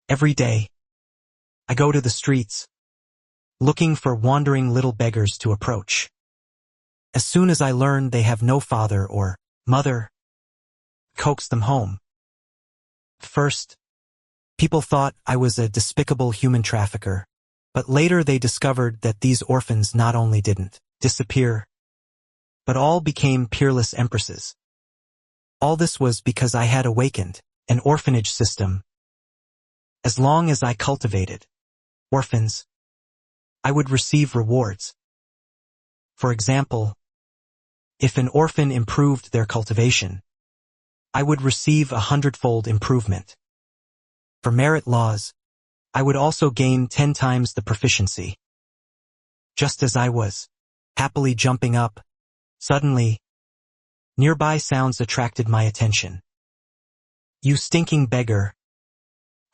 Every day, I go to the streets, looking for wandering little beggars to approach. As soon as I learn they have no father or mother, coax them home. First, people thought I was a despicable human trafficker, but later they discovered that these orphans not only didn't disappear, but all became peerless empresses. All this was because I had awakened an orphanage system. As long as I cultivated orphans, I would receive rewards. For example, if an orphan improved their cultivation, I would receive 100-fold improvement. For merit laws, I would also gain 10 times the proficiency. Just as I was happily jumping up, suddenly, nearby sounds attracted my attention. "You stinking beggar!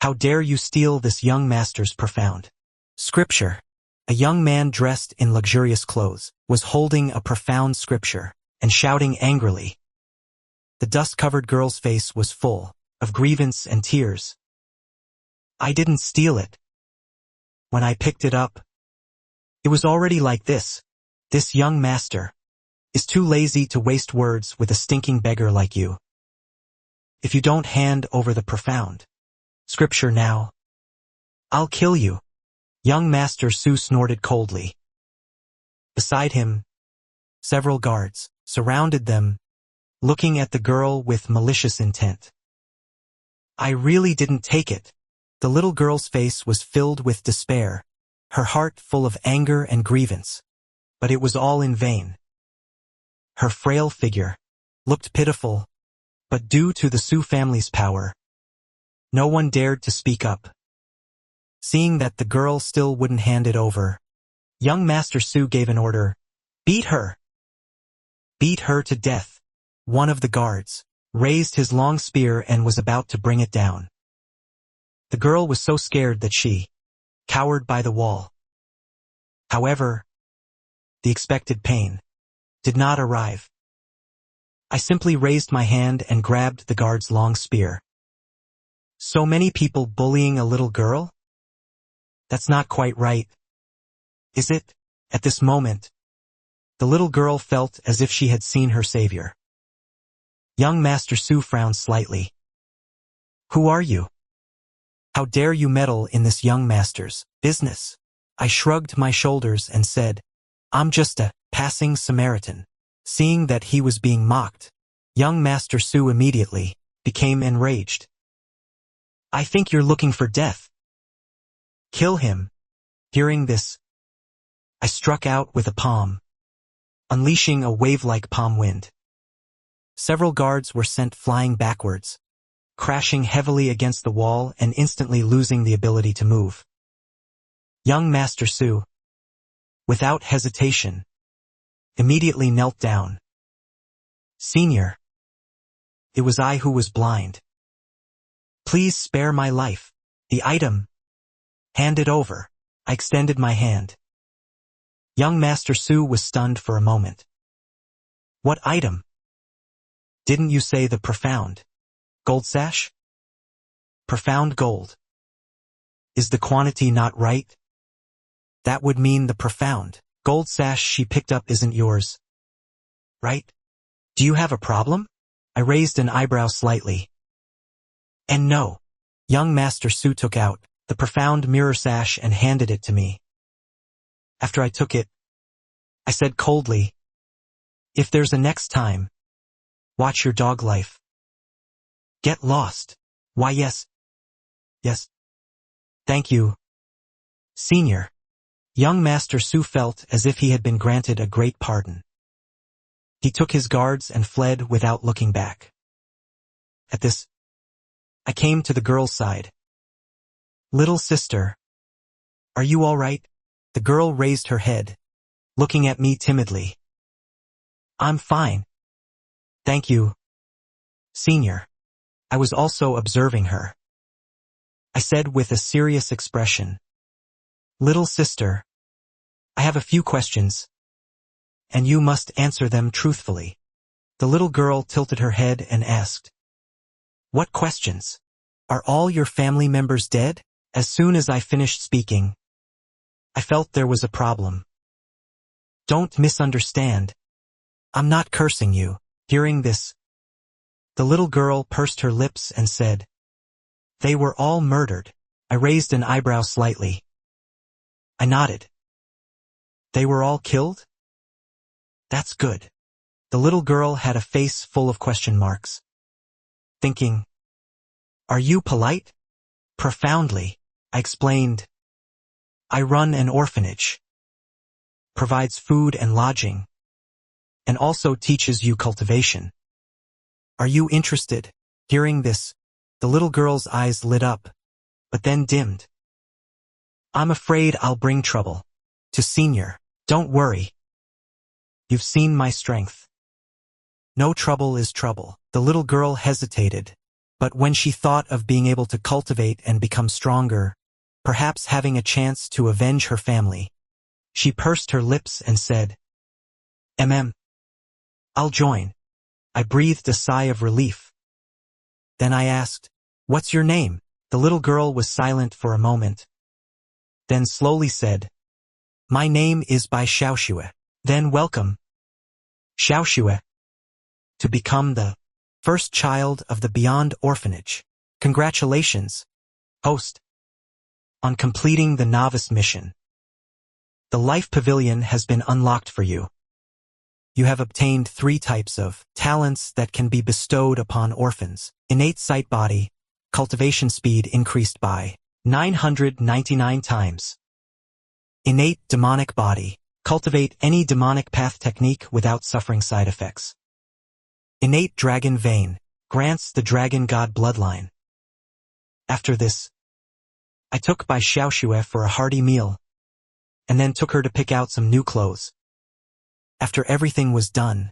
How dare you steal this young master's profound scripture?" A young man dressed in luxurious clothes was holding a profound scripture and shouting angrily. The dust-covered girl's face was full of grievance and tears. "I didn't steal it. When I picked it up, it was already like this. This young master is too lazy to waste words with a stinking beggar like you. If you don't hand over the profound scripture now, I'll kill you." Young Master Su snorted coldly. Beside him, several guards surrounded them, looking at the girl with malicious intent. "I really didn't take it." The little girl's face was filled with despair, her heart full of anger and grievance. But it was all in vain. Her frail figure looked pitiful, but due to the Su family's power, no one dared to speak up. Seeing that the girl still wouldn't hand it over, young Master Su gave an order. "Beat her! Beat her to death!" One of the guards raised his long spear and was about to bring it down. The girl was so scared that she cowered by the wall. However, the expected pain did not arrive. I simply raised my hand and grabbed the guard's long spear. So many people bullying a little girl? That's not quite right, is it? At this moment, the little girl felt as if she had seen her savior. Young Master Su frowned slightly. "Who are you? How dare you meddle in this young master's business?" I shrugged my shoulders and said, "I'm just a passing Samaritan." Seeing that he was being mocked, young Master Su immediately became enraged. "I think you're looking for death. Kill him." Hearing this, I struck out with a palm, unleashing a wave-like palm wind. Several guards were sent flying backwards, crashing heavily against the wall and instantly losing the ability to move. Young Master Su, without hesitation, immediately knelt down. "Senior, it was I who was blind. Please spare my life. The item. Hand it over." I extended my hand. Young Master Su was stunned for a moment. "What item? Didn't you say the profound gold sash?" "Profound gold. Is the quantity not right? That would mean the profound gold sash she picked up isn't yours, right? Do you have a problem?" I raised an eyebrow slightly. "And no." Young Master Su took out the profound mirror sash and handed it to me. After I took it, I said coldly, "If there's a next time, watch your dog life. Get lost." "Why yes. Yes. Thank you, Senior." Young Master Su felt as if he had been granted a great pardon. He took his guards and fled without looking back. At this, I came to the girl's side. "Little sister, are you all right?" The girl raised her head, looking at me timidly. "I'm fine. Thank you, Senior." I was also observing her. I said with a serious expression, "Little sister, I have a few questions, and you must answer them truthfully." The little girl tilted her head and asked, "What questions?" Are all your family members dead? As soon as I finished speaking, I felt there was a problem. Don't misunderstand. I'm not cursing you. Hearing this, the little girl pursed her lips and said, They were all murdered. I raised an eyebrow slightly. I nodded. They were all killed? That's good. The little girl had a face full of question marks. Thinking, Are you polite? Profoundly, I explained. I run an orphanage. Provides food and lodging. And also teaches you cultivation. Are you interested? Hearing this, the little girl's eyes lit up, but then dimmed. I'm afraid I'll bring trouble. To Senior, don't worry. You've seen my strength. No trouble is trouble. The little girl hesitated, but when she thought of being able to cultivate and become stronger, perhaps having a chance to avenge her family, she pursed her lips and said, I'll join. I breathed a sigh of relief. Then I asked, What's your name? The little girl was silent for a moment. Then slowly said, My name is by Xianxia. Then welcome, Xianxia, to become the first child of the Beyond Orphanage. Congratulations, host, on completing the novice mission. The Life Pavilion has been unlocked for you. You have obtained 3 types of talents that can be bestowed upon orphans. Innate sight body, cultivation speed increased by 999 times. Innate demonic body, cultivate any demonic path technique without suffering side effects. Innate dragon vein, grants the dragon god bloodline. After this, I took by Xianxia for a hearty meal, and then took her to pick out some new clothes. After everything was done,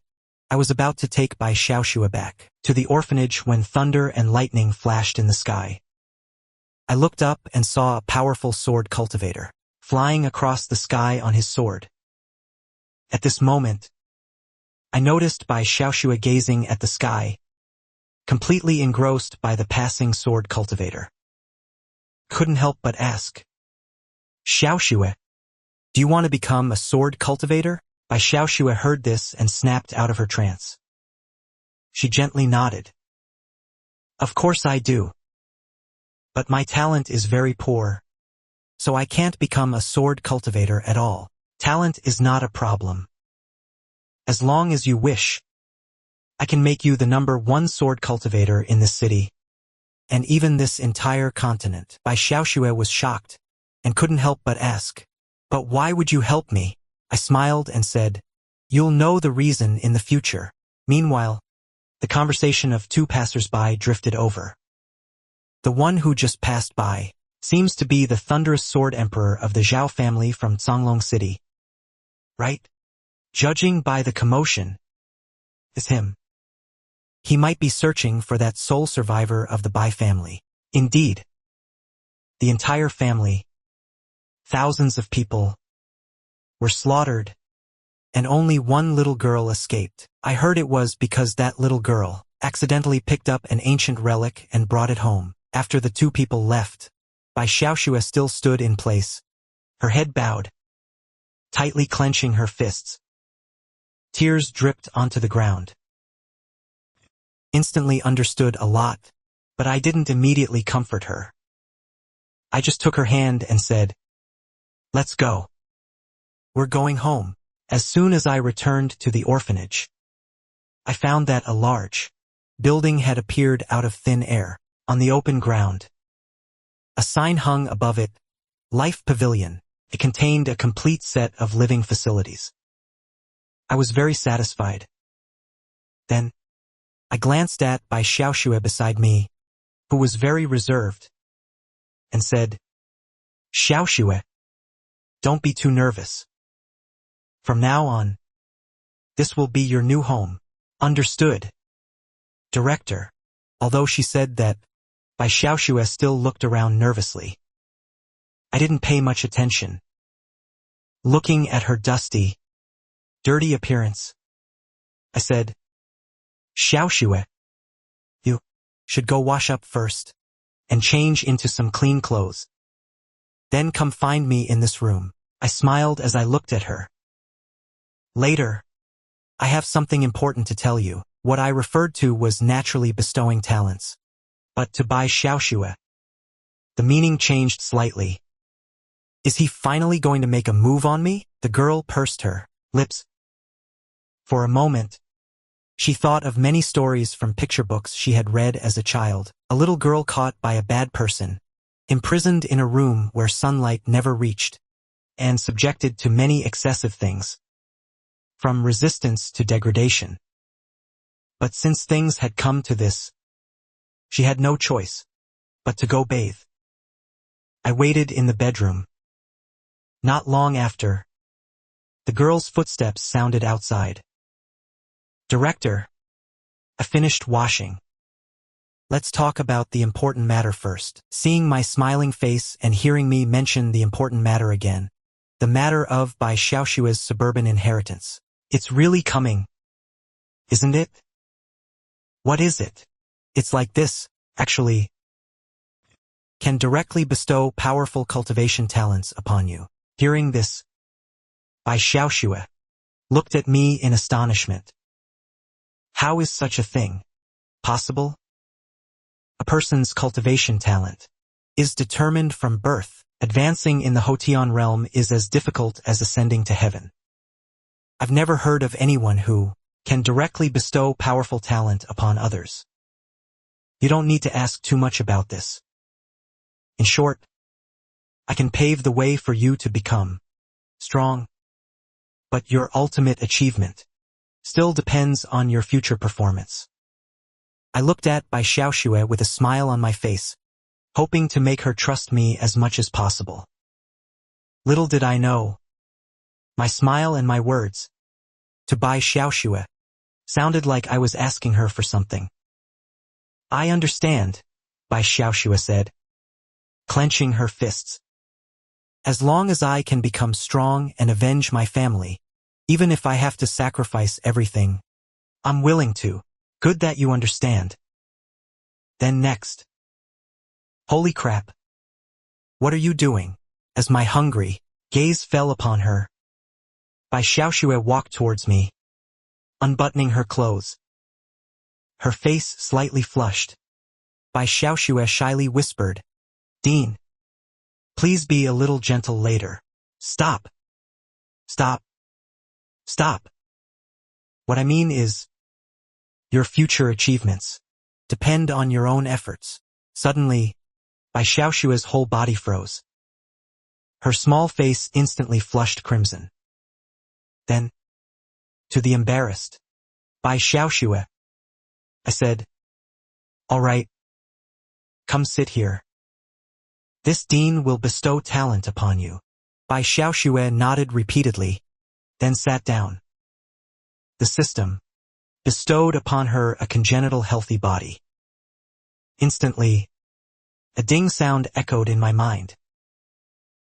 I was about to take by Xianxia back to the orphanage when thunder and lightning flashed in the sky. I looked up and saw a powerful sword cultivator, flying across the sky on his sword. At this moment, I noticed by Xianxia gazing at the sky, completely engrossed by the passing sword cultivator. Couldn't help but ask, Xianxia, do you want to become a sword cultivator? By Xianxia heard this and snapped out of her trance. She gently nodded. Of course I do. But my talent is very poor, so I can't become a sword cultivator at all. Talent is not a problem. As long as you wish, I can make you the #1 sword cultivator in this city, and even this entire continent. By Xianxia was shocked, and couldn't help but ask, But why would you help me? I smiled and said, You'll know the reason in the future. Meanwhile, the conversation of 2 passers-by drifted over. The one who just passed by seems to be the thunderous sword emperor of the Zhao family from Songlong City. Right? Judging by the commotion, it's him. He might be searching for that sole survivor of the Bai family. Indeed, the entire family, thousands of people, were slaughtered, and only one little girl escaped. I heard it was because that little girl accidentally picked up an ancient relic and brought it home. After the 2 people left, Bai Xianxia still stood in place, her head bowed, tightly clenching her fists. Tears dripped onto the ground. Instantly understood a lot, but I didn't immediately comfort her. I just took her hand and said, Let's go. We're going home. As soon as I returned to the orphanage, I found that a large building had appeared out of thin air, on the open ground. A sign hung above it, Life Pavilion. It contained a complete set of living facilities. I was very satisfied. Then, I glanced at Bai Xianxia beside me, who was very reserved, and said, Xianxia, don't be too nervous. From now on, this will be your new home. Understood, Director. Although she said that, Bai Xianxia still looked around nervously. I didn't pay much attention. Looking at her dusty, dirty appearance, I said, Xianxia, you should go wash up first and change into some clean clothes. Then come find me in this room. I smiled as I looked at her. Later, I have something important to tell you. What I referred to was naturally bestowing talents. But to Bai Xiaoxue, the meaning changed slightly. Is he finally going to make a move on me? The girl pursed her lips. For a moment, she thought of many stories from picture books she had read as a child. A little girl caught by a bad person, imprisoned in a room where sunlight never reached, and subjected to many excessive things, from resistance to degradation. But since things had come to this, she had no choice but to go bathe. I waited in the bedroom. Not long after, the girl's footsteps sounded outside. Director, I finished washing. Let's talk about the important matter first. Seeing my smiling face and hearing me mention the important matter again. The matter of Bai Xiaoxue's suburban inheritance. It's really coming, isn't it? What is it? It's like this, actually. Can directly bestow powerful cultivation talents upon you. Hearing this, Bai Xiaoxue looked at me in astonishment. How is such a thing possible? A person's cultivation talent is determined from birth. Advancing in the Hotian realm is as difficult as ascending to heaven. I've never heard of anyone who can directly bestow powerful talent upon others. You don't need to ask too much about this. In short, I can pave the way for you to become strong. But your ultimate achievement still depends on your future performance. I looked at Bai Xiaoxue with a smile on my face, hoping to make her trust me as much as possible. Little did I know, my smile and my words to Bai Xiaoxue sounded like I was asking her for something. I understand, Bai Xiaoxue said, clenching her fists. As long as I can become strong and avenge my family, even if I have to sacrifice everything, I'm willing to. Good that you understand. Then next. Holy crap. What are you doing? As my hungry gaze fell upon her, Bai Xiaoxue walked towards me, unbuttoning her clothes. Her face slightly flushed. Bai Xiaoxue shyly whispered, Dean, please be a little gentle later. Stop. Stop. Stop. What I mean is, your future achievements depend on your own efforts. Suddenly, Bai Xiaoxue's whole body froze. Her small face instantly flushed crimson. Then, to the embarrassed Bai Xiaoxue, I said, All right, come sit here. This dean will bestow talent upon you. Bai Xiaoxue nodded repeatedly, then sat down. The system bestowed upon her a congenital healthy body. Instantly, a ding sound echoed in my mind.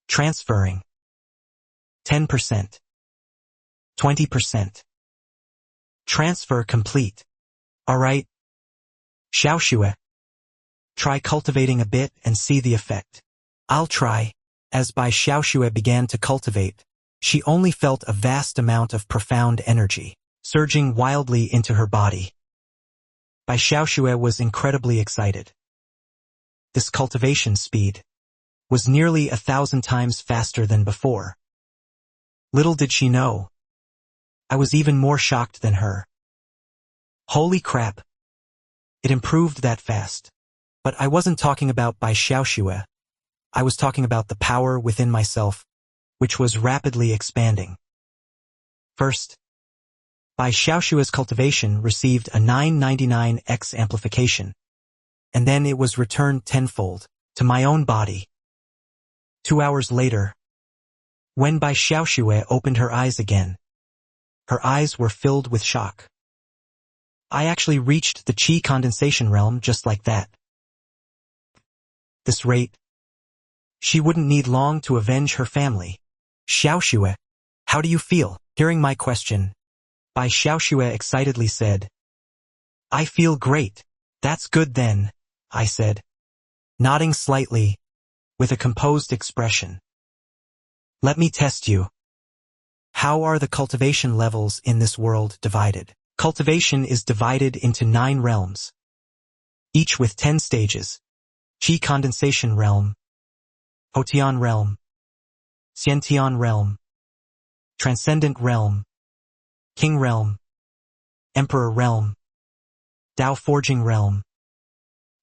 Transferring. 10%. 20%. Transfer complete. All right. Xiaoxue. Try cultivating a bit and see the effect. I'll try. As Bai Xiaoxue began to cultivate, she only felt a vast amount of profound energy surging wildly into her body. Bai Xiaoxue was incredibly excited. This cultivation speed was nearly 1,000 times faster than before. Little did she know, I was even more shocked than her. Holy crap! It improved that fast. But I wasn't talking about Bai Xiaoxue. I was talking about the power within myself, which was rapidly expanding. First, Bai Xiaoxue's cultivation received a 999x amplification, and then it was returned tenfold to my own body. 2 hours later, when Bai Xiaoxue opened her eyes again, her eyes were filled with shock. I actually reached the qi condensation realm just like that. This rate, she wouldn't need long to avenge her family. Xiaoxue, how do you feel? Hearing my question, Bai Xiaoxue excitedly said, I feel great. That's good then, I said. nodding slightly, with a composed expression. Let me test you. How are the cultivation levels in this world divided? Cultivation is divided into 9 realms, each with 10 stages. Qi condensation realm, Hotian realm, Xianxia realm, transcendent realm, king realm, emperor realm, Dao forging realm,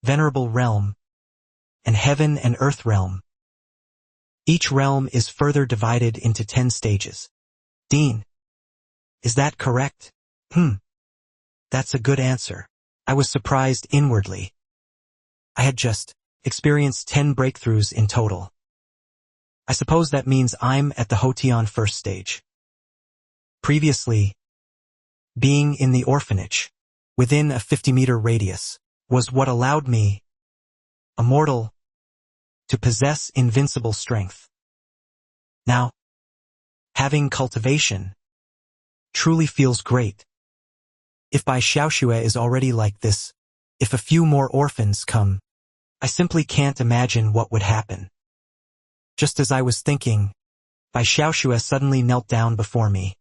venerable realm, and heaven and earth realm. Each realm is further divided into 10 stages. Dean, is that correct? That's a good answer. I was surprised inwardly. I had just experienced 10 breakthroughs in total. I suppose that means I'm at the Hotian first stage. Previously, being in the orphanage, within a 50-meter radius, was what allowed me, a mortal, to possess invincible strength. Now, having cultivation truly feels great. If Bai Xiaoxue is already like this, if a few more orphans come, I simply can't imagine what would happen. Just as I was thinking, Bai Xiaoxue suddenly knelt down before me.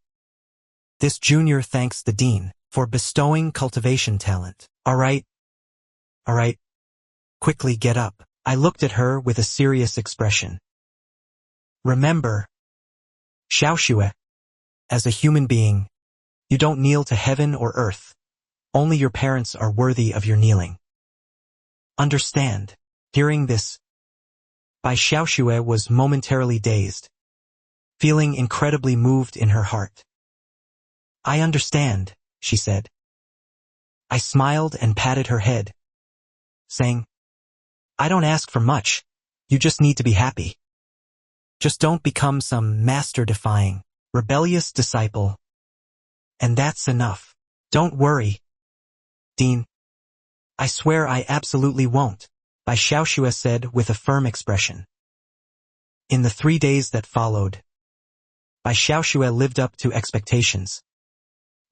This junior thanks the dean for bestowing cultivation talent. All right. Quickly get up. I looked at her with a serious expression. Remember, Xiaoxue, as a human being, you don't kneel to heaven or earth. Only your parents are worthy of your kneeling. Understand? Hearing this, Bai Xiaoxue was momentarily dazed, feeling incredibly moved in her heart. I understand, she said. I smiled and patted her head, saying, I don't ask for much. You just need to be happy. Just don't become some master-defying, rebellious disciple. And that's enough. Don't worry, Dean. I swear I absolutely won't, Bai Xiaoxue said with a firm expression. In the 3 days that followed, Bai Xiaoxue lived up to expectations,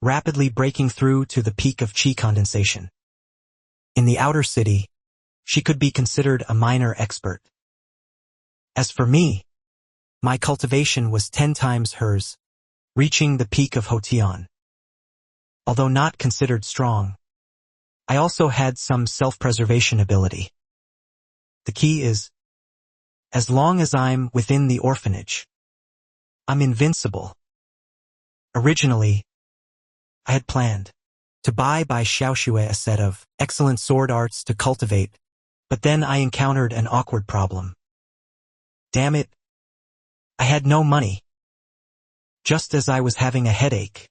rapidly breaking through to the peak of qi condensation. In the outer city, she could be considered a minor expert. As for me, my cultivation was 10 times hers, reaching the peak of Hotian. Although not considered strong, I also had some self-preservation ability. The key is, as long as I'm within the orphanage, I'm invincible. Originally, I had planned to buy Bai Xiaoxue a set of excellent sword arts to cultivate, but then I encountered an awkward problem. Damn it, I had no money. Just as I was having a headache,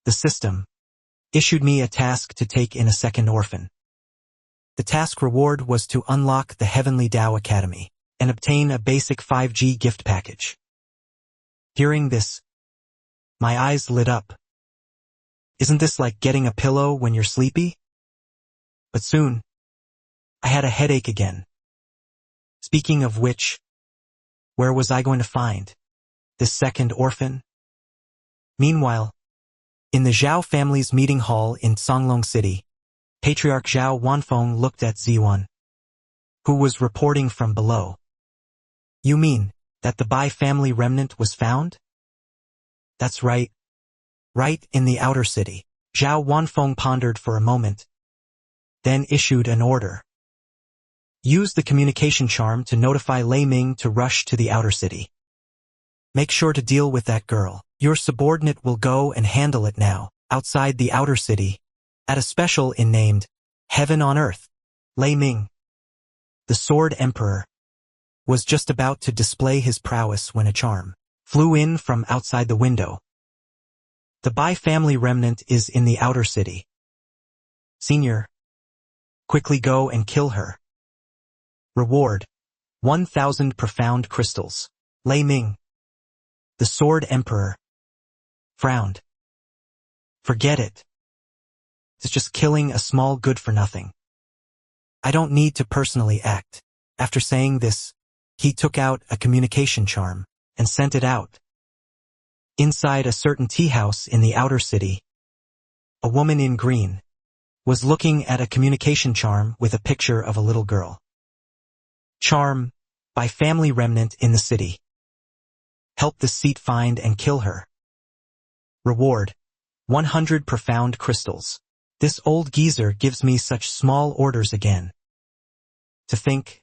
the system issued me a task to take in a second orphan. The task reward was to unlock the Heavenly Dao Academy and obtain a basic 5G gift package. Hearing this, my eyes lit up. Isn't this like getting a pillow when you're sleepy? But soon, I had a headache again. Speaking of which, where was I going to find this second orphan? Meanwhile, in the Zhao family's meeting hall in Songlong City, Patriarch Zhao Wanfeng looked at Ziwan, who was reporting from below. You mean that the Bai family remnant was found? That's right. Right in the outer city. Zhao Wanfeng pondered for a moment, then issued an order. Use the communication charm to notify Lei Ming to rush to the outer city. Make sure to deal with that girl. Your subordinate will go and handle it now, outside the outer city, at a special inn named Heaven on Earth. Lei Ming, the Sword Emperor, was just about to display his prowess when a charm flew in from outside the window. The Bai family remnant is in the outer city. Senior, quickly go and kill her. Reward, 1,000 profound crystals. Lei Ming, the Sword Emperor, frowned. Forget it. It's just killing a small good-for-nothing. I don't need to personally act. After saying this, he took out a communication charm and sent it out. Inside a certain tea house in the outer city, a woman in green was looking at a communication charm with a picture of a little girl. Charm, by family remnant in the city. Help the seat find and kill her. Reward, 100 profound crystals. This old geezer gives me such small orders again. To think.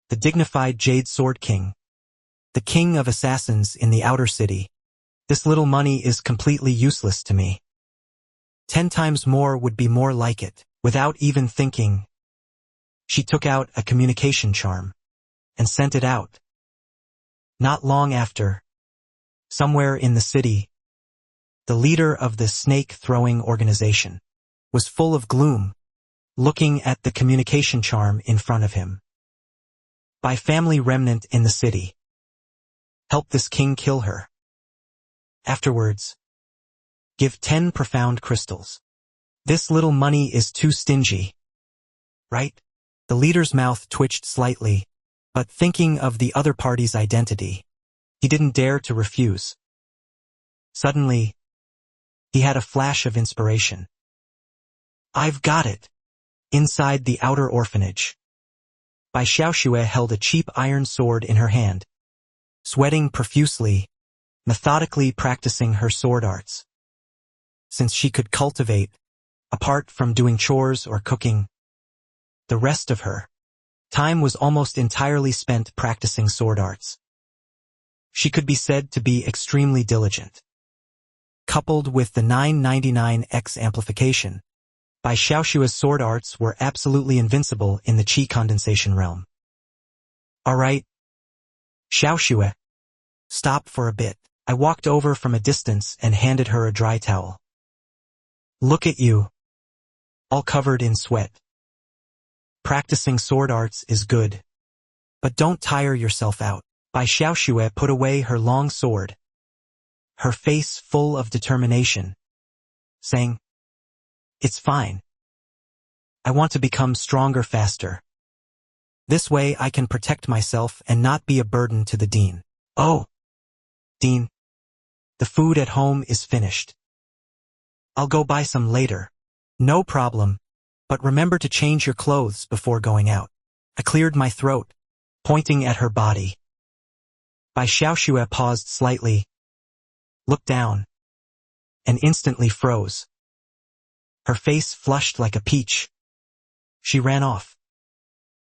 The dignified Jade Sword King. The king of assassins in the outer city. This little money is completely useless to me. 10 times more would be more like it. Without even thinking, she took out a communication charm and sent it out. Not long after, somewhere in the city, the leader of the snake-throwing organization was full of gloom, looking at the communication charm in front of him. By family remnant in the city. Help this king kill her. Afterwards, give 10 profound crystals. This little money is too stingy. Right? The leader's mouth twitched slightly, but thinking of the other party's identity, he didn't dare to refuse. Suddenly, he had a flash of inspiration. I've got it! Inside the outer orphanage. Bai Xiaoxue held a cheap iron sword in her hand, sweating profusely, methodically practicing her sword arts. Since she could cultivate, apart from doing chores or cooking, the rest of her time was almost entirely spent practicing sword arts. She could be said to be extremely diligent. Coupled with the 999x amplification, Bai Xiaoxue's sword arts were absolutely invincible in the qi condensation realm. Alright, Xiaoxue, stop for a bit. I walked over from a distance and handed her a dry towel. Look at you, all covered in sweat. Practicing sword arts is good, but don't tire yourself out. Bai Xiaoxue put away her long sword, her face full of determination, saying, It's fine. I want to become stronger faster. This way I can protect myself and not be a burden to the dean. Oh, Dean, the food at home is finished. I'll go buy some later. No problem, but remember to change your clothes before going out. I cleared my throat, pointing at her body. Bai Xiaoxue paused slightly, looked down, and instantly froze. Her face flushed like a peach. She ran off.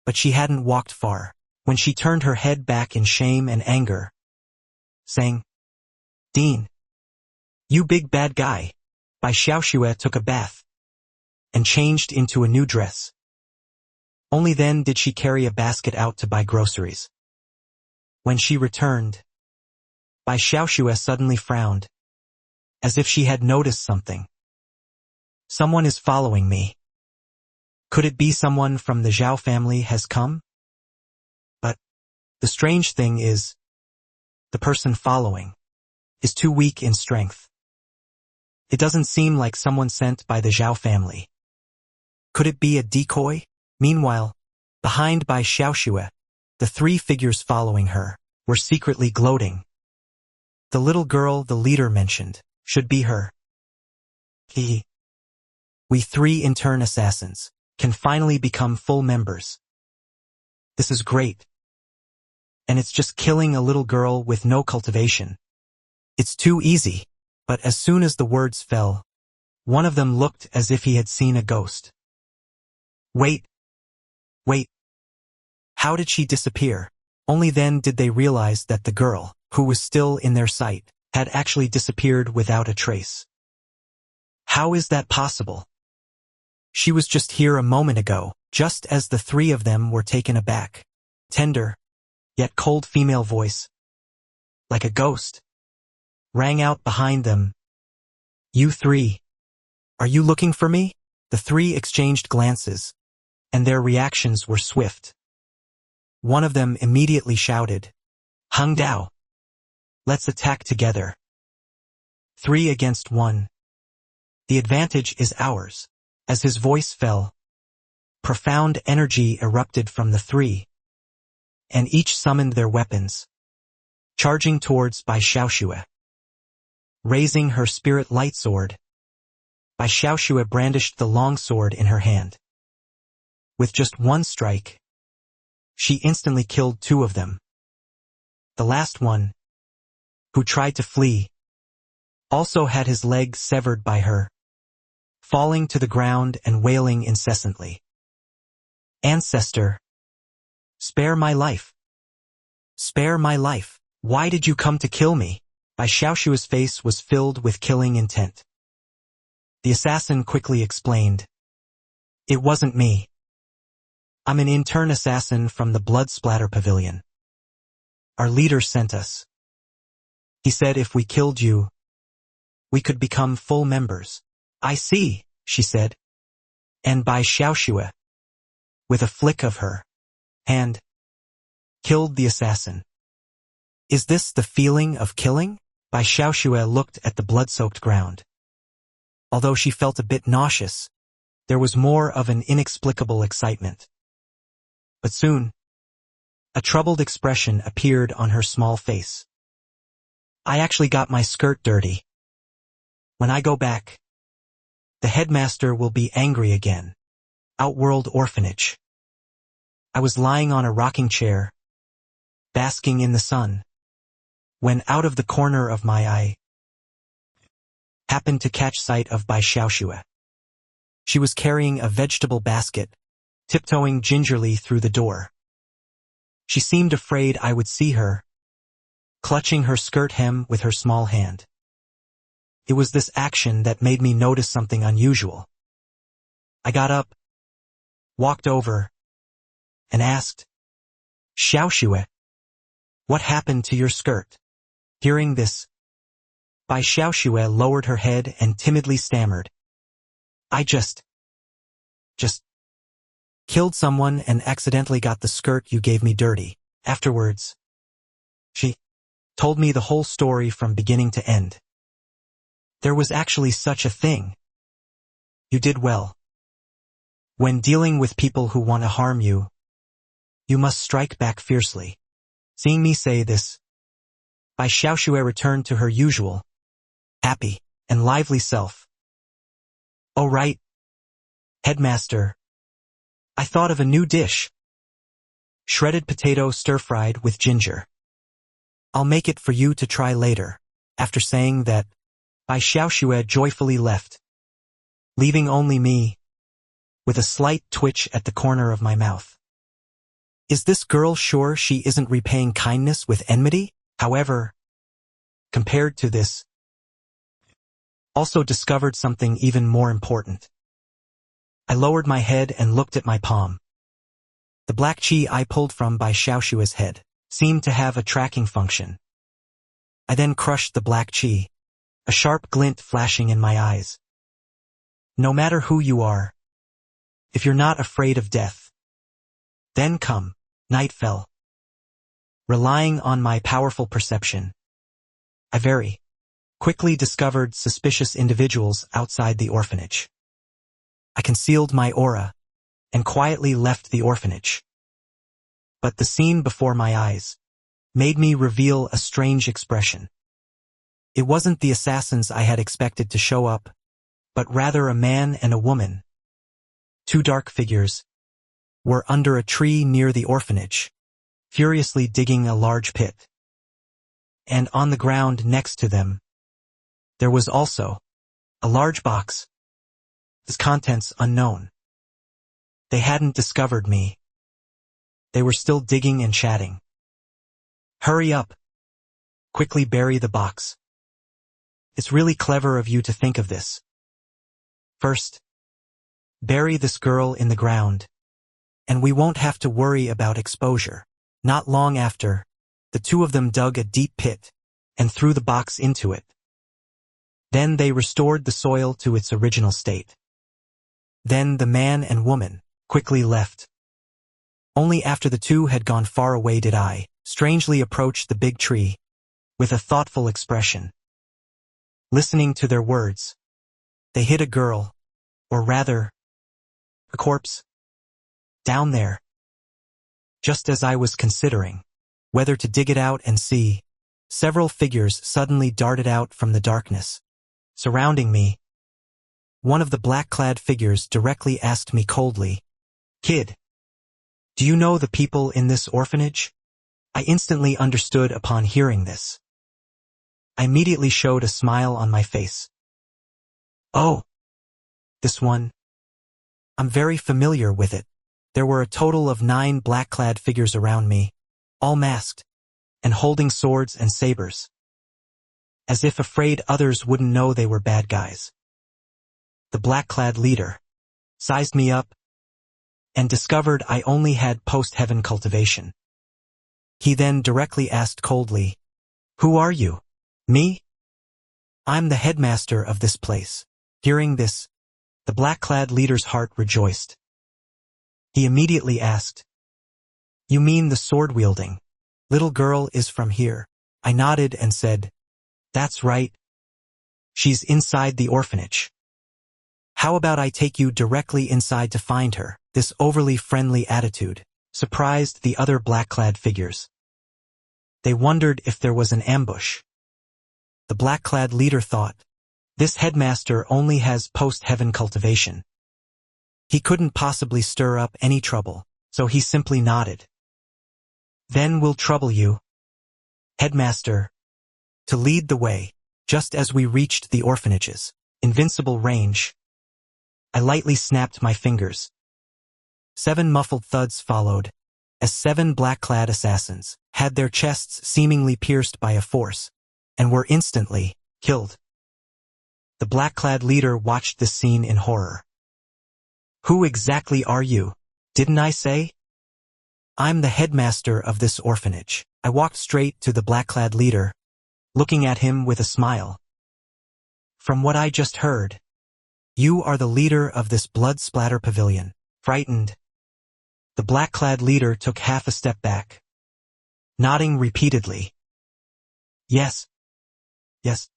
But she hadn't walked far when she turned her head back in shame and anger, saying, Dean, you big bad guy. Bai Xiaoxue took a bath and changed into a new dress. Only then did she carry a basket out to buy groceries. When she returned, Bai Xiaoxue suddenly frowned, as if she had noticed something. Someone is following me. Could it be someone from the Zhao family has come? But the strange thing is, the person following is too weak in strength. It doesn't seem like someone sent by the Zhao family. Could it be a decoy? Meanwhile, behind Bai Xiaoxue, the 3 figures following her were secretly gloating. The little girl the leader mentioned should be her. We 3 intern assassins can finally become full members. This is great. And it's just killing a little girl with no cultivation. It's too easy. But as soon as the words fell, one of them looked as if he had seen a ghost. Wait. How did she disappear? Only then did they realize that the girl, who was still in their sight, had actually disappeared without a trace. How is that possible? She was just here a moment ago, just as the 3 of them were taken aback. Tender, yet cold female voice, like a ghost, rang out behind them. You 3. Are you looking for me? The 3 exchanged glances, and their reactions were swift. One of them immediately shouted, Hung Dao. Let's attack together. 3 against 1. The advantage is ours. As his voice fell, profound energy erupted from the 3, and each summoned their weapons, charging towards Bai Xiaoxue. Raising her spirit light sword, Bai Xiaoxue brandished the long sword in her hand. With just one strike, she instantly killed 2 of them. The last one, who tried to flee, also had his leg severed by her, falling to the ground and wailing incessantly. "Ancestor, spare my life. Spare my life. Why did you come to kill me?" Xiaoxua's face was filled with killing intent. The assassin quickly explained, "It wasn't me. I'm an intern assassin from the Blood Splatter Pavilion. Our leader sent us. He said if we killed you, we could become full members." "I see," she said. And Xiaoxua, with a flick of her hand, killed the assassin. "Is this the feeling of killing?" Xiaoxua looked at the blood-soaked ground. Although she felt a bit nauseous, there was more of an inexplicable excitement. But soon, a troubled expression appeared on her small face. "I actually got my skirt dirty. When I go back, the headmaster will be angry again." Outworld Orphanage. I was lying on a rocking chair, basking in the sun, when out of the corner of my eye, happened to catch sight of Xiaoxua. She was carrying a vegetable basket, tiptoeing gingerly through the door. She seemed afraid I would see her, clutching her skirt hem with her small hand. It was this action that made me notice something unusual. I got up, walked over, and asked, "Xiaoxua, what happened to your skirt?" Hearing this, Xiaoxua lowered her head and timidly stammered, "I just killed someone and accidentally got the skirt you gave me dirty." Afterwards, she told me the whole story from beginning to end. There was actually such a thing. You did well. When dealing with people who want to harm you, you must strike back fiercely. Seeing me say this, Xiaoxua returned to her usual, happy and lively self. "Oh right, headmaster, I thought of a new dish. Shredded potato stir-fried with ginger. I'll make it for you to try later." After saying that, Xiaoxua joyfully left, leaving only me, with a slight twitch at the corner of my mouth. Is this girl sure she isn't repaying kindness with enmity? However, compared to this, also discovered something even more important. I lowered my head and looked at my palm. The black chi I pulled from Xiaoxua's head seemed to have a tracking function. I then crushed the black chi, a sharp glint flashing in my eyes. "No matter who you are, if you're not afraid of death, then come." Night fell. Relying on my powerful perception, I very quickly discovered suspicious individuals outside the orphanage. I concealed my aura and quietly left the orphanage. But the scene before my eyes made me reveal a strange expression. It wasn't the assassins I had expected to show up, but rather a man and a woman. 2 dark figures were under a tree near the orphanage, furiously digging a large pit. And on the ground next to them, there was also a large box, its contents unknown. They hadn't discovered me. They were still digging and chatting. "Hurry up. Quickly bury the box. It's really clever of you to think of this. First, bury this girl in the ground, and we won't have to worry about exposure." Not long after, the 2 of them dug a deep pit and threw the box into it. Then they restored the soil to its original state. Then the man and woman quickly left. Only after the 2 had gone far away did I, strangely, approach the big tree, with a thoughtful expression. Listening to their words, they hid a girl, or rather, a corpse, down there. Just as I was considering whether to dig it out and see, several figures suddenly darted out from the darkness, surrounding me. One of the black-clad figures directly asked me coldly, "Kid, Do you know the people in this orphanage? I instantly understood upon hearing this. I immediately showed a smile on my face. Oh, this one. I'm very familiar with it. There were a total of 9 black-clad figures around me, all masked, and holding swords and sabers, as if afraid others wouldn't know they were bad guys. The black-clad leader sized me up and discovered I only had post-heaven cultivation. He then directly asked coldly, "Who are you?" "Me? I'm the headmaster of this place." Hearing this, the black-clad leader's heart rejoiced. He immediately asked, "You mean the sword-wielding little girl is from here?" I nodded and said, "That's right. She's inside the orphanage." "How about I take you directly inside to find her?" This overly friendly attitude surprised the other black-clad figures. They wondered if there was an ambush. The black-clad leader thought, this headmaster only has post-heaven cultivation. He couldn't possibly stir up any trouble, so he simply nodded. "Then we'll trouble you, headmaster," to lead the way. Just as we reached the orphanage's invincible range, I lightly snapped my fingers. 7 muffled thuds followed, as 7 black-clad assassins had their chests seemingly pierced by a force, and were instantly killed. The black-clad leader watched this scene in horror. "Who exactly are you? Didn't I say?" "I'm the headmaster of this orphanage." I walked straight to the black-clad leader, looking at him with a smile. "From what I just heard, you are the leader of this blood-splatter pavilion." Frightened, the black-clad leader took half a step back, nodding repeatedly. Yes. Yes.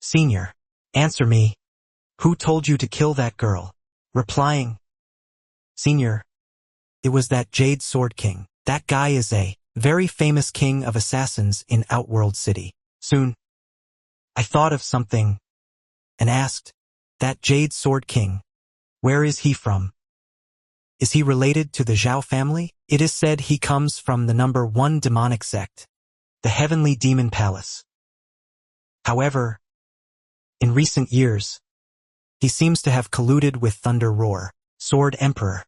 "Senior, answer me. Who told you to kill that girl?" Replying, "Senior, it was that Jade Sword King. That guy is a very famous king of assassins in Outworld City." Soon, I thought of something and asked, "That Jade Sword King, where is he from? Is he related to the Zhao family?" "It is said he comes from the number 1 demonic sect, the Heavenly Demon Palace. However, in recent years, he seems to have colluded with Thunder Roar, Sword Emperor.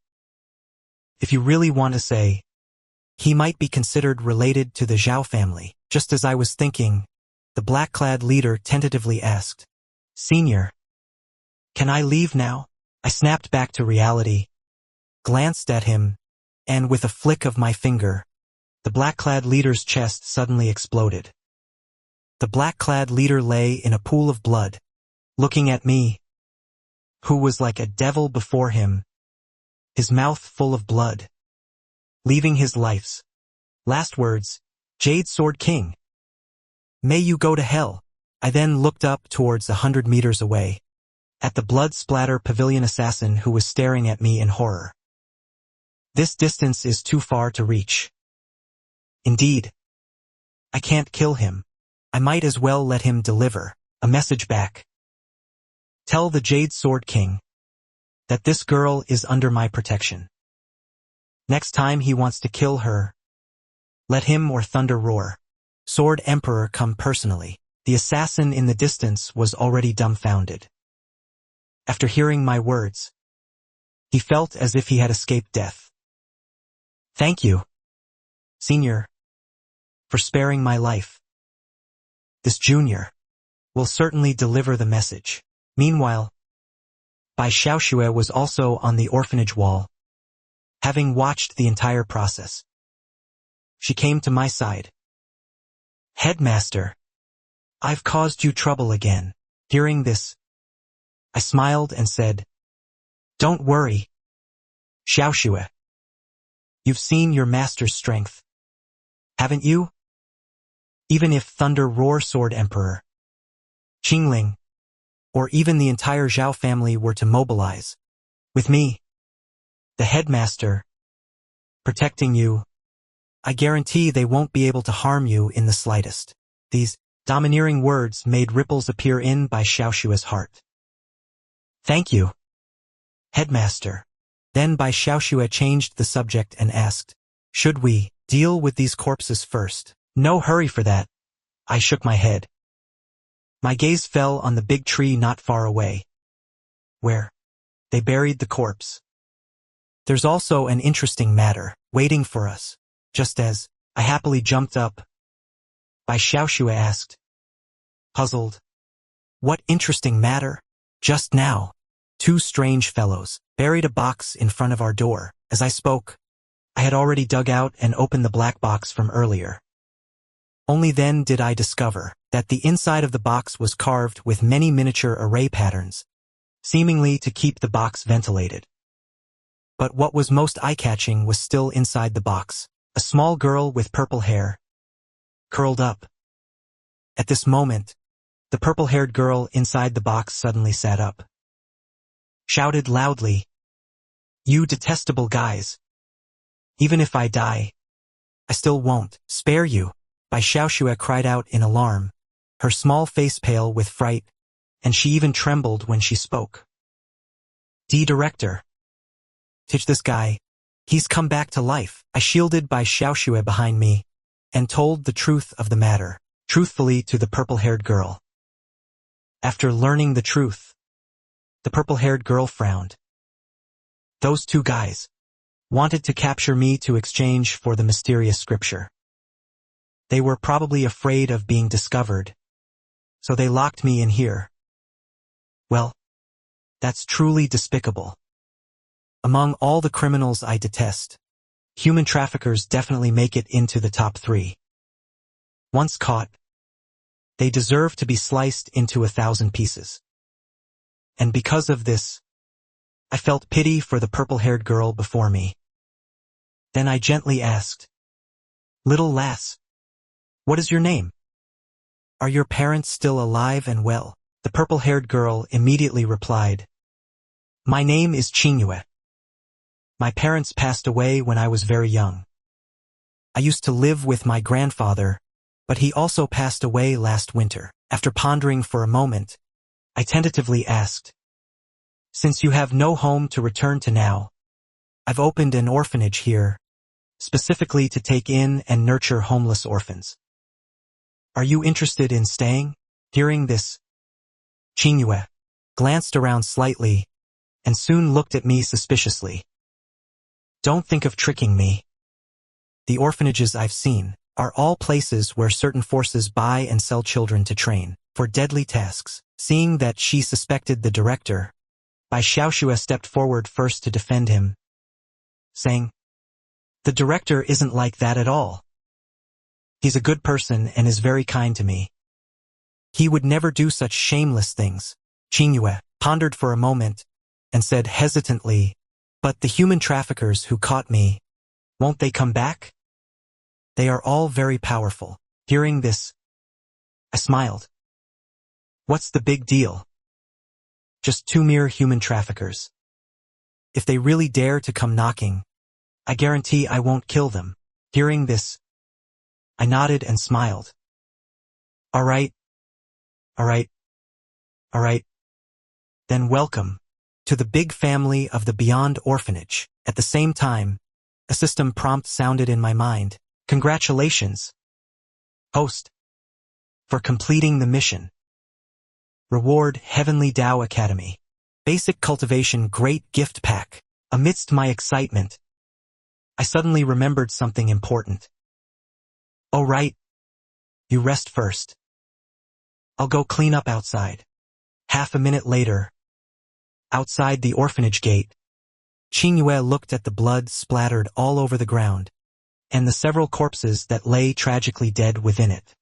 If you really want to say, he might be considered related to the Zhao family." Just as I was thinking, the black-clad leader tentatively asked, "Senior, can I leave now?" I snapped back to reality, glanced at him, and with a flick of my finger, the black-clad leader's chest suddenly exploded. The black-clad leader lay in a pool of blood, looking at me, who was like a devil before him, his mouth full of blood, leaving his life's last words, "Jade Sword King, may you go to hell." I then looked up towards 100 meters away, at the blood-splatter pavilion assassin who was staring at me in horror. This distance is too far to reach. Indeed, I can't kill him. I might as well let him deliver a message back. "Tell the Jade Sword King that this girl is under my protection. Next time he wants to kill her, let him or Thunder Roar, Sword Emperor, come personally." The assassin in the distance was already dumbfounded. After hearing my words, he felt as if he had escaped death. "Thank you, Senior, for sparing my life. This junior will certainly deliver the message." Meanwhile, Xianxia was also on the orphanage wall, having watched the entire process. She came to my side. "Headmaster, I've caused you trouble again." Hearing this, I smiled and said, "Don't worry, Xianxia. You've seen your master's strength, haven't you? Even if Thunder Roar Sword Emperor, Qingling, or even the entire Zhao family were to mobilize, with me, the headmaster, protecting you, I guarantee they won't be able to harm you in the slightest." These domineering words made ripples appear in Xiaoxia's heart. "Thank you, headmaster." Then Bai Xiaoxue changed the subject and asked, "Should we deal with these corpses first?" "No hurry for that." I shook my head. My gaze fell on the big tree not far away, where they buried the corpse. "There's also an interesting matter waiting for us." Just as I happily jumped up, Bai Xiaoxue asked, puzzled, "What interesting matter?" "Just now, two strange fellows buried a box in front of our door." As I spoke, I had already dug out and opened the black box from earlier. Only then did I discover that the inside of the box was carved with many miniature array patterns, seemingly to keep the box ventilated. But what was most eye-catching was still inside the box. A small girl with purple hair, curled up. At this moment, the purple-haired girl inside the box suddenly sat up, shouted loudly, "You detestable guys! Even if I die, I still won't spare you." Bai Xiaoxue cried out in alarm, her small face pale with fright, and she even trembled when she spoke. Director. Teach this guy. He's come back to life." I shielded Bai Xiaoxue behind me and told the truth of the matter, truthfully, to the purple-haired girl. After learning the truth, the purple-haired girl frowned. "Those two guys wanted to capture me to exchange for the mysterious scripture. They were probably afraid of being discovered, so they locked me in here. Well, that's truly despicable. Among all the criminals I detest, human traffickers definitely make it into the top 3. Once caught, they deserve to be sliced into 1,000 pieces. And because of this, I felt pity for the purple-haired girl before me. Then I gently asked, "Little lass, what is your name? Are your parents still alive and well?" The purple-haired girl immediately replied, "My name is Xianxia. My parents passed away when I was very young. I used to live with my grandfather, but he also passed away last winter." After pondering for a moment, I tentatively asked, "Since you have no home to return to now, I've opened an orphanage here, specifically to take in and nurture homeless orphans. Are you interested in staying?" Hearing this, Xianxia glanced around slightly and soon looked at me suspiciously. "Don't think of tricking me. The orphanages I've seen are all places where certain forces buy and sell children to train for deadly tasks." Seeing that she suspected the director, Bai Xiaoxue stepped forward first to defend him, saying, "The director isn't like that at all. He's a good person and is very kind to me. He would never do such shameless things." Xianxia pondered for a moment and said hesitantly, "But the human traffickers who caught me, won't they come back? They are all very powerful." Hearing this, I smiled. "What's the big deal? Just 2 mere human traffickers. If they really dare to come knocking, I guarantee I won't kill them." Hearing this, I nodded and smiled. All right, all right, all right. Then welcome to the big family of the Beyond Orphanage." At the same time, a system prompt sounded in my mind. "Congratulations, host, for completing the mission. Reward Heavenly Dao Academy. Basic cultivation great gift pack." Amidst my excitement, I suddenly remembered something important. "Oh right, you rest first. I'll go clean up outside." Half a minute later, outside the orphanage gate, Xianxia looked at the blood splattered all over the ground, and the several corpses that lay tragically dead within it.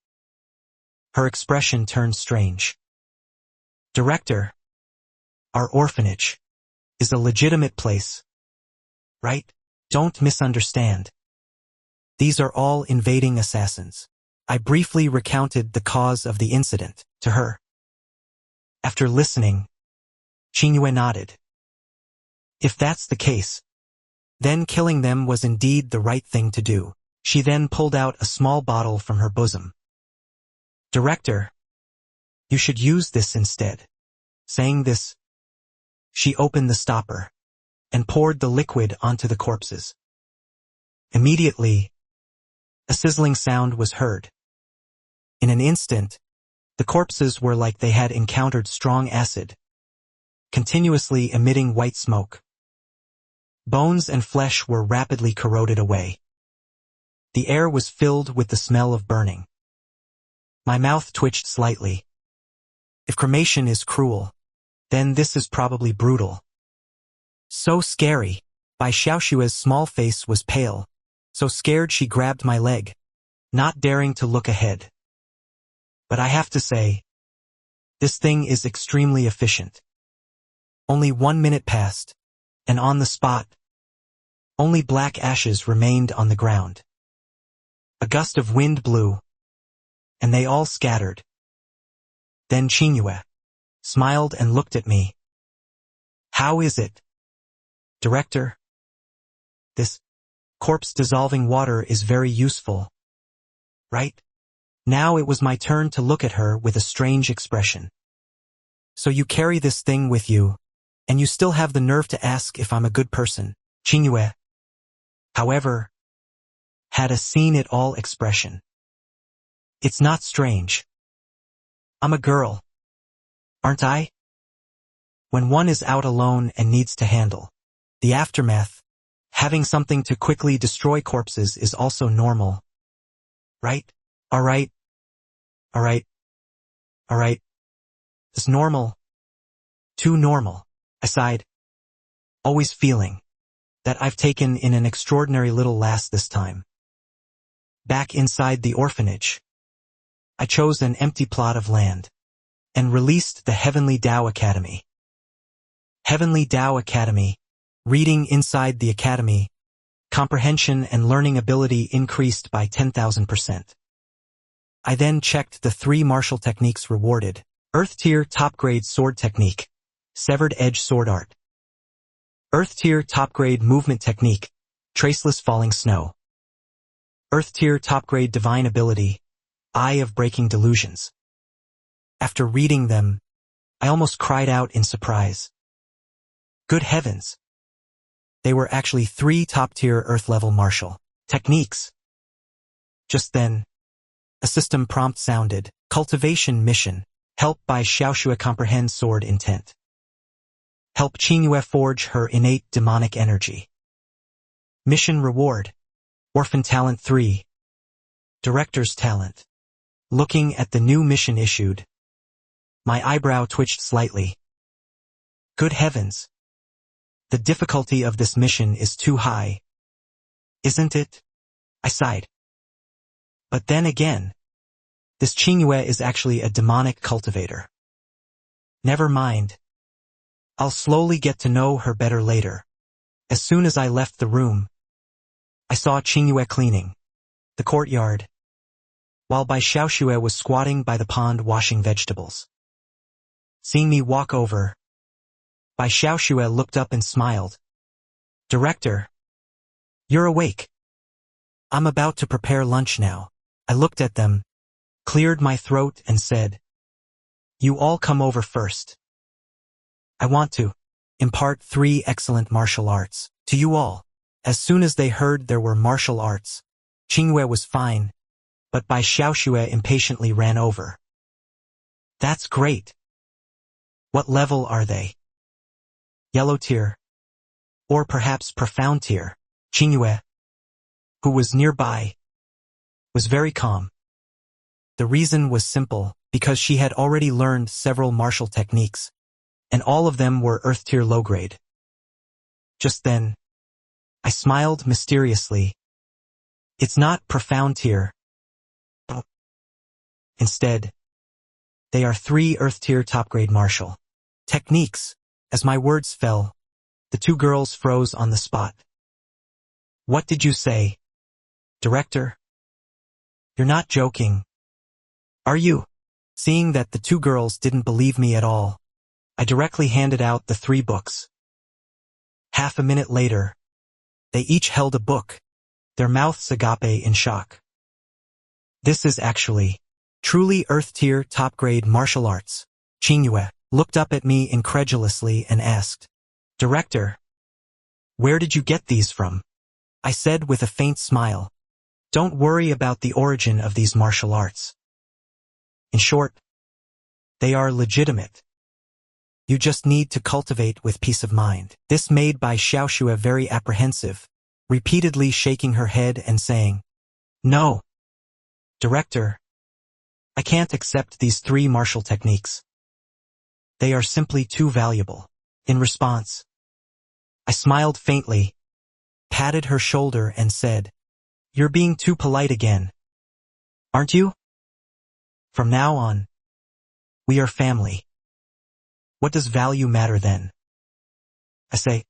Her expression turned strange. "Director, our orphanage is a legitimate place, right? Don't misunderstand. These are all invading assassins." I briefly recounted the cause of the incident to her. After listening, Xianxia nodded. "If that's the case, then killing them was indeed the right thing to do." She then pulled out a small bottle from her bosom. "Director, you should use this instead." Saying this, she opened the stopper. and poured the liquid onto the corpses. Immediately, a sizzling sound was heard. In an instant, the corpses were like they had encountered strong acid, continuously emitting white smoke. Bones and flesh were rapidly corroded away. The air was filled with the smell of burning. My mouth twitched slightly. If cremation is cruel, then this is probably brutal. So scary. Bai Xiaoxua's small face was pale, so scared she grabbed my leg, not daring to look ahead. But I have to say, this thing is extremely efficient. Only 1 minute passed, and on the spot, only black ashes remained on the ground. A gust of wind blew, and they all scattered. Then Xianxia smiled and looked at me. How is it, Director? This corpse-dissolving water is very useful, right? Now it was my turn to look at her with a strange expression. So you carry this thing with you, and you still have the nerve to ask if I'm a good person. Xianxia, however, had a seen-it-all expression. It's not strange. I'm a girl, aren't I? When one is out alone and needs to handle the aftermath, having something to quickly destroy corpses is also normal, right? Alright. It's normal. Too normal, I sighed, always feeling that I've taken in an extraordinary little lass this time. Back inside the orphanage, I chose an empty plot of land and released the Heavenly Dao Academy. Heavenly Dao Academy, reading inside the academy, comprehension and learning ability increased by 10,000%. I then checked the 3 martial techniques rewarded. Earth Tier Top Grade Sword Technique, Severed Edge Sword Art. Earth Tier Top Grade Movement Technique, Traceless Falling Snow. Earth Tier Top Grade Divine Ability, Eye of Breaking Delusions. After reading them, I almost cried out in surprise. Good heavens! They were actually 3 top-tier Earth-level martial techniques. Just then, a system prompt sounded. Cultivation Mission. Help Bai Xiaoxua comprehend sword intent. Help Xianxia forge her innate demonic energy. Mission Reward. Orphan Talent 3. Director's Talent. Looking at the new mission issued, my eyebrow twitched slightly. Good heavens! The difficulty of this mission is too high. Isn't it? I sighed. But then again, this Xianxia is actually a demonic cultivator. Never mind. I'll slowly get to know her better later. As soon as I left the room, I saw Xianxia cleaning the courtyard, while Bai Xiaoxua was squatting by the pond washing vegetables. Seeing me walk over, Bai Xiaoxua looked up and smiled. Director, you're awake. I'm about to prepare lunch now. I looked at them, cleared my throat and said, you all come over first. I want to impart 3 excellent martial arts to you all. As soon as they heard there were martial arts, Xianxia was fine, but Bai Xiaoxua impatiently ran over. That's great. What level are they? Yellow tier? Or perhaps profound tier? Xianxia, who was nearby, was very calm. The reason was simple, because she had already learned several martial techniques, and all of them were Earth tier low grade. Just then, I smiled mysteriously. It's not profound tier. Instead, they are 3 Earth tier top grade martial techniques. As my words fell, the 2 girls froze on the spot. What did you say, Director? You're not joking, are you? Seeing that the 2 girls didn't believe me at all, I directly handed out the 3 books. Half a minute later, they each held a book, their mouths agape in shock. This is actually truly Earth tier top grade martial arts. Xianxia looked up at me incredulously and asked, Director, Where did you get these from? I said with a faint smile. Don't worry about the origin of these martial arts. In short, they are legitimate. You just need to cultivate with peace of mind. This made by Xianxia very apprehensive, repeatedly shaking her head and saying, No, Director, I can't accept these 3 martial techniques. They are simply too valuable. In response, I smiled faintly, patted her shoulder and said, You're being too polite again. Aren't you? From now on, we are family. What does value matter then? I say,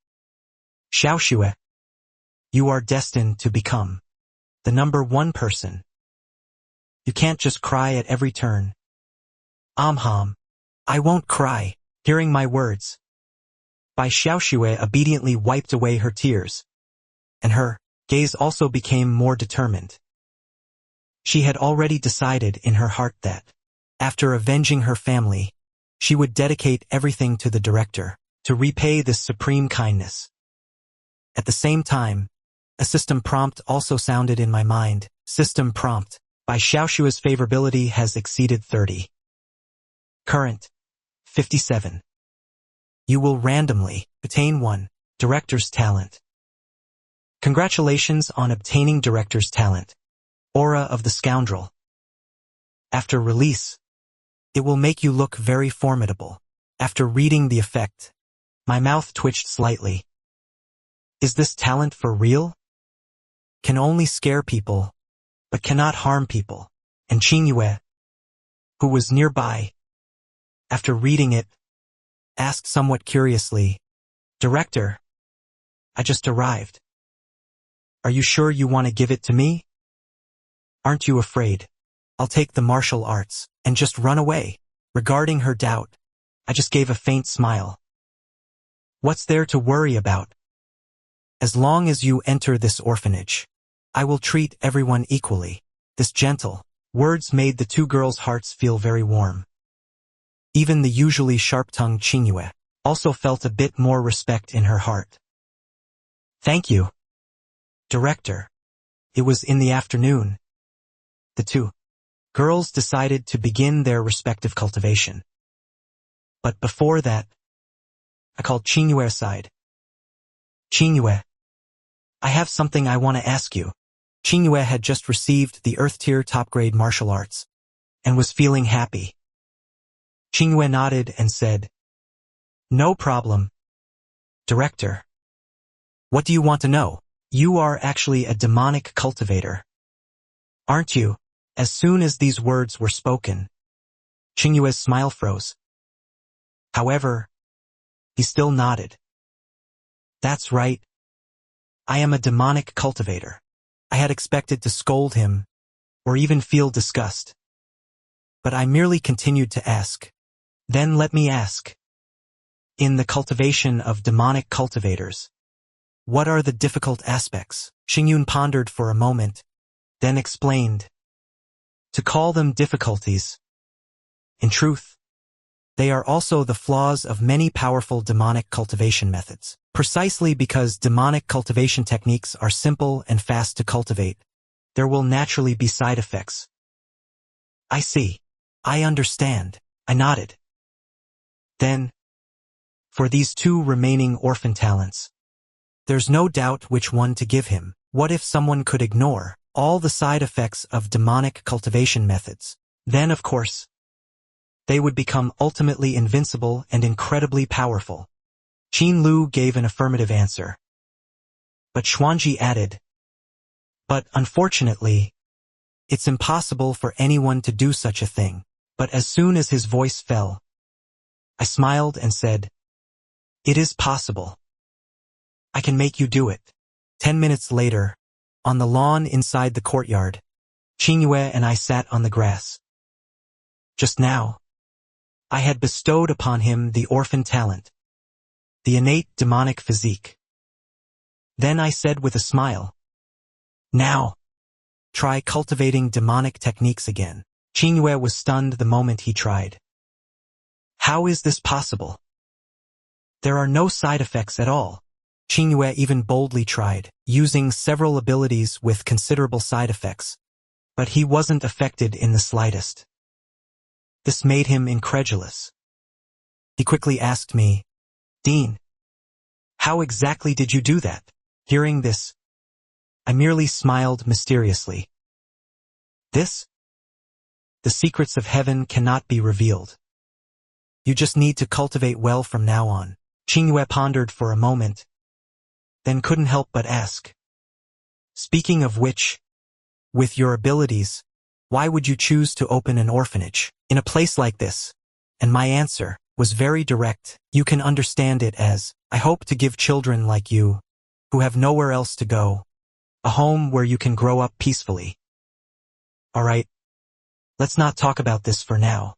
Xianxia, you are destined to become the #1 person. You can't just cry at every turn. I won't cry. Hearing my words, Bai Xiaoxue obediently wiped away her tears, and her gaze also became more determined. She had already decided in her heart that, after avenging her family, she would dedicate everything to the director, to repay this supreme kindness. At the same time, a system prompt also sounded in my mind. System prompt. By Xiaoxua's favorability has exceeded 30. Current, 57. You will randomly attain 1 director's talent. Congratulations on obtaining director's talent. Aura of the Scoundrel. After release, it will make you look very formidable. After reading the effect, my mouth twitched slightly. Is this talent for real? Can only scare people, but cannot harm people. And Qingyue, who was nearby, after reading it, asked somewhat curiously, Director, I just arrived. Are you sure you want to give it to me? Aren't you afraid? I'll take the martial arts and just run away. Regarding her doubt, I just gave a faint smile. What's there to worry about? As long as you enter this orphanage, I will treat everyone equally. This gentle words made the 2 girls' hearts feel very warm. Even the usually sharp-tongued Qingyue also felt a bit more respect in her heart. Thank you, Director. It was in the afternoon. The 2 girls decided to begin their respective cultivation. But before that, I called Qingyue aside. Qingyue, I have something I want to ask you. Qingyue had just received the Earth-tier top-grade martial arts and was feeling happy. Qingyue nodded and said, No problem, Director. What do you want to know? You are actually a demonic cultivator, aren't you? As soon as these words were spoken, Qingyue's smile froze. However, he still nodded. That's right. I am a demonic cultivator. I had expected to scold him, or even feel disgust. But I merely continued to ask. Then let me ask. In the cultivation of demonic cultivators, what are the difficult aspects? Xingyun pondered for a moment, then explained. To call them difficulties, in truth, they are also the flaws of many powerful demonic cultivation methods. Precisely because demonic cultivation techniques are simple and fast to cultivate, there will naturally be side effects. I see. I understand. I nodded. Then, for these 2 remaining orphan talents, there's no doubt which one to give him. What if someone could ignore all the side effects of demonic cultivation methods? Then, of course, they would become ultimately invincible and incredibly powerful. Qin Lu gave an affirmative answer. But Xuanji added, But unfortunately, it's impossible for anyone to do such a thing. But as soon as his voice fell, I smiled and said, It is possible. I can make you do it. 10 minutes later, on the lawn inside the courtyard, Qingyue and I sat on the grass. Just now, I had bestowed upon him the orphan talent, the innate demonic physique. Then I said with a smile, Now, try cultivating demonic techniques again. Qingyue was stunned the moment he tried. How is this possible? There are no side effects at all. Xianxia even boldly tried, using several abilities with considerable side effects. But he wasn't affected in the slightest. This made him incredulous. He quickly asked me, "Dean, how exactly did you do that?" Hearing this, I merely smiled mysteriously. "This? The secrets of heaven cannot be revealed. You just need to cultivate well from now on." Xianxia pondered for a moment, then couldn't help but ask, "Speaking of which, with your abilities, why would you choose to open an orphanage in a place like this?" And my answer was very direct. "You can understand it as, I hope to give children like you, who have nowhere else to go, a home where you can grow up peacefully." "Alright, let's not talk about this for now.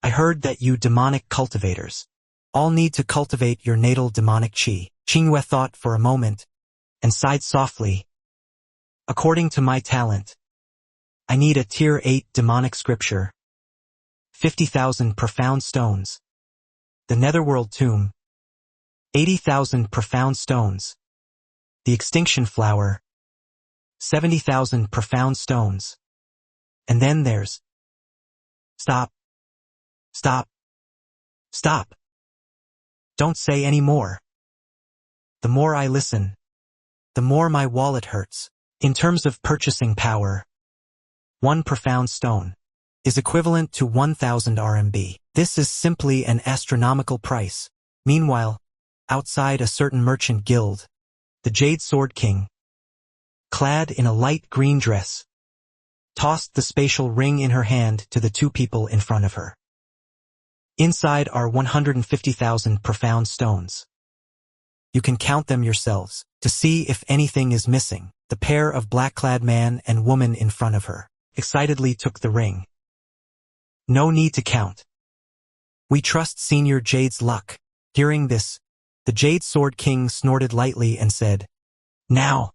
I heard that you demonic cultivators all need to cultivate your natal demonic chi." Xianxia thought for a moment, and sighed softly. "According to my talent, I need a Tier 8 demonic scripture, 50,000 profound stones, the netherworld tomb, 80,000 profound stones, the extinction flower, 70,000 profound stones, and then there's..." "Stop. Stop. Stop. Don't say any more. The more I listen, the more my wallet hurts. In terms of purchasing power, one profound stone is equivalent to 1,000 RMB. This is simply an astronomical price. Meanwhile, outside a certain merchant guild, the Jade Sword King, clad in a light green dress, tossed the spatial ring in her hand to the two people in front of her. Inside are 150,000 profound stones. You can count them yourselves to see if anything is missing." The pair of black-clad man and woman in front of her excitedly took the ring. "No need to count. We trust Senior Jade's luck." Hearing this, the Jade Sword King snorted lightly and said, "Now,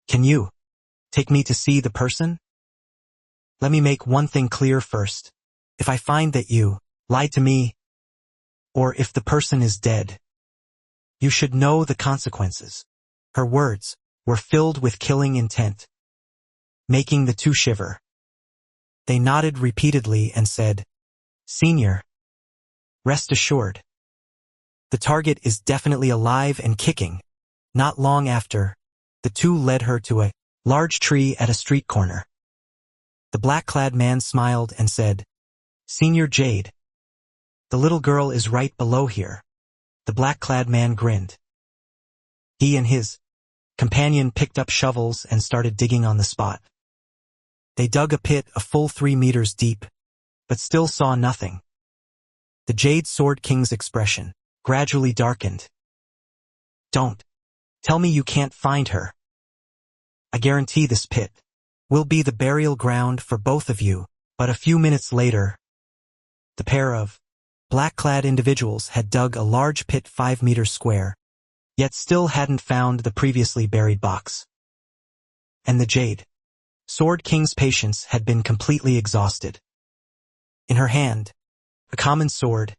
can you take me to see the person? Let me make one thing clear first. If I find that you lied to me, or if the person is dead, you should know the consequences." Her words were filled with killing intent, making the two shiver. They nodded repeatedly and said, "Senior, rest assured. The target is definitely alive and kicking." Not long after, the two led her to a large tree at a street corner. The black-clad man smiled and said, "Senior Jade, the little girl is right below here." The black-clad man grinned. He and his companion picked up shovels and started digging on the spot. They dug a pit a full 3 meters deep, but still saw nothing. The Jade Sword King's expression gradually darkened. "Don't tell me you can't find her. I guarantee this pit will be the burial ground for both of you." But a few minutes later, the pair of black-clad individuals had dug a large pit 5 meters square, yet still hadn't found the previously buried box. And the Jade Sword King's patience had been completely exhausted. In her hand, a common sword,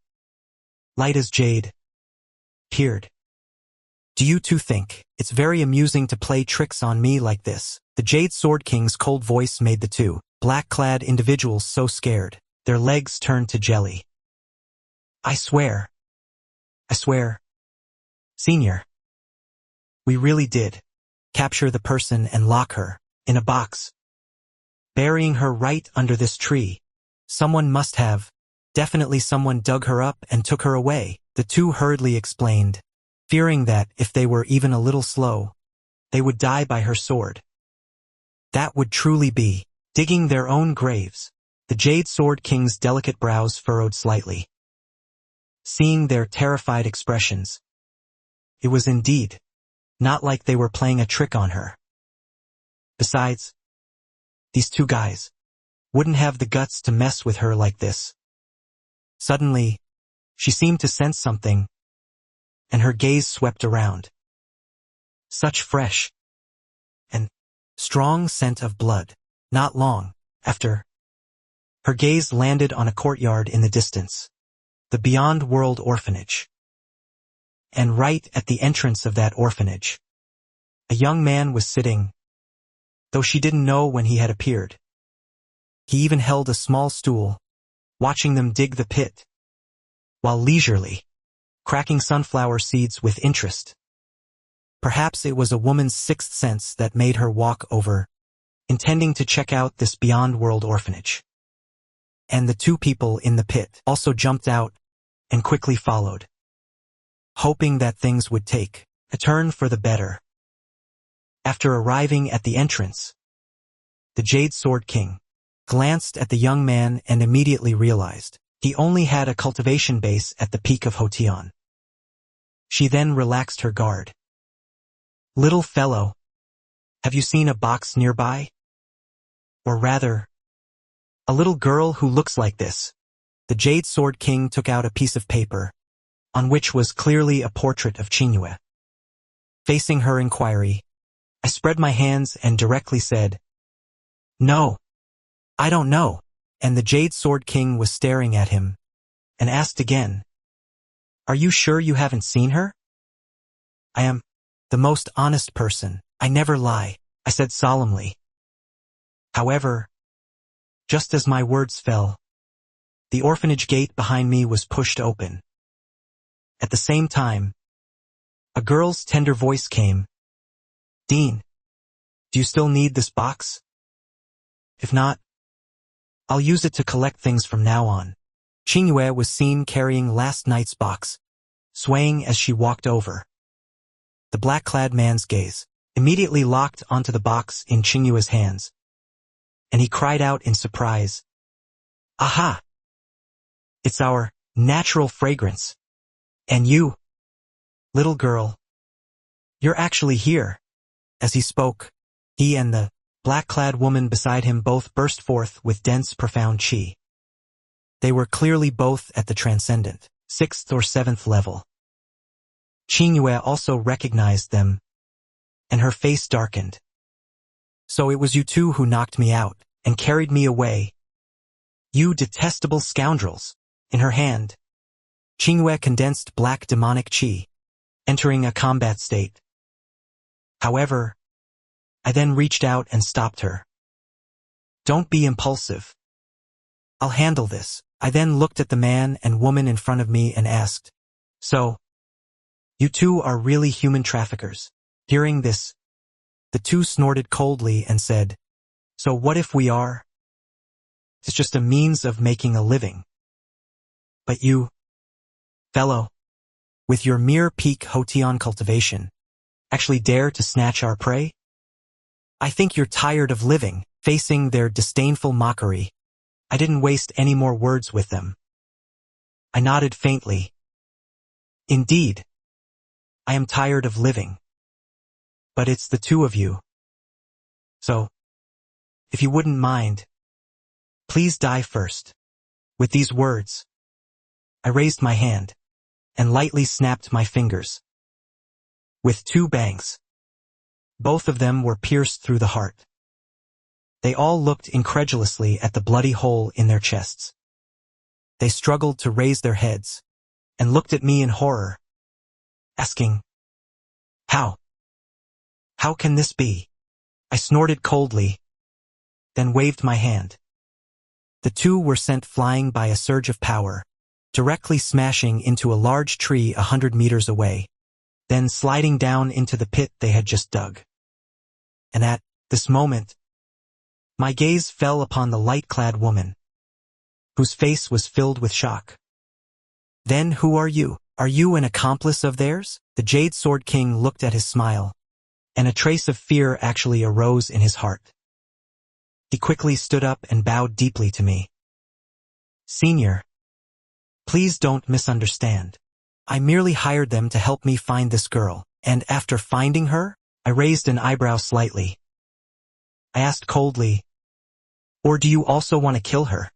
light as jade, appeared. "Do you two think it's very amusing to play tricks on me like this?" The Jade Sword King's cold voice made the two black-clad individuals so scared, their legs turned to jelly. I swear, Senior, we really did capture the person and lock her in a box, burying her right under this tree. Someone must have. Definitely someone dug her up and took her away," the two hurriedly explained, fearing that if they were even a little slow, they would die by her sword. That would truly be digging their own graves. The Jade Sword King's delicate brows furrowed slightly. Seeing their terrified expressions, it was indeed not like they were playing a trick on her. Besides, these two guys wouldn't have the guts to mess with her like this. Suddenly, she seemed to sense something, and her gaze swept around. Such fresh and strong scent of blood. Not long after, her gaze landed on a courtyard in the distance, the Beyond World Orphanage. And right at the entrance of that orphanage, a young man was sitting, though she didn't know when he had appeared. He even held a small stool, watching them dig the pit, while leisurely cracking sunflower seeds with interest. Perhaps it was a woman's sixth sense that made her walk over, intending to check out this beyond-world orphanage. And the two people in the pit also jumped out and quickly followed, hoping that things would take a turn for the better. After arriving at the entrance, the Jade Sword King glanced at the young man and immediately realized he only had a cultivation base at the peak of Hotion. She then relaxed her guard. "Little fellow, have you seen a box nearby? Or rather, a little girl who looks like this?" The Jade Sword King took out a piece of paper, on which was clearly a portrait of Xianxia. Facing her inquiry, I spread my hands and directly said, "No, I don't know." And the Jade Sword King was staring at him, and asked again, "Are you sure you haven't seen her?" "I am the most honest person. I never lie," I said solemnly. However, just as my words fell, the orphanage gate behind me was pushed open. At the same time, a girl's tender voice came, "Dean, do you still need this box? If not, I'll use it to collect things from now on." Xianxia was seen carrying last night's box, swaying as she walked over. The black-clad man's gaze immediately locked onto the box in Xianxia's hands, and he cried out in surprise, "Aha! It's our natural fragrance. And you, little girl, you're actually here." As he spoke, he and the black-clad woman beside him both burst forth with dense, profound qi. They were clearly both at the transcendent, 6th or 7th level. Xianxia also recognized them, and her face darkened. "So it was you two who knocked me out and carried me away. You detestable scoundrels." In her hand, Xianxia condensed black demonic qi, entering a combat state. However, I then reached out and stopped her. "Don't be impulsive. I'll handle this." I then looked at the man and woman in front of me and asked, "So, you two are really human traffickers?" Hearing this, the two snorted coldly and said, "So what if we are? It's just a means of making a living. But you, fellow, with your mere peak Hotion cultivation, actually dare to snatch our prey? I think you're tired of living." Facing their disdainful mockery, I didn't waste any more words with them. I nodded faintly. "Indeed, I am tired of living. But it's the two of you. So, if you wouldn't mind, please die first." With these words, I raised my hand and lightly snapped my fingers. With two bangs, both of them were pierced through the heart. They all looked incredulously at the bloody hole in their chests. They struggled to raise their heads and looked at me in horror, asking, "How? How can this be?" I snorted coldly, then waved my hand. The two were sent flying by a surge of power, directly smashing into a large tree 100 meters away, then sliding down into the pit they had just dug. And at this moment, my gaze fell upon the light-clad woman, whose face was filled with shock. "Then who are you? Are you an accomplice of theirs?" The Jade Sword King looked at his smile, and a trace of fear actually arose in his heart. He quickly stood up and bowed deeply to me. "Senior, please don't misunderstand. I merely hired them to help me find this girl, and after finding her," I raised an eyebrow slightly. I asked coldly, "Or do you also want to kill her?"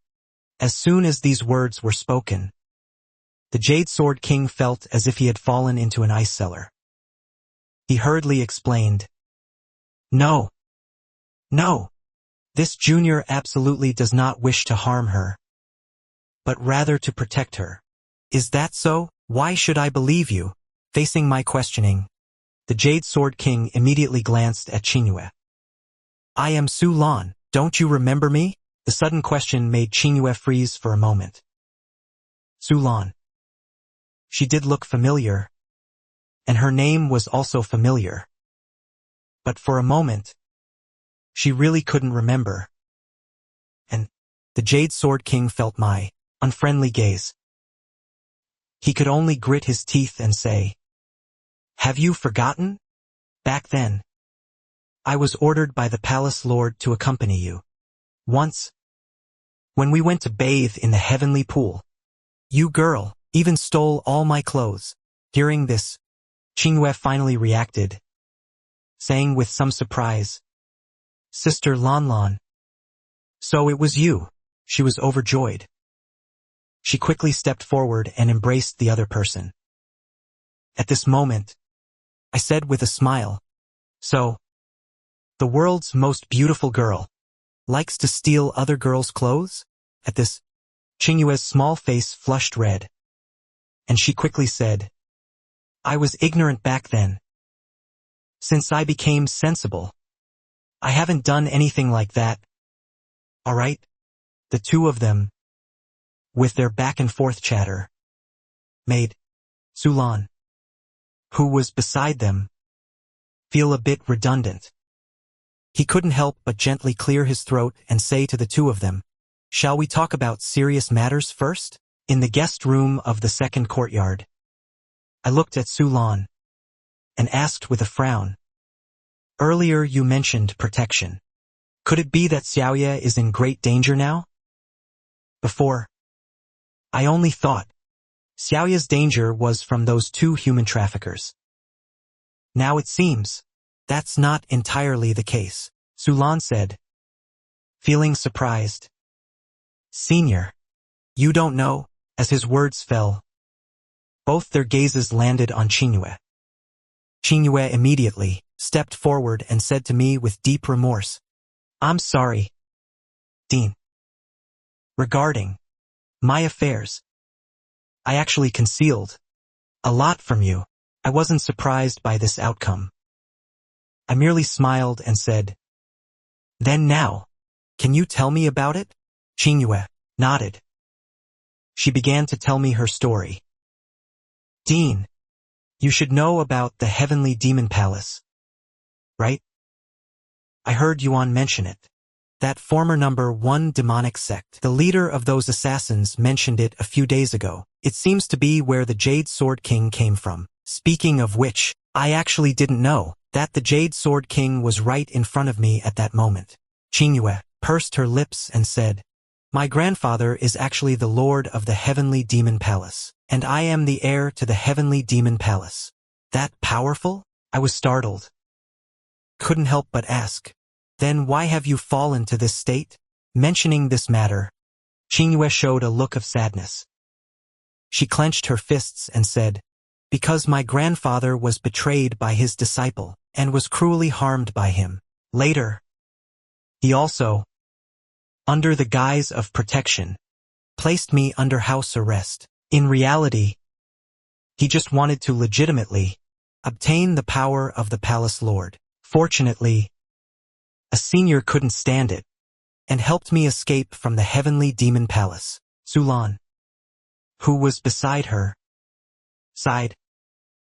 As soon as these words were spoken, the Jade Sword King felt as if he had fallen into an ice cellar. He hurriedly explained, "No, no, this junior absolutely does not wish to harm her, but rather to protect her." "Is that so? Why should I believe you?" Facing my questioning, the Jade Sword King immediately glanced at Xianxia. I am Su Lan, don't you remember me? The sudden question made Xianxia freeze for a moment. Su Lan. She did look familiar, and her name was also familiar. But for a moment, she really couldn't remember. And the Jade Sword King felt my unfriendly gaze. He could only grit his teeth and say, "Have you forgotten? Back then, I was ordered by the palace lord to accompany you. Once, when we went to bathe in the heavenly pool, you girl even stole all my clothes." Hearing this, Xianxia finally reacted, saying with some surprise, "Sister Lan Lan. So it was you." She was overjoyed. She quickly stepped forward and embraced the other person. At this moment, I said with a smile, "So, the world's most beautiful girl likes to steal other girls' clothes?" At this, Xianxia's small face flushed red, and she quickly said, "I was ignorant back then. Since I became sensible, I haven't done anything like that." All right? The two of them, with their back-and-forth chatter, made Su Lan, who was beside them, feel a bit redundant. He couldn't help but gently clear his throat and say to the two of them, "Shall we talk about serious matters first?" In the guest room of the second courtyard, I looked at Su Lan and asked with a frown, "Earlier you mentioned protection. Could it be that Xiaoya is in great danger now? Before, I only thought Xiaoya's danger was from those two human traffickers. Now it seems that's not entirely the case," Su Lan said, feeling surprised. "Senior, you don't know?" As his words fell, both their gazes landed on Xianxia. Xianxia immediately stepped forward and said to me with deep remorse, "I'm sorry, Dean. Regarding my affairs, I actually concealed a lot from you." I wasn't surprised by this outcome. I merely smiled and said, "Then now, can you tell me about it?" Xianxia nodded. She began to tell me her story. "Dean, you should know about the Heavenly Demon Palace, right? I heard Yuan mention it. That former #1 demonic sect. The leader of those assassins mentioned it a few days ago. It seems to be where the Jade Sword King came from. Speaking of which, I actually didn't know that the Jade Sword King was right in front of me at that moment." Xianxia pursed her lips and said, "My grandfather is actually the lord of the Heavenly Demon Palace, and I am the heir to the Heavenly Demon Palace." "That powerful?" I was startled. Couldn't help but ask, "Then why have you fallen to this state?" Mentioning this matter, Xianxia showed a look of sadness. She clenched her fists and said, "Because my grandfather was betrayed by his disciple and was cruelly harmed by him. Later, he also, under the guise of protection, placed me under house arrest. In reality, he just wanted to legitimately obtain the power of the palace lord. Fortunately, a senior couldn't stand it and helped me escape from the Heavenly Demon Palace." Su Lan, who was beside her, sighed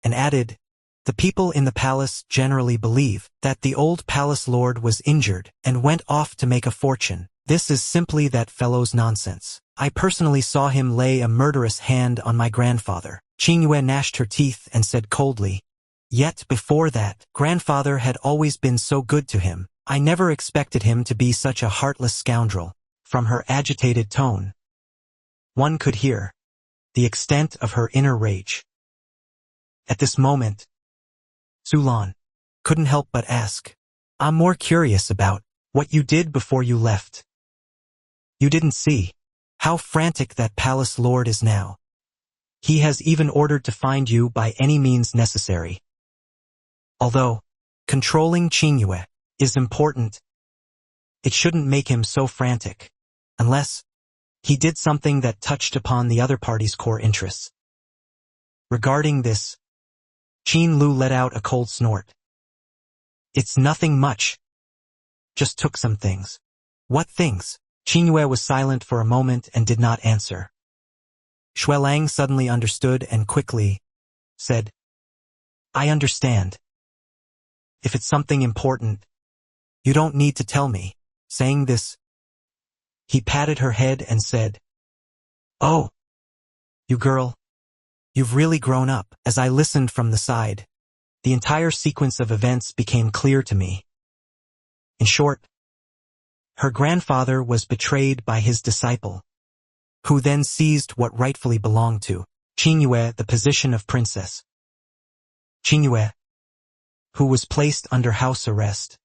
and added, "The people in the palace generally believe that the old palace lord was injured and went off to make a fortune. This is simply that fellow's nonsense. I personally saw him lay a murderous hand on my grandfather." Xianxia gnashed her teeth and said coldly, "Yet before that, grandfather had always been so good to him. I never expected him to be such a heartless scoundrel." From her agitated tone, one could hear the extent of her inner rage. At this moment, Su Lan couldn't help but ask, "I'm more curious about what you did before you left. You didn't see how frantic that palace lord is now. He has even ordered to find you by any means necessary." Although controlling Xianxia is important, it shouldn't make him so frantic, unless he did something that touched upon the other party's core interests. Regarding this, Qin Lu let out a cold snort. It's nothing much. Just took some things. What things? Qingyue was silent for a moment and did not answer. Xuelang suddenly understood and quickly said, I understand. If it's something important, you don't need to tell me. Saying this, he patted her head and said, Oh, you girl, you've really grown up. As I listened from the side, the entire sequence of events became clear to me. In short, her grandfather was betrayed by his disciple, who then seized what rightfully belonged to Qingyue, the position of princess. Qingyue, who was placed under house arrest,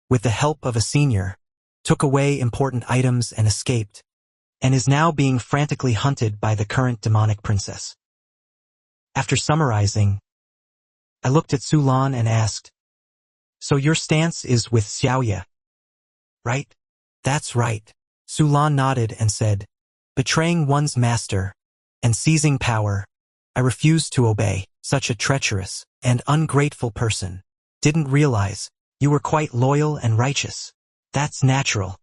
with the help of a senior, took away important items and escaped, and is now being frantically hunted by the current demonic princess. After summarizing, I looked at Sulan and asked, So your stance is with Xiaoya, right? That's right. Sulan nodded and said, Betraying one's master and seizing power, I refuse to obey. Such a treacherous and ungrateful person. Didn't realize you were quite loyal and righteous. That's natural.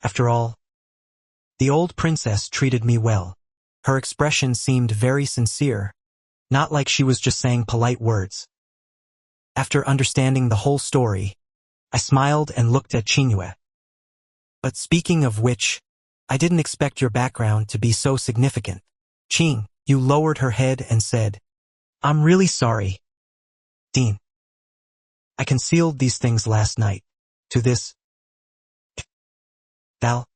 After all, the old princess treated me well. Her expression seemed very sincere, not like she was just saying polite words. After understanding the whole story, I smiled and looked at Qingyue. But speaking of which, I didn't expect your background to be so significant. Qing, you lowered her head and said, I'm really sorry. Dean. I concealed these things last night. To this, Val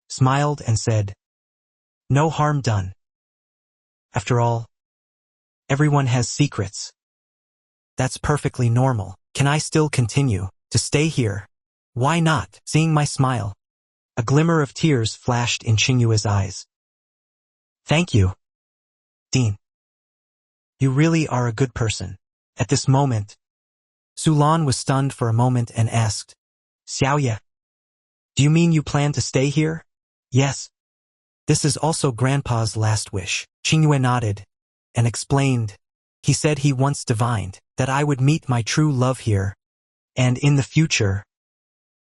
smiled and said, No harm done. After all, everyone has secrets. That's perfectly normal. Can I still continue to stay here? Why not? Seeing my smile, a glimmer of tears flashed in Qingyue's eyes. Thank you, Dean. You really are a good person. At this moment, Sulan was stunned for a moment and asked, Xiaoya, do you mean you plan to stay here? Yes. This is also Grandpa's last wish. Qingyue nodded and explained, He said he once divined that I would meet my true love here, and in the future,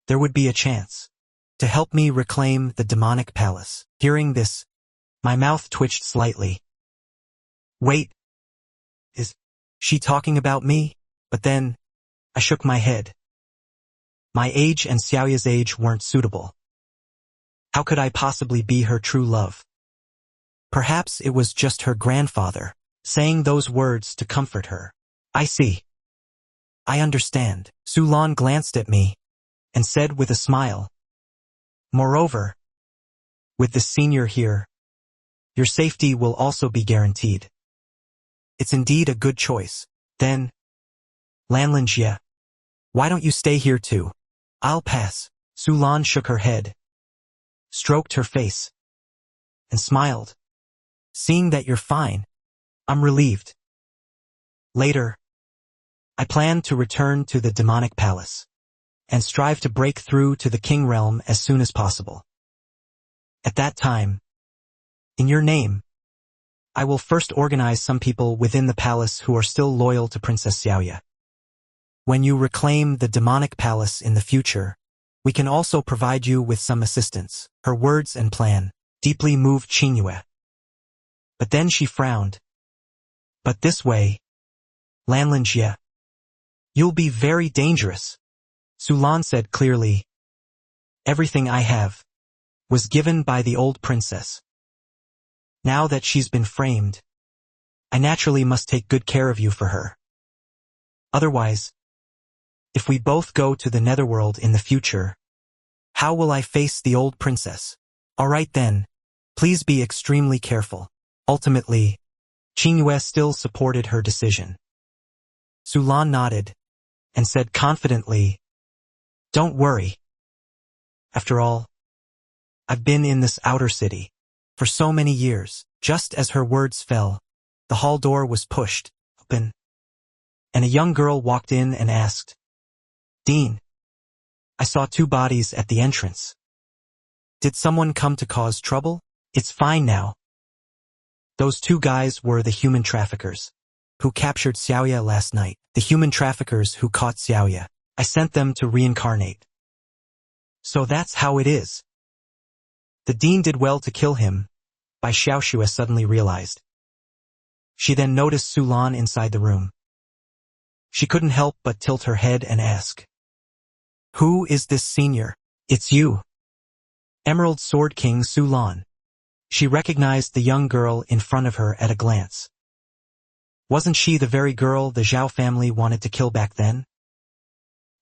there would be a chance to help me reclaim the demonic palace. Hearing this, my mouth twitched slightly. Wait, is she talking about me? But then, I shook my head. My age and Xiaoya's age weren't suitable. How could I possibly be her true love? Perhaps it was just her grandfather saying those words to comfort her. I see. I understand. Sulan glanced at me and said with a smile, Moreover, with the senior here, your safety will also be guaranteed. It's indeed a good choice. Then, Xianxia, why don't you stay here too? I'll pass. Sulan shook her head, stroked her face, and smiled. Seeing that you're fine, I'm relieved. Later, I plan to return to the demonic palace and strive to break through to the king realm as soon as possible. At that time, in your name, I will first organize some people within the palace who are still loyal to Princess Xiaoya. When you reclaim the demonic palace in the future, we can also provide you with some assistance. Her words and plan deeply moved Qingyue. But then she frowned. But this way, Xianxia, you'll be very dangerous. Sulan said clearly, Everything I have was given by the old princess. Now that she's been framed, I naturally must take good care of you for her. Otherwise, if we both go to the netherworld in the future, how will I face the old princess? All right then, please be extremely careful. Ultimately, Qingyue still supported her decision. Sulan nodded and said confidently, Don't worry. After all, I've been in this outer city for so many years. Just as her words fell, the hall door was pushed open, and a young girl walked in and asked, Dean, I saw 2 bodies at the entrance. Did someone come to cause trouble? It's fine now. Those 2 guys were the human traffickers. who captured Xiaoya last night, the human traffickers who caught Xiaoya. I sent them to reincarnate. So that's how it is. The dean did well to kill him, Bai Xiaoxue suddenly realized. She then noticed Su Lan inside the room. She couldn't help but tilt her head and ask, "Who is this senior?" "It's you, Emerald Sword King Su Lan." She recognized the young girl in front of her at a glance. Wasn't she the very girl the Zhao family wanted to kill back then?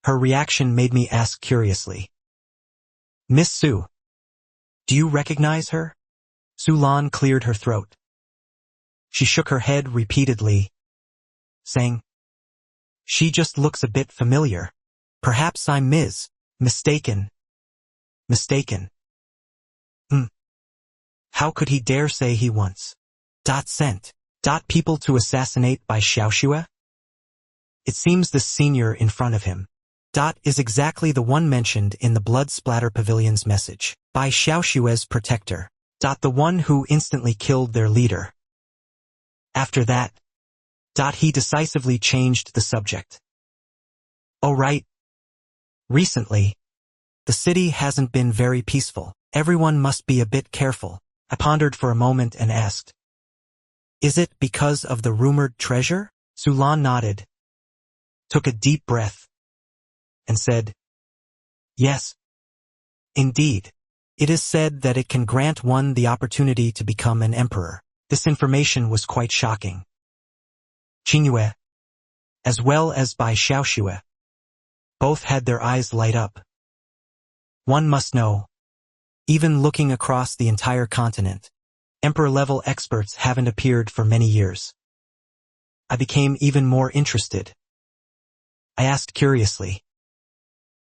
Her reaction made me ask curiously, "Miss Su, do you recognize her?" Su Lan cleared her throat. She shook her head repeatedly, saying, "She just looks a bit familiar. Perhaps I'm mistaken. Mistaken. How could he dare say he once sent people to assassinate Bai Xiaoxue? It seems the senior in front of him is exactly the one mentioned in the Blood Splatter Pavilion's message. Bai Xiaoxue's protector. The one who instantly killed their leader. After that, he decisively changed the subject. "Oh right. Recently, the city hasn't been very peaceful. Everyone must be a bit careful." I pondered for a moment and asked, "Is it because of the rumored treasure?" Su Lan nodded, took a deep breath, and said, "Yes. Indeed. It is said that it can grant one the opportunity to become an emperor." This information was quite shocking. Qingyue, as well as Bai Xiaoxue, both had their eyes light up. One must know, even looking across the entire continent, emperor-level experts haven't appeared for many years. I became even more interested. I asked curiously,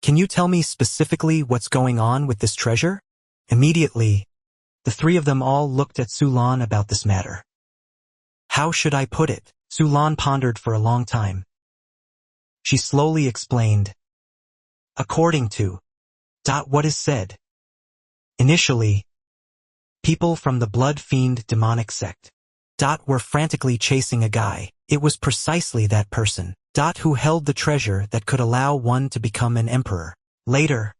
"Can you tell me specifically what's going on with this treasure?" Immediately, the three of them all looked at Su Lan about this matter. How should I put it? Su Lan pondered for a long time. She slowly explained, "According to what is said, initially, people from the Blood Fiend demonic sect were frantically chasing a guy. It was precisely that person who held the treasure that could allow one to become an emperor. Later,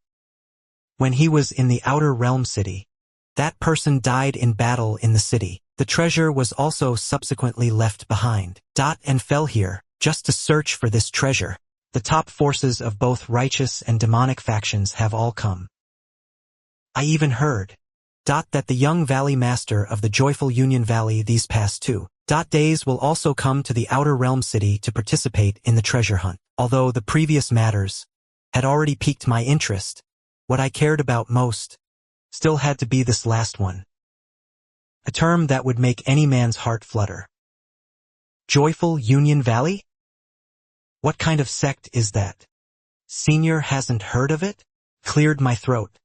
when he was in the Outer Realm City, that person died in battle in the city. The treasure was also subsequently left behind and fell here, just to search for this treasure. The top forces of both righteous and demonic factions have all come. I even heard that the young Valley Master of the Joyful Union Valley these past 2 days will also come to the Outer Realm City to participate in the treasure hunt. Although the previous matters had already piqued my interest, what I cared about most still had to be this last one. A term that would make any man's heart flutter. Joyful Union Valley? What kind of sect is that? Senior hasn't heard of it? Cleared my throat.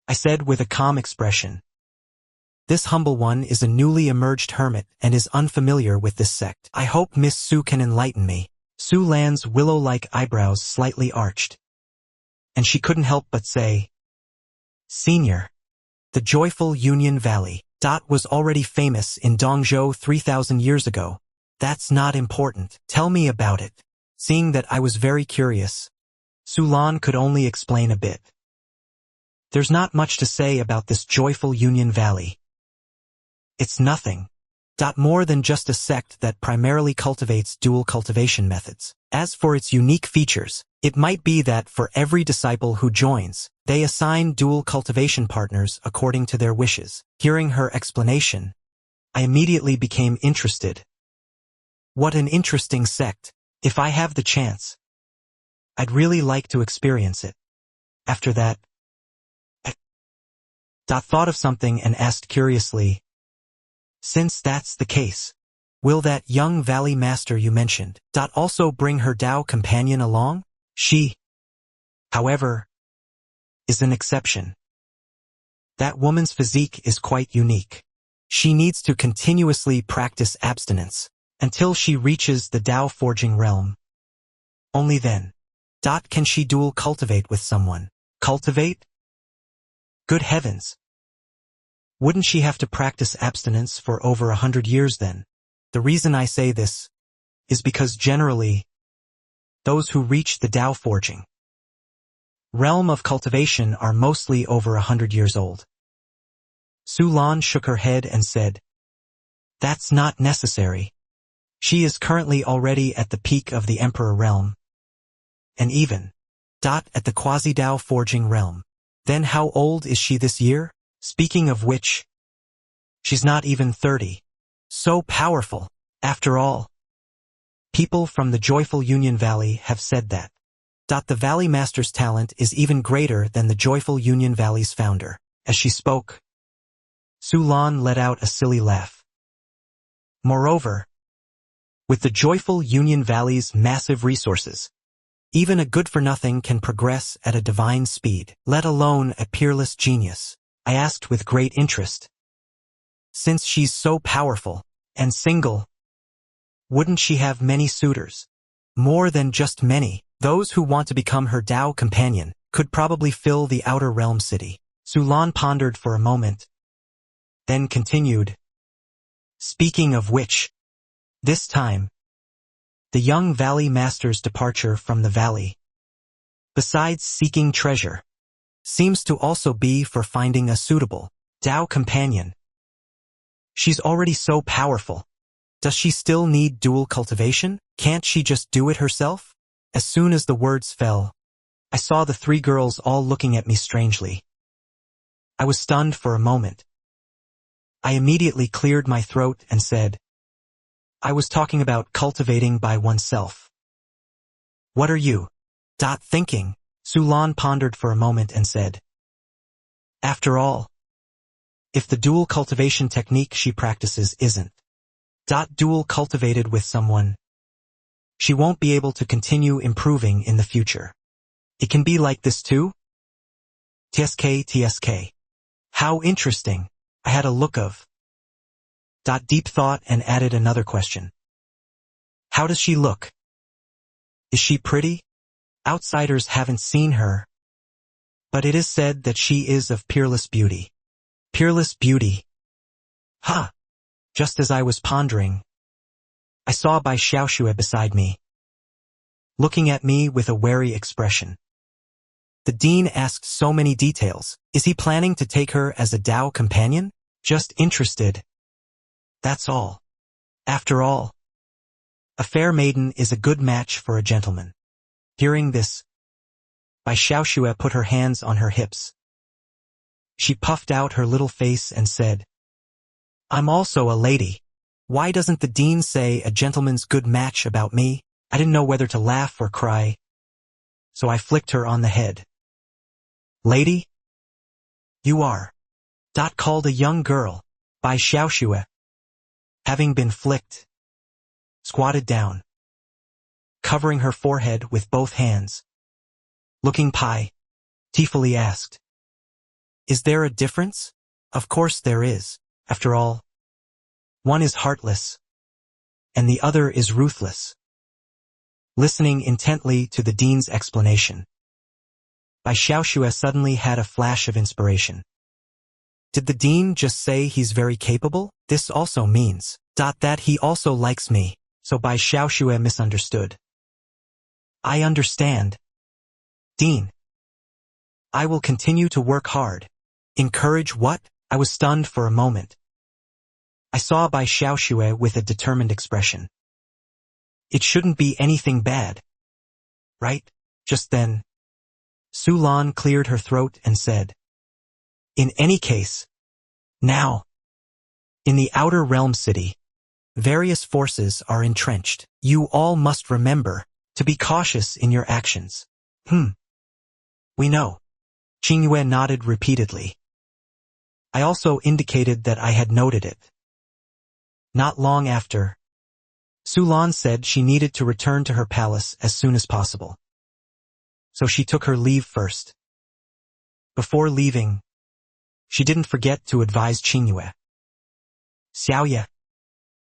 I said with a calm expression, "This humble one is a newly emerged hermit and is unfamiliar with this sect. I hope Miss Su can enlighten me." Su Lan's willow-like eyebrows slightly arched, and she couldn't help but say, "Senior, the Joyful Union Valley was already famous in Dongzhou 3,000 years ago. That's not important. Tell me about it." Seeing that I was very curious, Su Lan could only explain a bit. "There's not much to say about this Joyful Union Valley. It's nothing more than just a sect that primarily cultivates dual cultivation methods. As for its unique features, it might be that for every disciple who joins, they assign dual cultivation partners according to their wishes." Hearing her explanation, I immediately became interested. What an interesting sect. If I have the chance, I'd really like to experience it. After that, I thought of something and asked curiously, "Since that's the case, will that young Valley Master you mentioned also bring her Dao companion along?" She, however, is an exception. That woman's physique is quite unique. She needs to continuously practice abstinence until she reaches the Dao forging realm. Only then can she dual cultivate with someone. Cultivate? Good heavens! Wouldn't she have to practice abstinence for over 100 years then? The reason I say this is because generally, those who reach the Dao forging realm of cultivation are mostly over 100 years old. Su Lan shook her head and said, "That's not necessary. She is currently already at the peak of the Emperor realm, and even at the quasi-Dao forging realm. Then how old is she this year? Speaking of which, she's not even 30. So powerful. After all, people from the Joyful Union Valley have said that the Valley Master's talent is even greater than the Joyful Union Valley's founder." As she spoke, Su Lan let out a silly laugh. Moreover, with the Joyful Union Valley's massive resources, even a good-for-nothing can progress at a divine speed, let alone a peerless genius. I asked with great interest. Since she's so powerful and single, wouldn't she have many suitors? More than just many. Those who want to become her Dao companion could probably fill the Outer Realm city. Su Lan pondered for a moment, then continued. Speaking of which, this time, the young Valley Master's departure from the valley, besides seeking treasure, seems to also be for finding a suitable Dao companion. She's already so powerful. Does she still need dual cultivation? Can't she just do it herself? As soon as the words fell, I saw the three girls all looking at me strangely. I was stunned for a moment. I immediately cleared my throat and said, "I was talking about cultivating by oneself." "What are you thinking?" Su Lan pondered for a moment and said, "After all, if the dual cultivation technique she practices isn't dual cultivated with someone, she won't be able to continue improving in the future. It can be like this too?" TSK. How interesting. I had a look of deep thought and added another question. How does she look? Is she pretty? Outsiders haven't seen her, but it is said that she is of peerless beauty. Peerless beauty. Ha! Just as I was pondering, I saw Bai Xiaoxue beside me, looking at me with a wary expression. The dean asked so many details. Is he planning to take her as a Dao companion? Just interested. That's all. After all, a fair maiden is a good match for a gentleman. Hearing this, Bai Xiaoxue put her hands on her hips. She puffed out her little face and said, "I'm also a lady. Why doesn't the dean say a gentleman's good match about me?" I didn't know whether to laugh or cry, so I flicked her on the head. "Lady? You are," called a young girl. Bai Xiaoxue, having been flicked, squatted down, covering her forehead with both hands. Looking pitifully asked, "Is there a difference?" Of course there is. After all, one is heartless, and the other is ruthless. Listening intently to the dean's explanation, Bai Xiaoxue suddenly had a flash of inspiration. Did the dean just say he's very capable? This also means that he also likes me. So Bai Xiaoxue misunderstood. I understand. Dean, I will continue to work hard. Encourage what? I was stunned for a moment. I saw Bai Xiaoxue with a determined expression. It shouldn't be anything bad, right? Just then, Su Lan cleared her throat and said, "In any case, now, in the Outer Realm City, various forces are entrenched. You all must remember to be cautious in your actions." We know. Qingyue nodded repeatedly. I also indicated that I had noted it. Not long after, Su Lan said she needed to return to her palace as soon as possible. So she took her leave first. Before leaving, she didn't forget to advise Qingyue. "Xiaoye,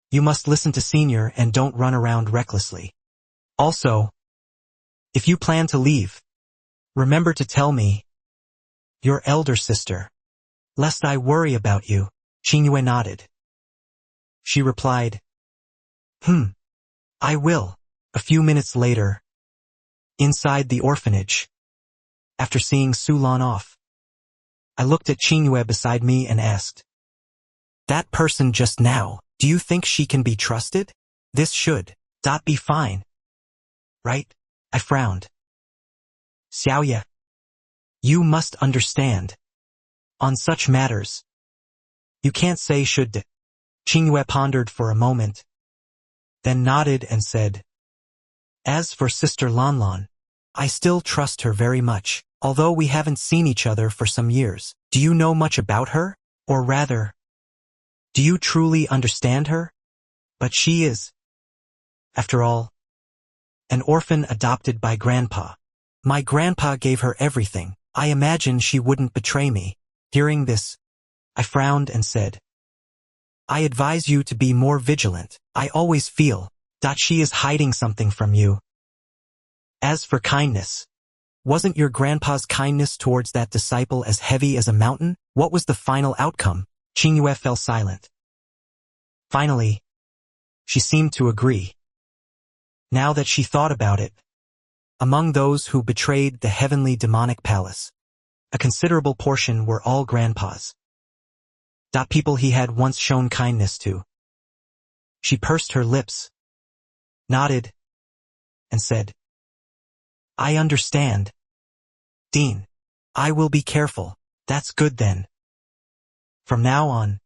you must listen to senior and don't run around recklessly. Also, if you plan to leave, remember to tell me, your elder sister, lest I worry about you." Qingyue nodded. She replied, I will. A few minutes later, inside the orphanage, after seeing Sulan off, I looked at Xianxia beside me and asked, "That person just now, do you think she can be trusted? This should be fine, right?" I frowned. "Xiaoya, you must understand. On such matters, you can't say should." Xianxia pondered for a moment, then nodded and said, "As for Sister Lanlan, I still trust her very much, although we haven't seen each other for some years. Do you know much about her? Or rather, do you truly understand her? But she is, after all, an orphan adopted by Grandpa. My grandpa gave her everything. I imagine she wouldn't betray me." Hearing this, I frowned and said, "I advise you to be more vigilant. I always feel that she is hiding something from you. As for kindness, wasn't your grandpa's kindness towards that disciple as heavy as a mountain? What was the final outcome?" Xianxia fell silent. Finally, she seemed to agree. Now that she thought about it, among those who betrayed the heavenly demonic palace, a considerable portion were all grandpas. People he had once shown kindness to. She pursed her lips, nodded, and said, "I understand. Dean, I will be careful." "That's good then. From now on,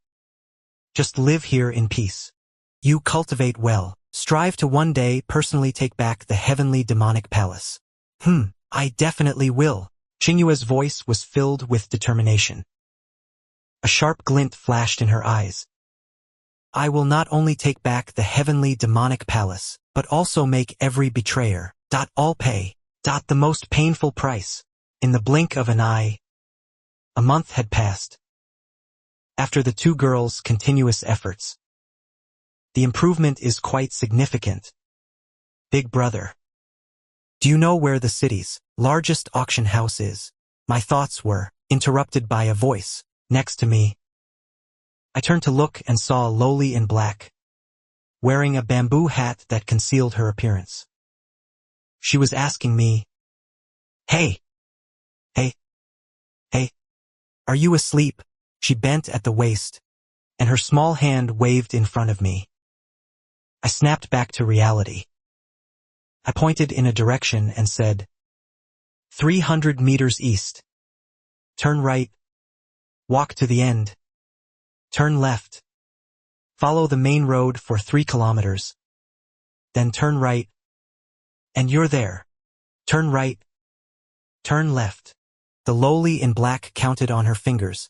just live here in peace. You cultivate well. Strive to one day personally take back the heavenly demonic palace." I definitely will." Xianxia's voice was filled with determination. A sharp glint flashed in her eyes. "I will not only take back the heavenly demonic palace, but also make every betrayer, all pay, the most painful price." In the blink of an eye, a month had passed. After the two girls' continuous efforts, the improvement is quite significant. "Big brother, do you know where the city's largest auction house is?" My thoughts were interrupted by a voice next to me. I turned to look and saw a lowly in black, wearing a bamboo hat that concealed her appearance. She was asking me, Hey, are you asleep?" She bent at the waist, and her small hand waved in front of me. I snapped back to reality. I pointed in a direction and said, 300 meters east. Turn right. Walk to the end. Turn left. Follow the main road for 3 kilometers. Then turn right. And you're there. Turn right. Turn left. The lowly in black counted on her fingers,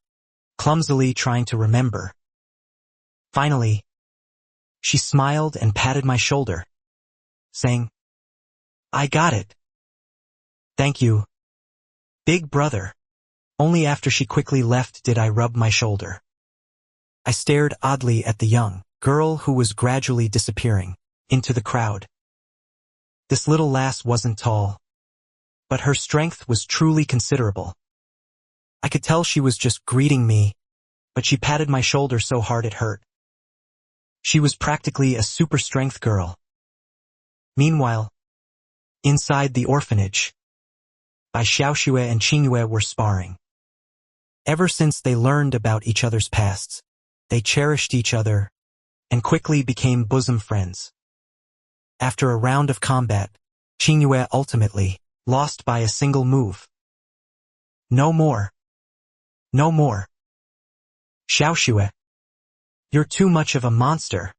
clumsily trying to remember. Finally, she smiled and patted my shoulder, saying, "I got it. Thank you, big brother." Only after she quickly left did I rub my shoulder. I stared oddly at the young girl who was gradually disappearing into the crowd. This little lass wasn't tall, but her strength was truly considerable. I could tell she was just greeting me, but she patted my shoulder so hard it hurt. She was practically a super strength girl. Meanwhile, inside the orphanage, Xiaoxia and Xianxia were sparring. Ever since they learned about each other's pasts, they cherished each other and quickly became bosom friends. After a round of combat, Xianxia ultimately lost by a single move. "No more. No more. Xiaoxia, you're too much of a monster."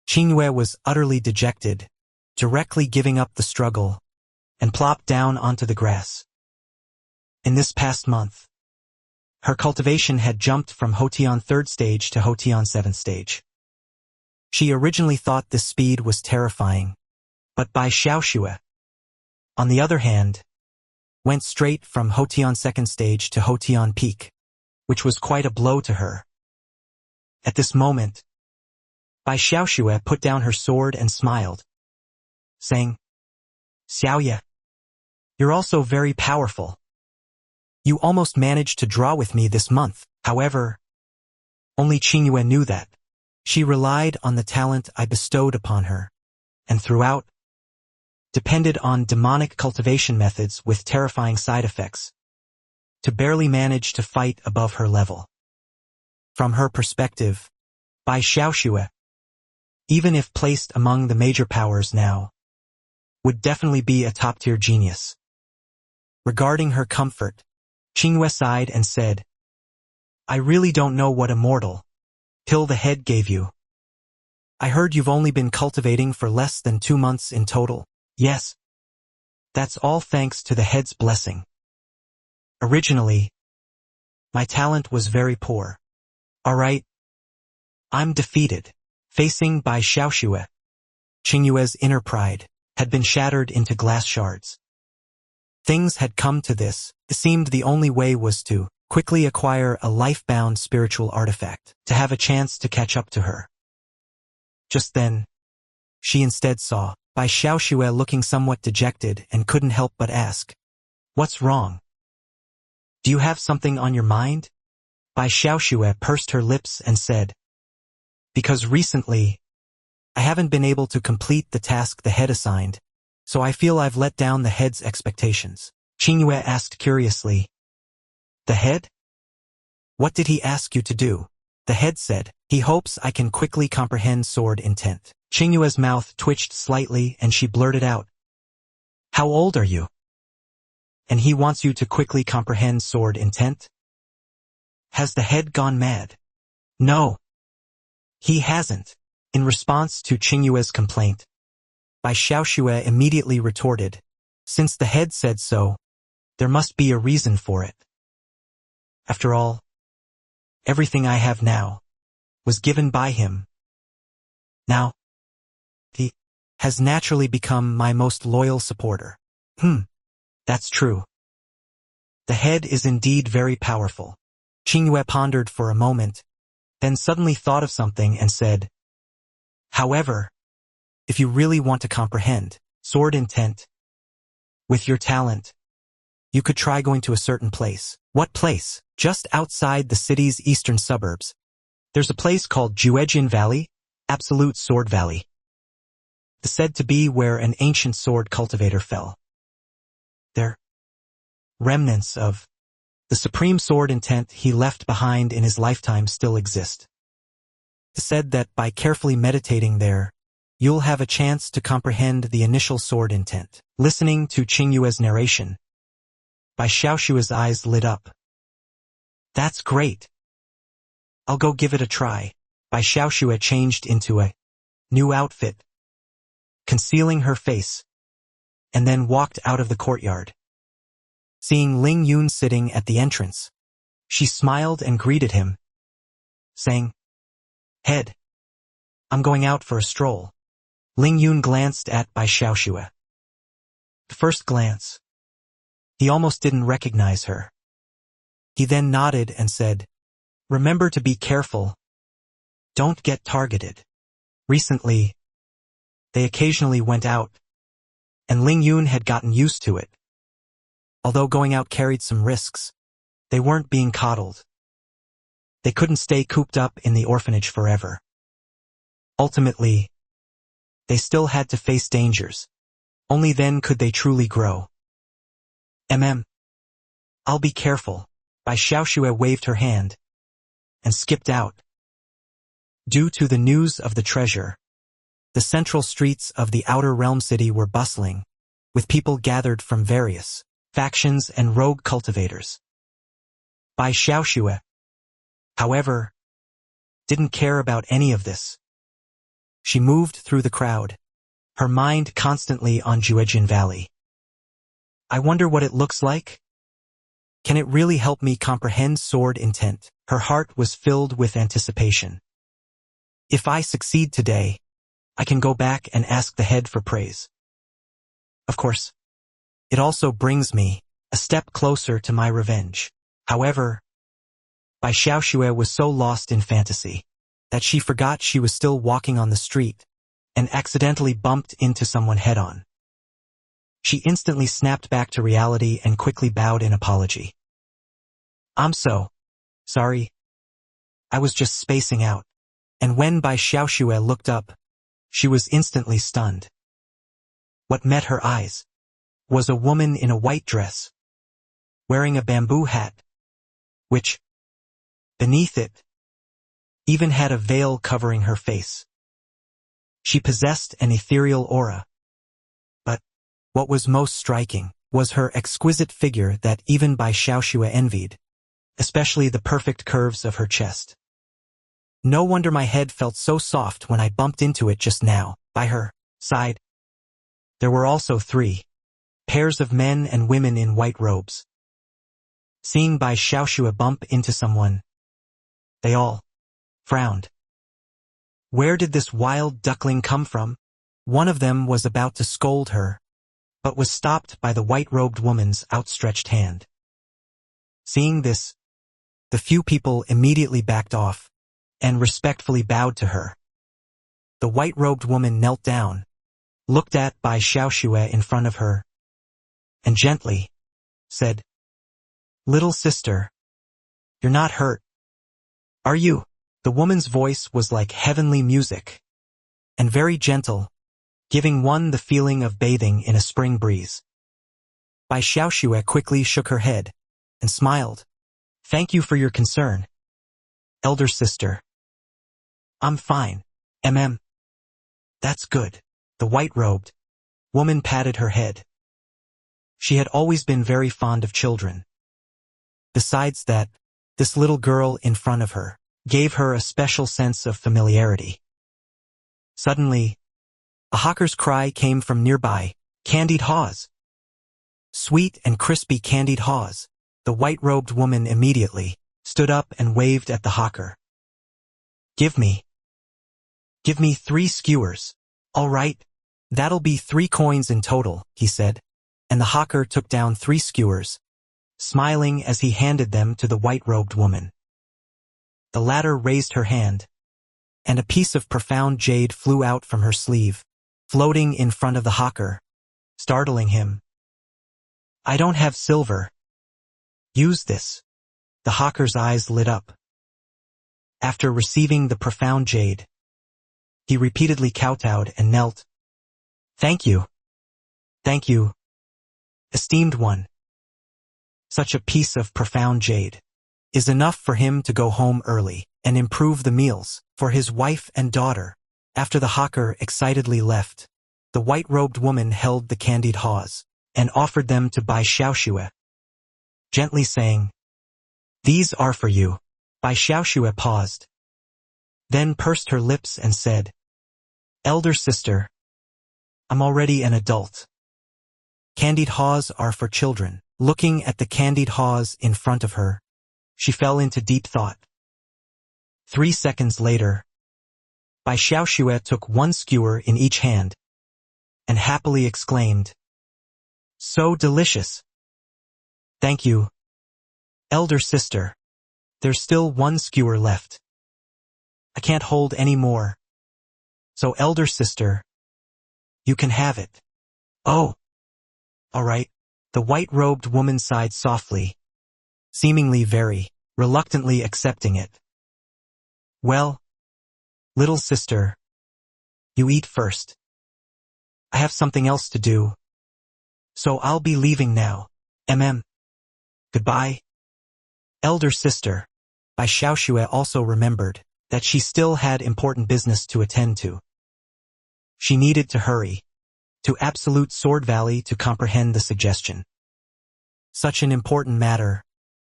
Xianxia was utterly dejected, directly giving up the struggle, and plopped down onto the grass. In this past month, her cultivation had jumped from Hotian 3rd stage to Hotian 7th stage. She originally thought this speed was terrifying, but Xiaoxia, on the other hand, went straight from Hotian 2nd stage to Hotian peak, which was quite a blow to her. At this moment, Xiaoxia put down her sword and smiled, saying, "Xiaoya, you're also very powerful. You almost managed to draw with me this month." However, only Xianxia knew that. She relied on the talent I bestowed upon her, and throughout, depended on demonic cultivation methods with terrifying side effects, to barely manage to fight above her level. From her perspective, Bai Xiaoxue, even if placed among the major powers now, would definitely be a top-tier genius. Regarding her comfort, Qingyue sighed and said, I really don't know what immortal pill the head gave you. I heard you've only been cultivating for less than 2 months in total. Yes. That's all thanks to the head's blessing. Originally, my talent was very poor. Alright. I'm defeated. Facing Bai Xiaoxue, Qingyue's inner pride had been shattered into glass shards. Things had come to this. It seemed the only way was to quickly acquire a life-bound spiritual artifact, to have a chance to catch up to her. Just then, she instead saw Bai Xiaoxue looking somewhat dejected and couldn't help but ask, What's wrong? Do you have something on your mind? Bai Xiaoxue pursed her lips and said, Because recently, I haven't been able to complete the task the head assigned, so I feel I've let down the head's expectations. Qingyue asked curiously, The head? What did he ask you to do? The head said, He hopes I can quickly comprehend sword intent. Qingyue's mouth twitched slightly and she blurted out, How old are you? And he wants you to quickly comprehend sword intent? Has the head gone mad? No. He hasn't. In response to Qingyue's complaint, Bai Xiaoxue immediately retorted, Since the head said so, there must be a reason for it. After all, everything I have now was given by him. Now, he has naturally become my most loyal supporter. That's true. The head is indeed very powerful. Qingyue pondered for a moment, then suddenly thought of something and said, However, if you really want to comprehend sword intent with your talent, you could try going to a certain place. What place? Just outside the city's eastern suburbs. There's a place called Juejian Valley, Absolute Sword Valley. It's said to be where an ancient sword cultivator fell. There, remnants of the supreme sword intent he left behind in his lifetime still exist. It's said that by carefully meditating there, you'll have a chance to comprehend the initial sword intent. Listening to Qingyue's narration, Bai Xiaoxue's eyes lit up. That's great. I'll go give it a try. Bai Xiaoxue changed into a new outfit, concealing her face, and then walked out of the courtyard. Seeing Ling Yun sitting at the entrance, she smiled and greeted him, saying, Head, I'm going out for a stroll. Ling Yun glanced at Bai Xiaoxue. At first glance, he almost didn't recognize her. He then nodded and said, Remember to be careful. Don't get targeted. Recently, they occasionally went out, and Ling Yun had gotten used to it. Although going out carried some risks, they weren't being coddled. They couldn't stay cooped up in the orphanage forever. Ultimately, they still had to face dangers. Only then could they truly grow. I'll be careful. Bai Xiaoxue waved her hand and skipped out. Due to the news of the treasure, the central streets of the outer realm city were bustling, with people gathered from various factions and rogue cultivators. Bai Xiaoxue, however, didn't care about any of this. She moved through the crowd, her mind constantly on Juejian Valley. I wonder what it looks like? Can it really help me comprehend sword intent? Her heart was filled with anticipation. If I succeed today, I can go back and ask the head for praise. Of course, it also brings me a step closer to my revenge. However, Bai Xiaoxue was so lost in fantasy that she forgot she was still walking on the street and accidentally bumped into someone head-on. She instantly snapped back to reality and quickly bowed in apology. I'm so sorry. I was just spacing out. And when Bai Xiaoxue looked up, she was instantly stunned. what met her eyes was a woman in a white dress, wearing a bamboo hat, which, beneath it, even had a veil covering her face. She possessed an ethereal aura. But what was most striking was her exquisite figure that even Xianxia envied, especially the perfect curves of her chest. No wonder my head felt so soft when I bumped into it just now. By her side, there were also 3 pairs of men and women in white robes. Seeing Xianxia bump into someone, they all frowned. Where did this wild duckling come from? One of them was about to scold her, but was stopped by the white-robed woman's outstretched hand. Seeing this, the few people immediately backed off and respectfully bowed to her. The white-robed woman knelt down, looked at Xianxia in front of her, and gently said, "Little sister, you're not hurt, are you?" The woman's voice was like heavenly music, and very gentle, giving one the feeling of bathing in a spring breeze. Xianxia quickly shook her head and smiled. "Thank you for your concern, elder sister. I'm fine, That's good." The white-robed woman patted her head. She had always been very fond of children. Besides that, this little girl in front of her gave her a special sense of familiarity. Suddenly, a hawker's cry came from nearby, "Candied haws! Sweet and crispy candied haws!" The white-robed woman immediately stood up and waved at the hawker. Give me 3 skewers. All right, that'll be 3 coins in total," he said, and the hawker took down 3 skewers, smiling as he handed them to the white-robed woman. The latter raised her hand, and a piece of profound jade flew out from her sleeve, floating in front of the hawker, startling him. "I don't have silver. Use this." The hawker's eyes lit up. After receiving the profound jade, he repeatedly kowtowed and knelt. Thank you, esteemed one." Such a piece of profound jade is enough for him to go home early and improve the meals for his wife and daughter. After the hawker excitedly left, the white-robed woman held the candied haws and offered them to Xianxia, gently saying, "These are for you." Xianxia paused, then pursed her lips and said, "Elder sister, I'm already an adult. Candied haws are for children." Looking at the candied haws in front of her, she fell into deep thought. 3 seconds later, Xianxia took 1 skewer in each hand and happily exclaimed, "So delicious! Thank you, elder sister. There's still 1 skewer left. I can't hold any more. So elder sister, you can have it." "Oh, all right." The white-robed woman sighed softly, seemingly very reluctantly accepting it. "Well, little sister, you eat first. I have something else to do, so I'll be leaving now. Goodbye, elder sister." Xianxia also remembered that she still had important business to attend to. She needed to hurry to Absolute Sword Valley to comprehend the suggestion. Such an important matter,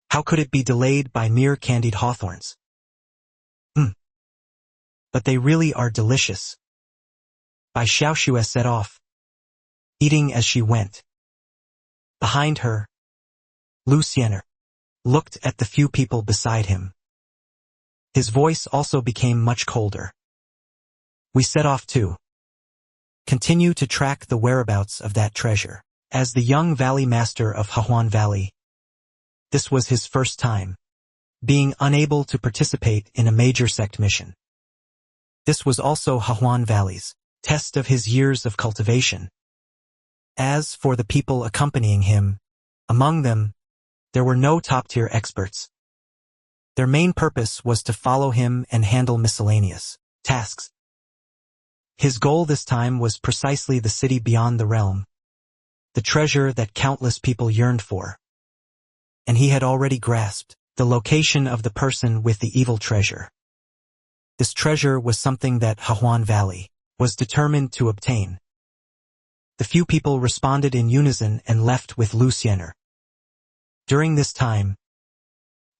how could it be delayed by mere candied hawthorns? But they really are delicious. Xianxia set off, eating as she went. Behind her, Xianxia looked at the few people beside him. His voice also became much colder. "We set off too. Continue to track the whereabouts of that treasure." As the young valley master of Hahuan Valley, this was his first time being unable to participate in a major sect mission. This was also Hahuan Valley's test of his years of cultivation. As for the people accompanying him, among them, there were no top-tier experts. Their main purpose was to follow him and handle miscellaneous tasks. His goal this time was precisely the city beyond the realm, the treasure that countless people yearned for. And he had already grasped the location of the person with the evil treasure. This treasure was something that Hahuan Valley was determined to obtain. The few people responded in unison and left with Lu Xian'er. During this time,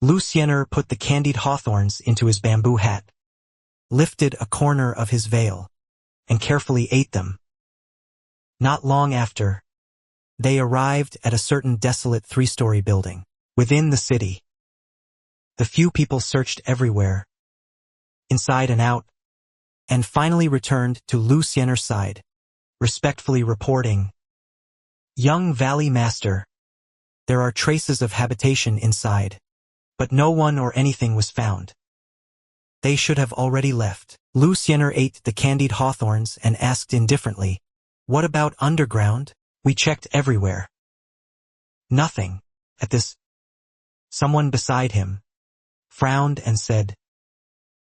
Lu Xian'er put the candied hawthorns into his bamboo hat, lifted a corner of his veil, and carefully ate them. Not long after, they arrived at a certain desolate 3-story building within the city. The few people searched everywhere, inside and out, and finally returned to Lu Xian'er's side, respectfully reporting, "Young Valley Master, there are traces of habitation inside, but no one or anything was found. They should have already left." Lu Xian'er ate the candied hawthorns and asked indifferently, "What about underground? We checked everywhere." Nothing. At this, someone beside him frowned and said,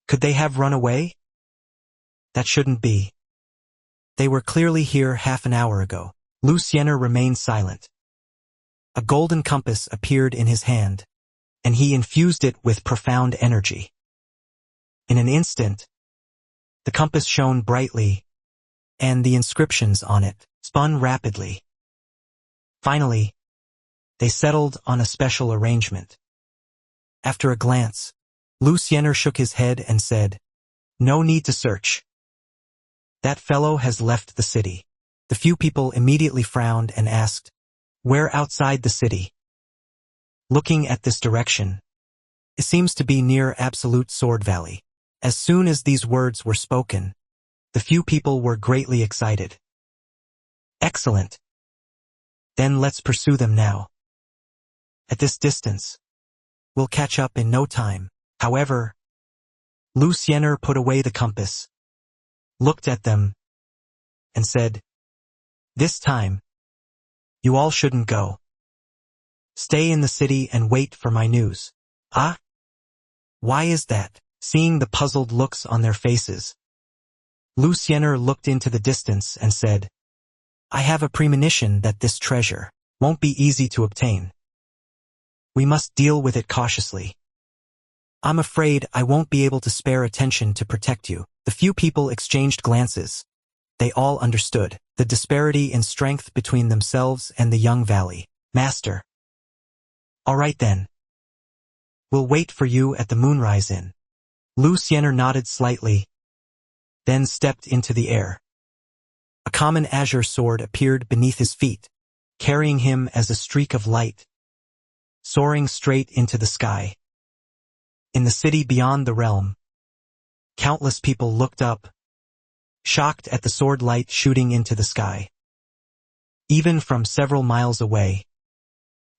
"Could they have run away? That shouldn't be. They were clearly here half an hour ago." Lu Xian'er remained silent. A golden compass appeared in his hand, and he infused it with profound energy. In an instant, the compass shone brightly, and the inscriptions on it spun rapidly. Finally, they settled on a special arrangement. After a glance, Lu Xian'er shook his head and said, "No need to search. That fellow has left the city." The few people immediately frowned and asked, "Where outside the city?" Looking at this direction, it seems to be near Absolute Sword Valley. As soon as these words were spoken, the few people were greatly excited. "Excellent. Then let's pursue them now. At this distance, we'll catch up in no time." However, Lu Xian'er put away the compass, looked at them, and said, "This time, you all shouldn't go. Stay in the city and wait for my news." "Ah? Why is that?" Seeing the puzzled looks on their faces, Lu Xian'er looked into the distance and said, "I have a premonition that this treasure won't be easy to obtain. We must deal with it cautiously. I'm afraid I won't be able to spare attention to protect you." The few people exchanged glances. They all understood the disparity in strength between themselves and the young Valley Master. "All right then. We'll wait for you at the Moonrise Inn." Lu Xian'er nodded slightly, then stepped into the air. A common azure sword appeared beneath his feet, carrying him as a streak of light, soaring straight into the sky. In the city beyond the realm, countless people looked up, shocked at the sword light shooting into the sky. Even from several miles away,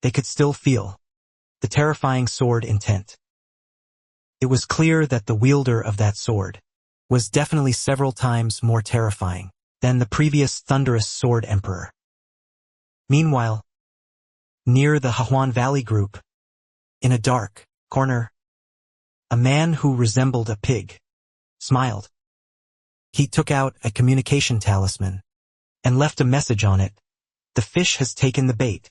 they could still feel the terrifying sword intent. It was clear that the wielder of that sword was definitely several times more terrifying than the previous thunderous sword emperor. Meanwhile, near the Hahuan Valley group, in a dark corner, a man who resembled a pig smiled. He took out a communication talisman and left a message on it. "The fish has taken the bait.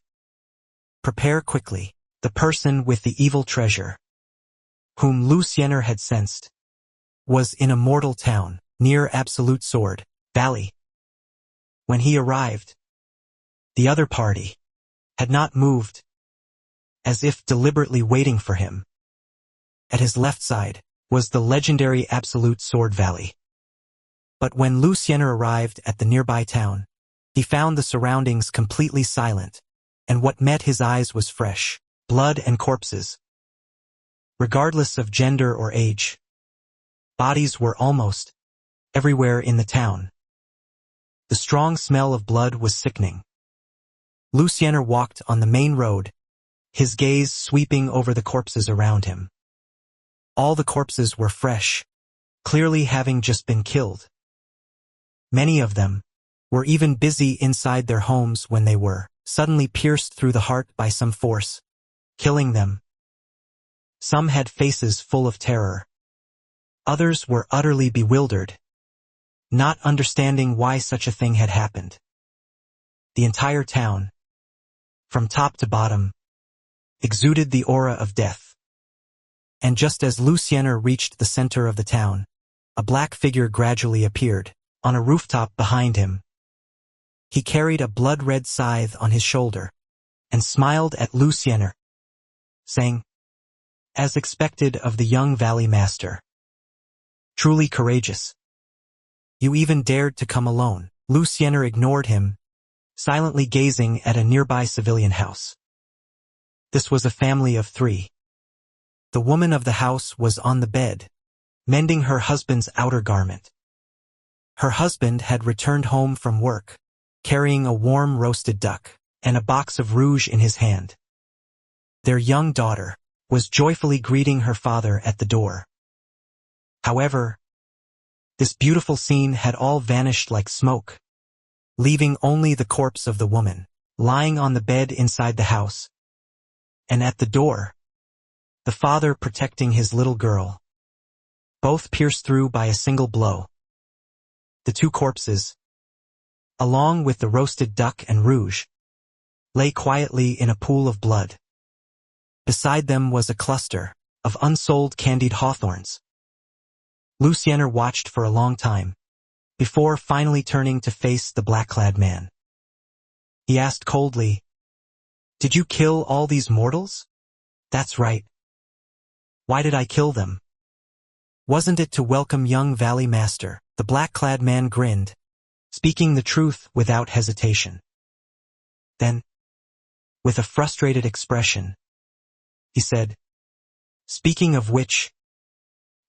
Prepare quickly." The person with the evil treasure, whom Lu Xian'er had sensed, was in Immortal Town, near Absolute Sword Valley. When he arrived, the other party had not moved, as if deliberately waiting for him. At his left side was the legendary Absolute Sword Valley. But when Lu Xian'er arrived at the nearby town, he found the surroundings completely silent, and what met his eyes was fresh blood and corpses. Regardless of gender or age, bodies were almost everywhere in the town. The strong smell of blood was sickening. Lu Xian'er walked on the main road, his gaze sweeping over the corpses around him. All the corpses were fresh, clearly having just been killed. Many of them were even busy inside their homes when they were suddenly pierced through the heart by some force, killing them. Some had faces full of terror. Others were utterly bewildered, not understanding why such a thing had happened. The entire town, from top to bottom, exuded the aura of death. And just as Xianxia reached the center of the town, a black figure gradually appeared, on a rooftop behind him. He carried a blood-red scythe on his shoulder, and smiled at Xianxia, saying, "As expected of the young valley master. Truly courageous. You even dared to come alone." Xianxia ignored him, silently gazing at a nearby civilian house. This was a family of 3. The woman of the house was on the bed, mending her husband's outer garment. Her husband had returned home from work, carrying a warm roasted duck and a box of rouge in his hand. Their young daughter was joyfully greeting her father at the door. However, this beautiful scene had all vanished like smoke, leaving only the corpse of the woman, lying on the bed inside the house, and at the door, the father protecting his little girl, both pierced through by a single blow. The 2 corpses, along with the roasted duck and rouge, lay quietly in a pool of blood. Beside them was a cluster of unsold candied hawthorns. Xianxia watched for a long time, before finally turning to face the black-clad man. He asked coldly, "Did you kill all these mortals?" "That's right." "Why did I kill them?" "Wasn't it to welcome young valley master?" The black-clad man grinned, speaking the truth without hesitation. Then, with a frustrated expression, he said, "Speaking of which,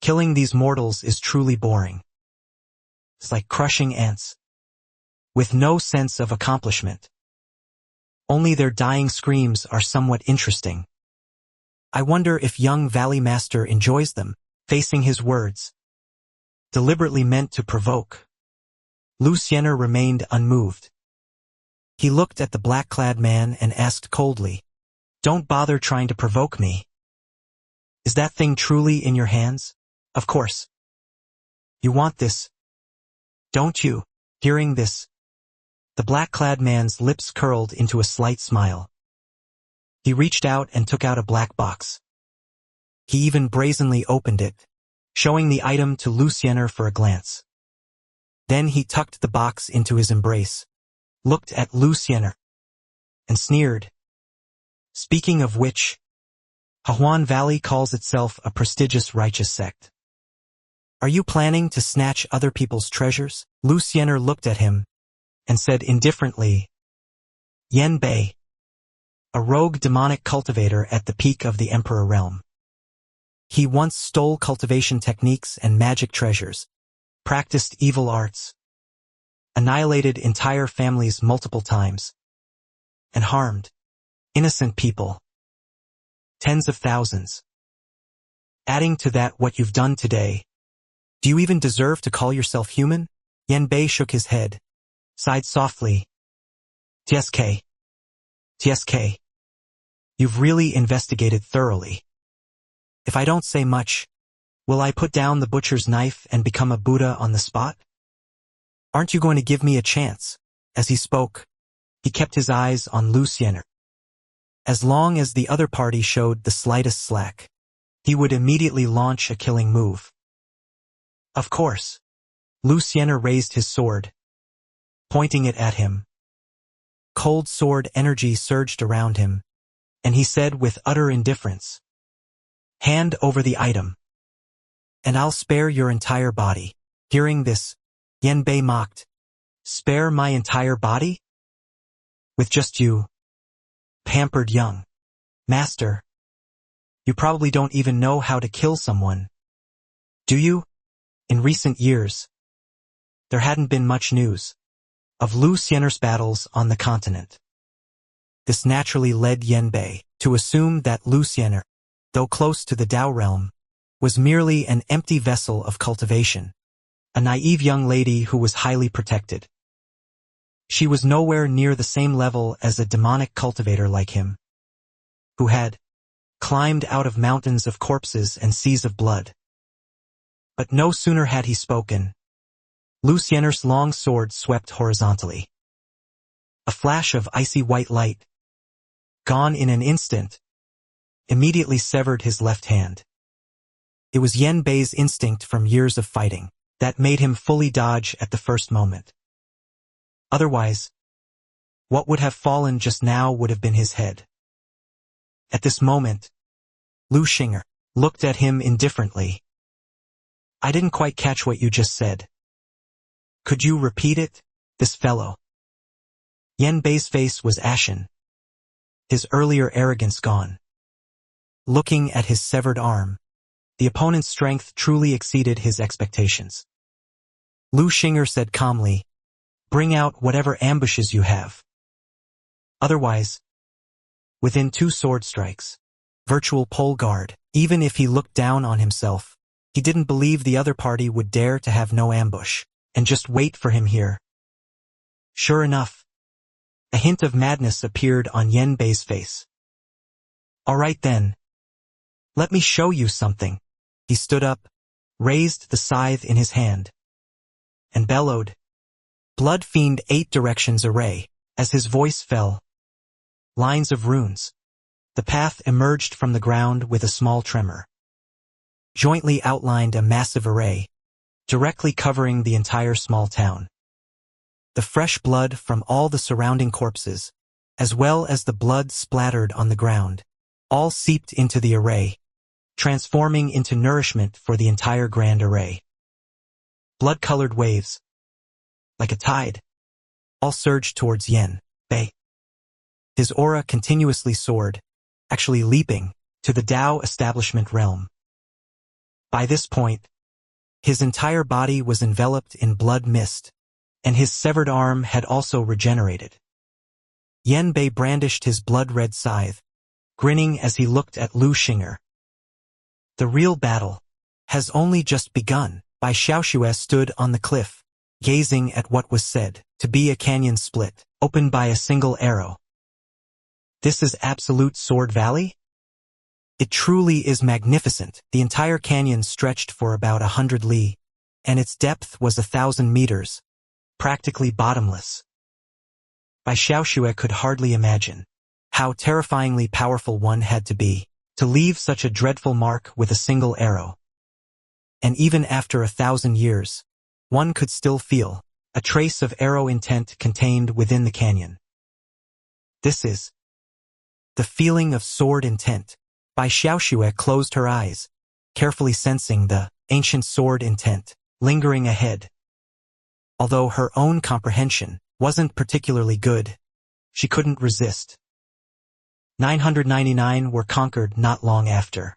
killing these mortals is truly boring. It's like crushing ants, with no sense of accomplishment. Only their dying screams are somewhat interesting. I wonder if young valley master enjoys them." Facing his words, deliberately meant to provoke, Xianxia remained unmoved. He looked at the black-clad man and asked coldly, "Don't bother trying to provoke me. Is that thing truly in your hands?" "Of course. You want this, don't you?" Hearing this, the black-clad man's lips curled into a slight smile. He reached out and took out a black box. He even brazenly opened it, showing the item to Xianxia for a glance. Then he tucked the box into his embrace, looked at Xianxia, and sneered. "Speaking of which, Hahuan Valley calls itself a prestigious righteous sect. Are you planning to snatch other people's treasures?" Xianxia looked at him, and said indifferently, "Yan Bei, a rogue demonic cultivator at the peak of the Emperor realm. He once stole cultivation techniques and magic treasures, practiced evil arts, annihilated entire families multiple times, and harmed innocent people, tens of thousands. Adding to that what you've done today, do you even deserve to call yourself human?" Yan Bei shook his head, sighed softly. "TSK. TSK. You've really investigated thoroughly. If I don't say much, will I put down the butcher's knife and become a Buddha on the spot? Aren't you going to give me a chance?" As he spoke, he kept his eyes on Xianxia. As long as the other party showed the slightest slack, he would immediately launch a killing move. Of course, Xianxia raised his sword, pointing it at him. Cold sword energy surged around him, and he said with utter indifference, "Hand over the item, and I'll spare your entire body." Hearing this, Yan Bei mocked, "Spare my entire body? With just you, pampered young master. You probably don't even know how to kill someone, do you?" In recent years, there hadn't been much news of Xianxia's battles on the continent. This naturally led Yan Bei to assume that Xianxia, though close to the Dao realm, was merely an empty vessel of cultivation, a naive young lady who was highly protected. She was nowhere near the same level as a demonic cultivator like him, who had climbed out of mountains of corpses and seas of blood. But no sooner had he spoken Lu Xianxia's long sword swept horizontally. A flash of icy white light, gone in an instant, immediately severed his left hand. It was Yan Bei's instinct from years of fighting that made him fully dodge at the first moment. Otherwise, what would have fallen just now would have been his head. At this moment, Lu Xianxia looked at him indifferently. I didn't quite catch what you just said. Could you repeat it? This fellow. Yan Bei's face was ashen, his earlier arrogance gone. Looking at his severed arm, the opponent's strength truly exceeded his expectations. Lu Xianxia said calmly, bring out whatever ambushes you have. Otherwise, within 2 sword strikes, virtual pole guard, even if he looked down on himself, he didn't believe the other party would dare to have no ambush, and just wait for him here. Sure enough, a hint of madness appeared on Yan Bei's face. All right then. Let me show you something. He stood up, raised the scythe in his hand, and bellowed. Blood fiend 8 directions array. As his voice fell, lines of runes. The path emerged from the ground with a small tremor. Jointly outlined a massive array, directly covering the entire small town. The fresh blood from all the surrounding corpses, as well as the blood splattered on the ground, all seeped into the array, transforming into nourishment for the entire grand array. Blood-colored waves, like a tide, all surged towards Yan Bei. His aura continuously soared, actually leaping, to the Dao establishment realm. By this point, his entire body was enveloped in blood mist, and his severed arm had also regenerated. Yan Bei brandished his blood-red scythe, grinning as he looked at Lu Xianxia. The real battle has only just begun. Bai Xiaoxue stood on the cliff, gazing at what was said to be a canyon split, opened by a single arrow. This is absolute Sword Valley? It truly is magnificent. The entire canyon stretched for about 100 li, and its depth was 1,000 meters, practically bottomless. Bai Xiaoxue could hardly imagine how terrifyingly powerful one had to be to leave such a dreadful mark with a single arrow. And even after 1,000 years, one could still feel a trace of arrow intent contained within the canyon. This is the feeling of sword intent. Bai Xiaoxue closed her eyes, carefully sensing the ancient sword intent lingering ahead. Although her own comprehension wasn't particularly good, she couldn't resist. 999 were conquered not long after.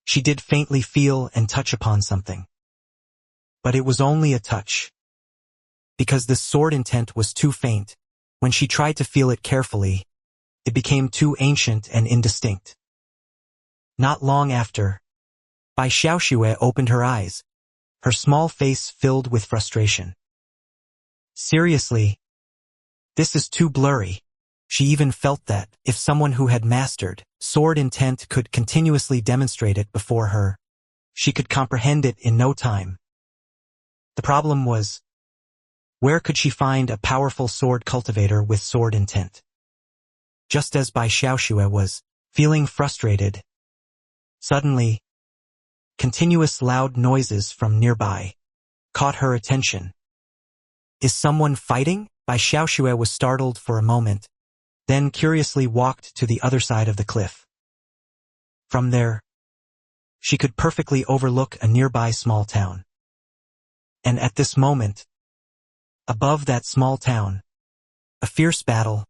She did faintly feel and touch upon something. But it was only a touch. Because this sword intent was too faint, when she tried to feel it carefully, it became too ancient and indistinct. Not long after, Bai Xiaoxue opened her eyes, her small face filled with frustration. Seriously, this is too blurry. She even felt that, if someone who had mastered sword intent could continuously demonstrate it before her, she could comprehend it in no time. The problem was, where could she find a powerful sword cultivator with sword intent? Just as Bai Xiaoxue was feeling frustrated, suddenly, continuous loud noises from nearby caught her attention. Is someone fighting? Bai Xiaoxue was startled for a moment, then curiously walked to the other side of the cliff. From there, she could perfectly overlook a nearby small town. And at this moment, above that small town, a fierce battle,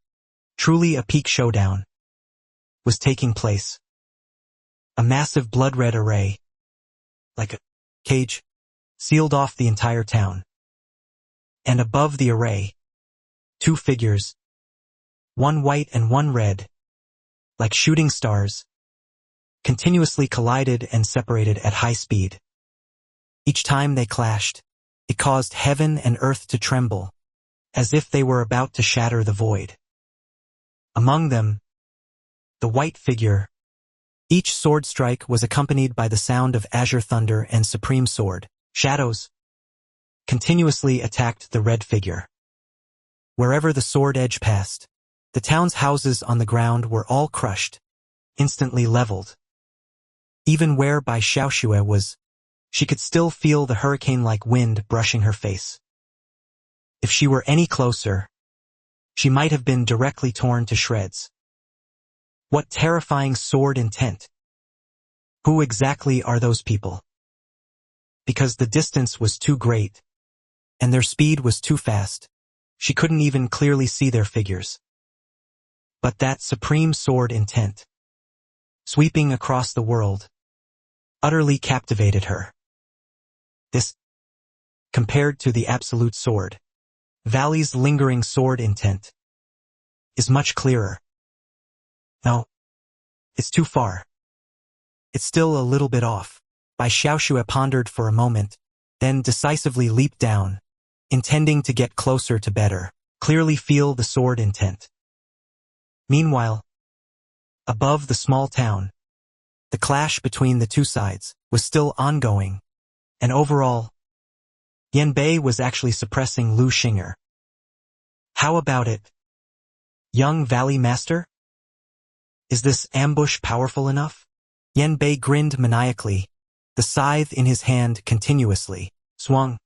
truly a peak showdown, was taking place. A massive blood-red array, like a cage, sealed off the entire town. And above the array, 2 figures, one white and one red, like shooting stars, continuously collided and separated at high speed. Each time they clashed, it caused heaven and earth to tremble, as if they were about to shatter the void. Among them, the white figure. Each sword strike was accompanied by the sound of azure thunder and supreme sword shadows. continuously attacked the red figure. Wherever the sword edge passed, the town's houses on the ground were all crushed, instantly leveled. Even where by Xianxia was, she could still feel the hurricane-like wind brushing her face. If she were any closer, she might have been directly torn to shreds. What terrifying sword intent! Who exactly are those people? Because the distance was too great, and their speed was too fast, she couldn't even clearly see their figures. But that supreme sword intent, sweeping across the world, utterly captivated her. This, compared to the absolute sword, Valley's lingering sword intent, is much clearer. No, it's too far. It's still a little bit off. Bai Xiaoxue pondered for a moment, then decisively leaped down, intending to get closer to better, clearly feel the sword intent. Meanwhile, above the small town, the clash between the two sides was still ongoing, and overall, Yan Bei was actually suppressing Lu Xing'er. How about it, young Valley Master? Is this ambush powerful enough? Yan Bei grinned maniacally, the scythe in his hand continuously swung,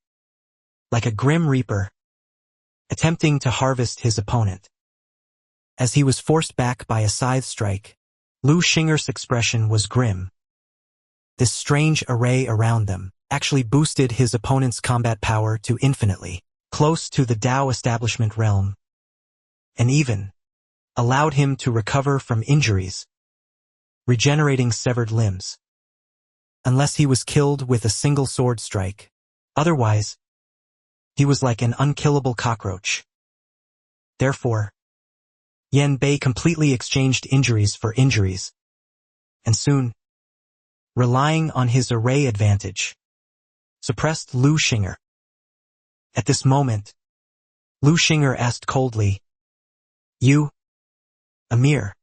like a grim reaper, attempting to harvest his opponent. As he was forced back by a scythe strike, Lu Xing'er's expression was grim. This strange array around them actually boosted his opponent's combat power to infinitely close to the Dao establishment realm, and even allowed him to recover from injuries, regenerating severed limbs. Unless he was killed with a single sword strike. Otherwise, he was like an unkillable cockroach. Therefore, Yan Bei completely exchanged injuries for injuries, and soon, relying on his array advantage, suppressed Lu Xing'er. At this moment, Lu Xing'er asked coldly, "You, a mere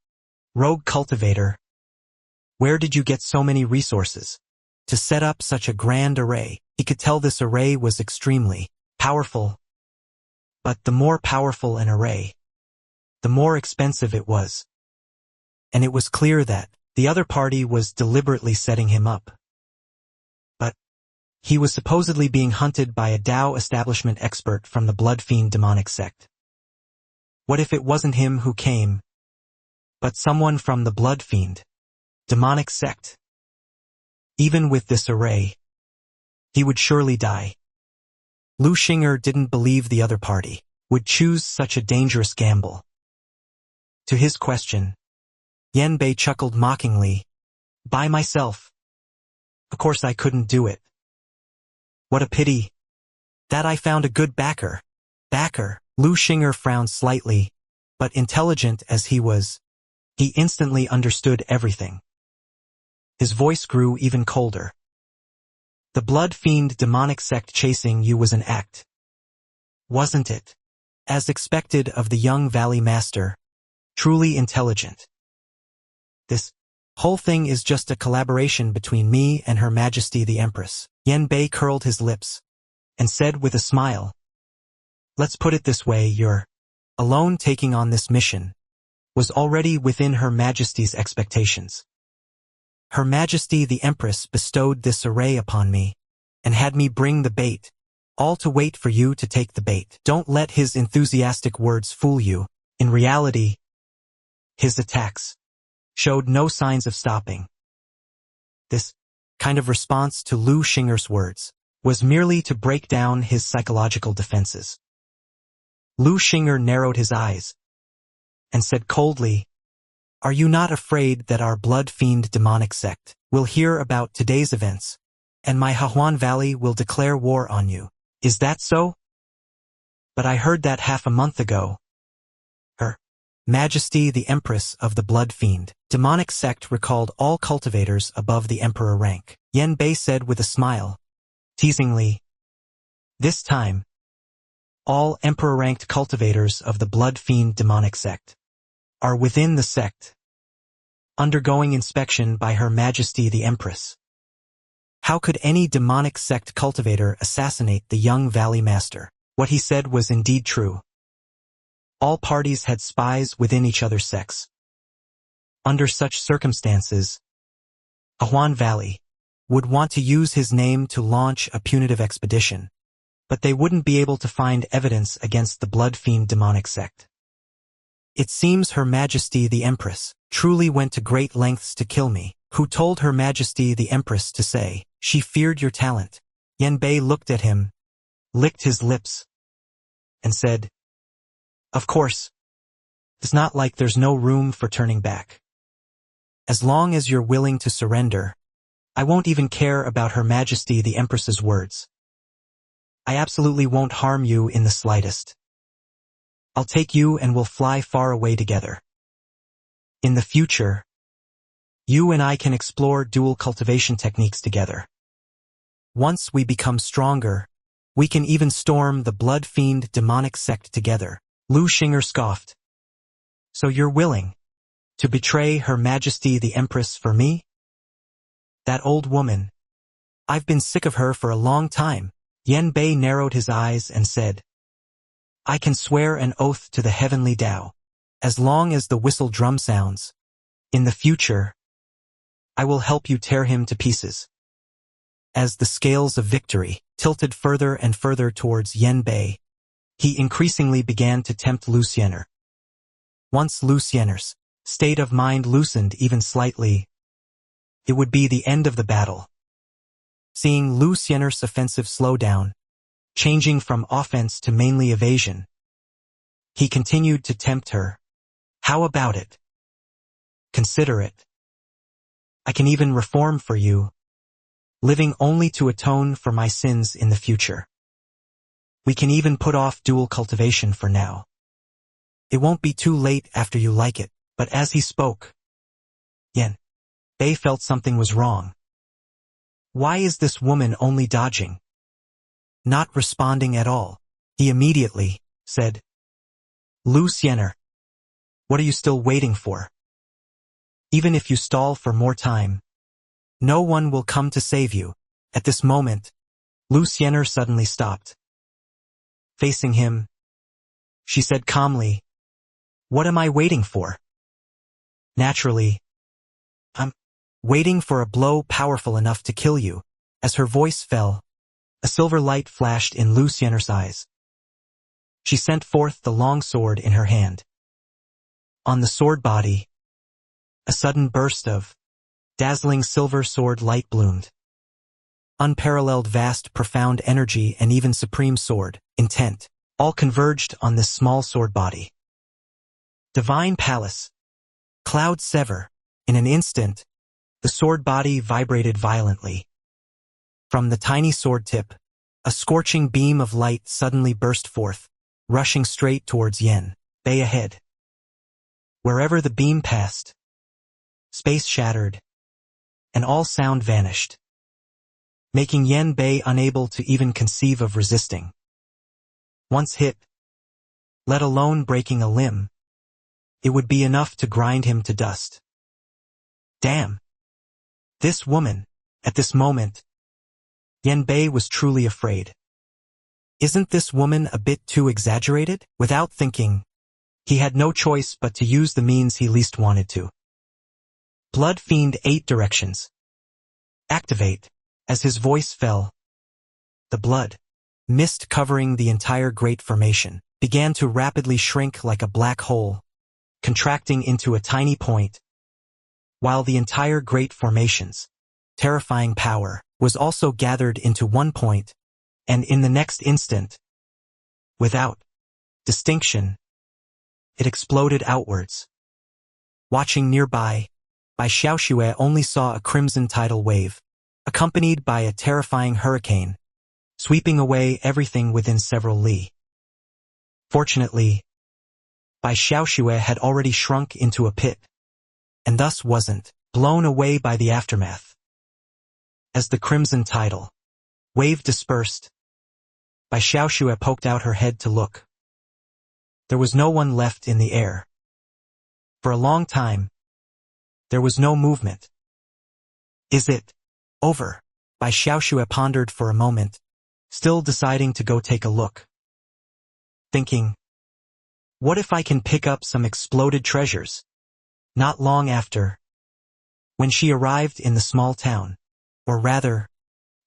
rogue cultivator, where did you get so many resources to set up such a grand array?" He could tell this array was extremely powerful, but the more powerful an array, the more expensive it was. And it was clear that the other party was deliberately setting him up. But he was supposedly being hunted by a Dao establishment expert from the Blood Fiend demonic sect. What if it wasn't him who came, but someone from the Blood Fiend demonic sect? Even with this array, he would surely die. Lu Xing'er didn't believe the other party would choose such a dangerous gamble. To his question, Yan Bei chuckled mockingly, "By myself. Of course I couldn't do it. What a pity that I found a good backer." Backer. Lu Xing'er frowned slightly, but intelligent as he was, he instantly understood everything. His voice grew even colder. "The Blood Fiend demonic sect chasing you was an act, wasn't it? As expected of the young Valley Master, truly intelligent. This whole thing is just a collaboration between me and Her Majesty the Empress." Yan Bei curled his lips and said with a smile, "Let's put it this way, your alone taking on this mission was already within Her Majesty's expectations. Her Majesty the Empress bestowed this array upon me and had me bring the bait, all to wait for you to take the bait. Don't let his enthusiastic words fool you. In reality, his attacks showed no signs of stopping." This kind of response to Lu Xing'er's words was merely to break down his psychological defenses. Lu Xing'er narrowed his eyes and said coldly, "Are you not afraid that our Blood Fiend demonic sect will hear about today's events, and my Hahuan Valley will declare war on you? Is that so?" "But I heard that half a month ago. Her Majesty the Empress of the Blood Fiend demonic sect recalled all cultivators above the Emperor rank," Yan Bei said with a smile, teasingly. "This time, all Emperor-ranked cultivators of the Blood Fiend demonic sect are within the sect, undergoing inspection by Her Majesty the Empress." How could any demonic sect cultivator assassinate the young valley master? What he said was indeed true. All parties had spies within each other's sects. Under such circumstances, Ahuan Valley would want to use his name to launch a punitive expedition, but they wouldn't be able to find evidence against the blood fiend demonic sect. It seems Her Majesty the Empress truly went to great lengths to kill me. Who told Her Majesty the Empress to say she feared your talent? Yanbei looked at him, licked his lips, and said, "Of course. It's not like there's no room for turning back. As long as you're willing to surrender, I won't even care about Her Majesty the Empress's words. I absolutely won't harm you in the slightest. I'll take you and we'll fly far away together. In the future, you and I can explore dual cultivation techniques together. Once we become stronger, we can even storm the blood fiend demonic sect together." Lu Xing'er scoffed. "So you're willing to betray Her Majesty the Empress for me? That old woman. I've been sick of her for a long time." Yanbei narrowed his eyes and said, "I can swear an oath to the heavenly Dao. As long as the whistle drum sounds, in the future, I will help you tear him to pieces." As the scales of victory tilted further and further towards Yanbei, he increasingly began to tempt Lu Xing'er. Once Lu Xing'er's state of mind loosened even slightly, it would be the end of the battle. Seeing Lu Xing'er's offensive slow down, changing from offense to mainly evasion, he continued to tempt her. "How about it? Consider it. I can even reform for you, living only to atone for my sins in the future. We can even put off dual cultivation for now. It won't be too late after you like it." But as he spoke, Yanbei felt something was wrong. Why is this woman only dodging? Not responding at all? He immediately said, "Lu Xing'er, what are you still waiting for? Even if you stall for more time, no one will come to save you." At this moment, Lu Xing'er suddenly stopped. Facing him, she said calmly, "What am I waiting for?" "Naturally, I'm waiting for a blow powerful enough to kill you." As her voice fell, a silver light flashed in Lu Xing'er's eyes. She sent forth the long sword in her hand. On the sword body, a sudden burst of dazzling silver sword light bloomed. Unparalleled vast profound energy and even supreme sword intent all converged on this small sword body. Divine Palace. Cloud sever. In an instant, the sword body vibrated violently. From the tiny sword tip, a scorching beam of light suddenly burst forth, rushing straight towards Yanbei ahead. Wherever the beam passed, space shattered, and all sound vanished, making Yanbei unable to even conceive of resisting. Once hit, let alone breaking a limb, it would be enough to grind him to dust. Damn! This woman, at this moment, Yanbei was truly afraid. Isn't this woman a bit too exaggerated? Without thinking, he had no choice but to use the means he least wanted to. Blood Fiend 8 Directions. Activate. As his voice fell, the blood mist covering the entire Great Formation began to rapidly shrink like a black hole, contracting into a tiny point, while the entire Great Formation's terrifying power was also gathered into one point, and in the next instant, without distinction, it exploded outwards. Watching nearby, Xianxia only saw a crimson tidal wave, accompanied by a terrifying hurricane, sweeping away everything within several li. Fortunately, Xianxia had already shrunk into a pit, and thus wasn't blown away by the aftermath. As the crimson tidal wave dispersed, Xianxia poked out her head to look. There was no one left in the air. For a long time, there was no movement. Is it over? Bai Xiaoxue pondered for a moment, still deciding to go take a look. Thinking, what if I can pick up some exploded treasures? Not long after, when she arrived in the small town, or rather,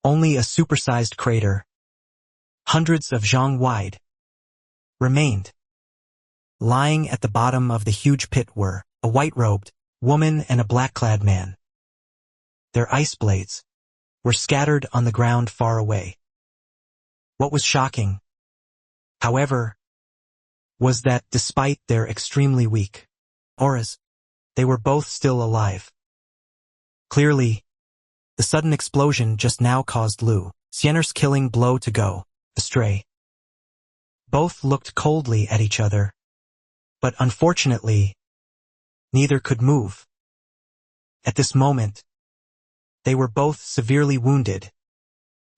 only a supersized crater, hundreds of zhang wide, remained. Lying at the bottom of the huge pit were a white-robed woman and a black-clad man. Their ice blades were scattered on the ground far away. What was shocking, however, was that despite their extremely weak auras, they were both still alive. Clearly, the sudden explosion just now caused Lu Xian'er's killing blow to go astray. Both looked coldly at each other, but unfortunately, neither could move. At this moment, they were both severely wounded,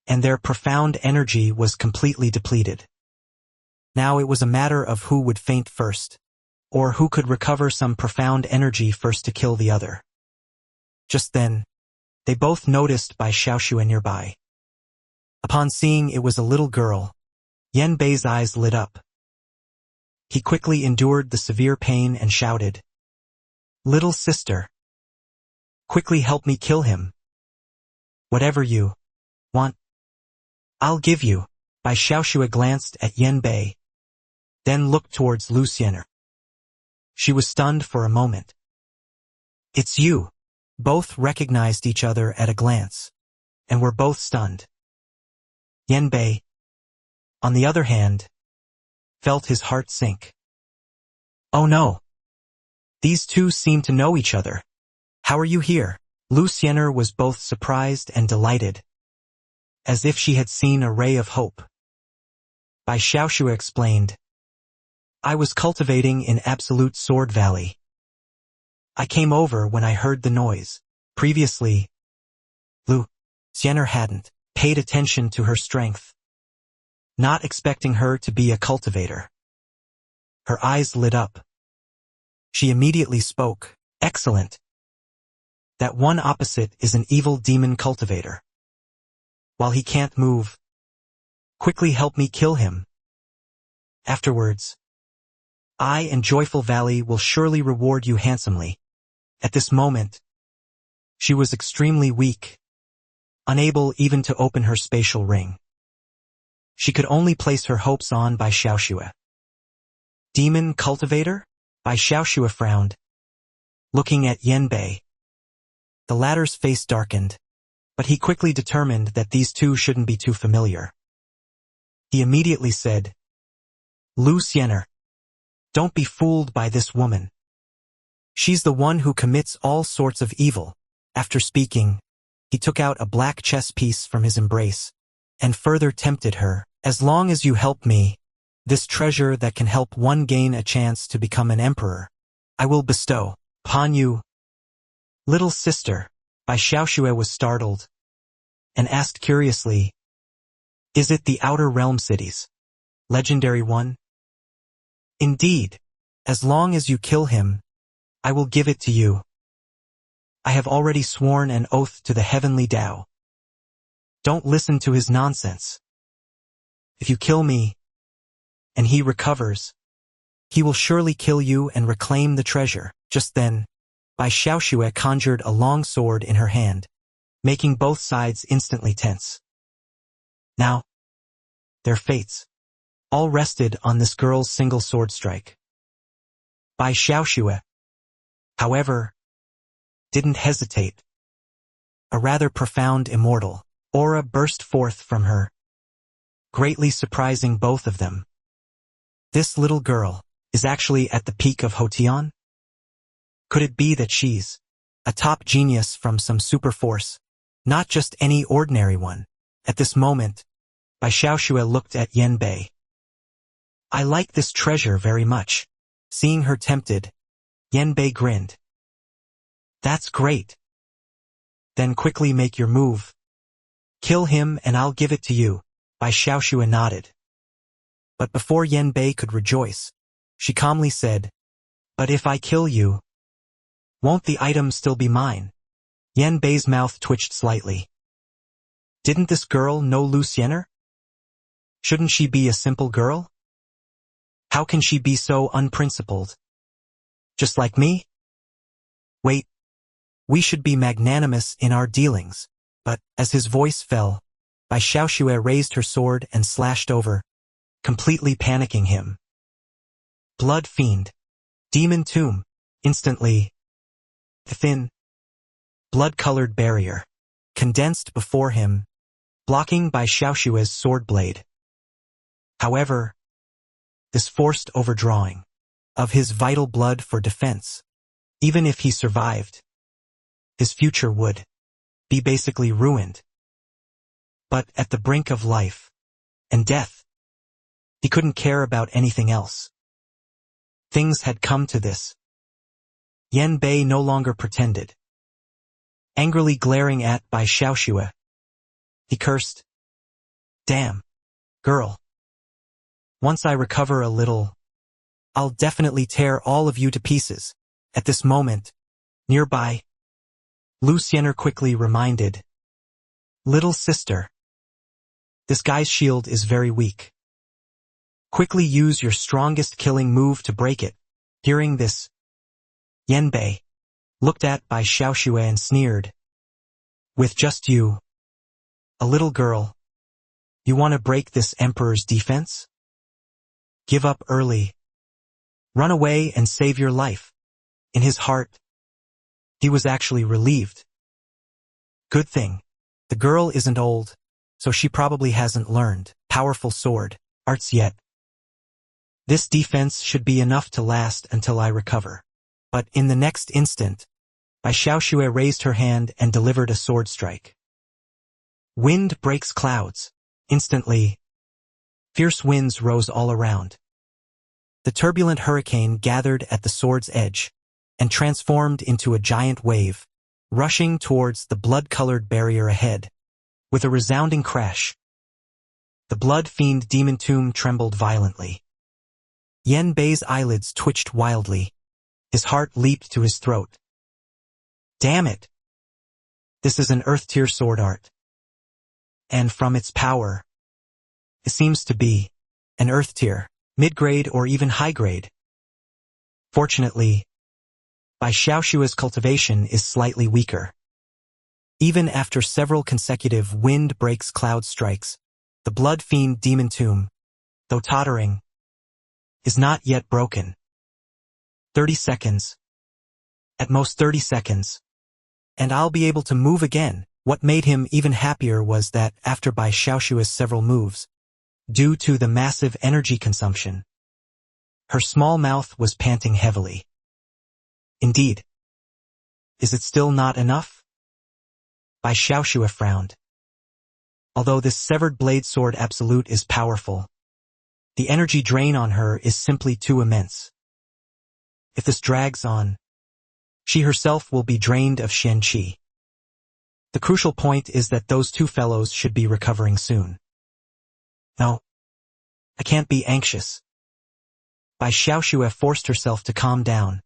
and their profound energy was completely depleted. Now it was a matter of who would faint first, or who could recover some profound energy first to kill the other. Just then, they both noticed Bai Xiaoxue nearby. Upon seeing it was a little girl, Yan Bei's eyes lit up. He quickly endured the severe pain and shouted, "Little sister, quickly help me kill him. Whatever you want, I'll give you." Bai Xiaoxue glanced at Yan Bei, then looked towards Lu Xian'er. She was stunned for a moment. "It's you." Both recognized each other at a glance, and were both stunned. Yan Bei, on the other hand, felt his heart sink. Oh no! These two seem to know each other. How are you here? Lu Xian'er was both surprised and delighted, as if she had seen a ray of hope. Bai Xiaoxue explained, "I was cultivating in Absolute Sword Valley. I came over when I heard the noise." Previously, Lu Xian'er hadn't paid attention to her strength, not expecting her to be a cultivator. Her eyes lit up. She immediately spoke, "Excellent. That one opposite is an evil demon cultivator. While he can't move, quickly help me kill him. Afterwards, I and Joyful Valley will surely reward you handsomely." At this moment, she was extremely weak, unable even to open her spatial ring. She could only place her hopes on Bai Xiaoxue. Demon cultivator? Bai Xiaoxue frowned, looking at Yan Bei. The latter's face darkened, but he quickly determined that these two shouldn't be too familiar. He immediately said, "Lu Xian'er, don't be fooled by this woman. She's the one who commits all sorts of evil." After speaking, he took out a black chess piece from his embrace, and further tempted her, "As long as you help me, this treasure that can help one gain a chance to become an emperor, I will bestow upon you." "Little sister," Bai Xiaoxue was startled, and asked curiously, "Is it the Outer Realm cities? Legendary one?" "Indeed. As long as you kill him, I will give it to you. I have already sworn an oath to the heavenly Dao. Don't listen to his nonsense. If you kill me, and he recovers, he will surely kill you and reclaim the treasure." Just then, Bai Xiaoxue conjured a long sword in her hand, making both sides instantly tense. Now, their fates all rested on this girl's single sword strike. Bai Xiaoxue, however, didn't hesitate. A rather profound immortal aura burst forth from her, greatly surprising both of them. This little girl is actually at the peak of Hotian? Could it be that she's a top genius from some super force, not just any ordinary one? At this moment, Bai Xiaoxue looked at Yan Bei. "I like this treasure very much." Seeing her tempted, Yan Bei grinned. "That's great. Then quickly make your move. Kill him and I'll give it to you." Bai Xiaoxue nodded. But before Yan Bei could rejoice, she calmly said, "But if I kill you, won't the item still be mine?" Yan Bei's mouth twitched slightly. Didn't this girl know Lu Xian'er? Shouldn't she be a simple girl? How can she be so unprincipled? Just like me? Wait, we should be magnanimous in our dealings. But, as his voice fell, Bai Xiaoxue raised her sword and slashed over, completely panicking him. Blood fiend. Demon tomb. Instantly, the thin, blood-colored barrier condensed before him, blocking Bai Xiaoxue's sword blade. However, this forced overdrawing of his vital blood for defense, even if he survived, his future would be basically ruined. But at the brink of life and death, he couldn't care about anything else. Things had come to this. Yan Bei no longer pretended. Angrily glaring at Bai Xiaoxue, he cursed, "Damn, girl. Once I recover a little, I'll definitely tear all of you to pieces." At this moment, nearby, Lu Xian'er quickly reminded, "Little sister, this guy's shield is very weak. Quickly use your strongest killing move to break it." Hearing this, Yan Bei looked at Bai Xiaoxue and sneered, "With just you, a little girl, you want to break this emperor's defense? Give up early. Run away and save your life." In his heart, he was actually relieved. Good thing, the girl isn't old, so she probably hasn't learned powerful sword arts yet. This defense should be enough to last until I recover. But in the next instant, Bai Xiaoxue raised her hand and delivered a sword strike. Wind breaks clouds. Instantly, fierce winds rose all around. The turbulent hurricane gathered at the sword's edge and transformed into a giant wave, rushing towards the blood-colored barrier ahead. With a resounding crash, the blood-fiend demon tomb trembled violently. Yan Bei's eyelids twitched wildly. His heart leaped to his throat. Damn it! This is an Earth-tier sword art. And from its power, it seems to be an Earth-tier, mid-grade or even high-grade. Fortunately, Bai Xiaoxue's cultivation is slightly weaker. Even after several consecutive wind breaks cloud strikes, the blood fiend demon tomb, though tottering, is not yet broken. 30 seconds. At most 30 seconds. And I'll be able to move again. What made him even happier was that after Bai Xiaoxue's several moves, due to the massive energy consumption, her small mouth was panting heavily. Indeed. Is it still not enough? Bai Xiaoxue frowned. Although this severed blade sword absolute is powerful, the energy drain on her is simply too immense. If this drags on, she herself will be drained of Xianxia. The crucial point is that those two fellows should be recovering soon. No, I can't be anxious. Bai Xiaoxue forced herself to calm down.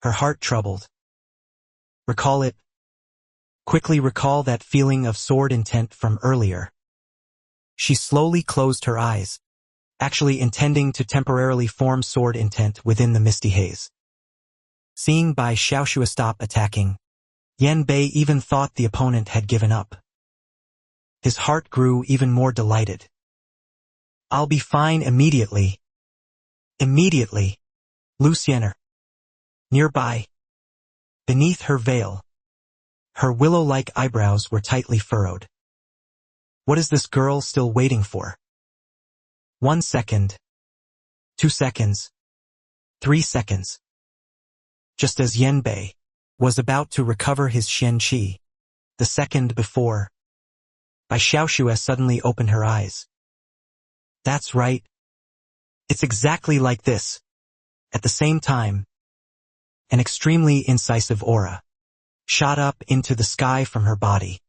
Her heart troubled. Recall it. Quickly recall that feeling of sword intent from earlier. She slowly closed her eyes, actually intending to temporarily form sword intent within the misty haze. Seeing Bai Xiaoxue stop attacking, Yan Bei even thought the opponent had given up. His heart grew even more delighted. I'll be fine immediately. Immediately. Lu Xian'er. Nearby. Beneath her veil, her willow-like eyebrows were tightly furrowed. What is this girl still waiting for? 1 second. 2 seconds. 3 seconds. Just as Yan Bei was about to recover his Xianxia, the second before, Bai Xiaoxue suddenly opened her eyes. That's right. It's exactly like this. At the same time, an extremely incisive aura shot up into the sky from her body.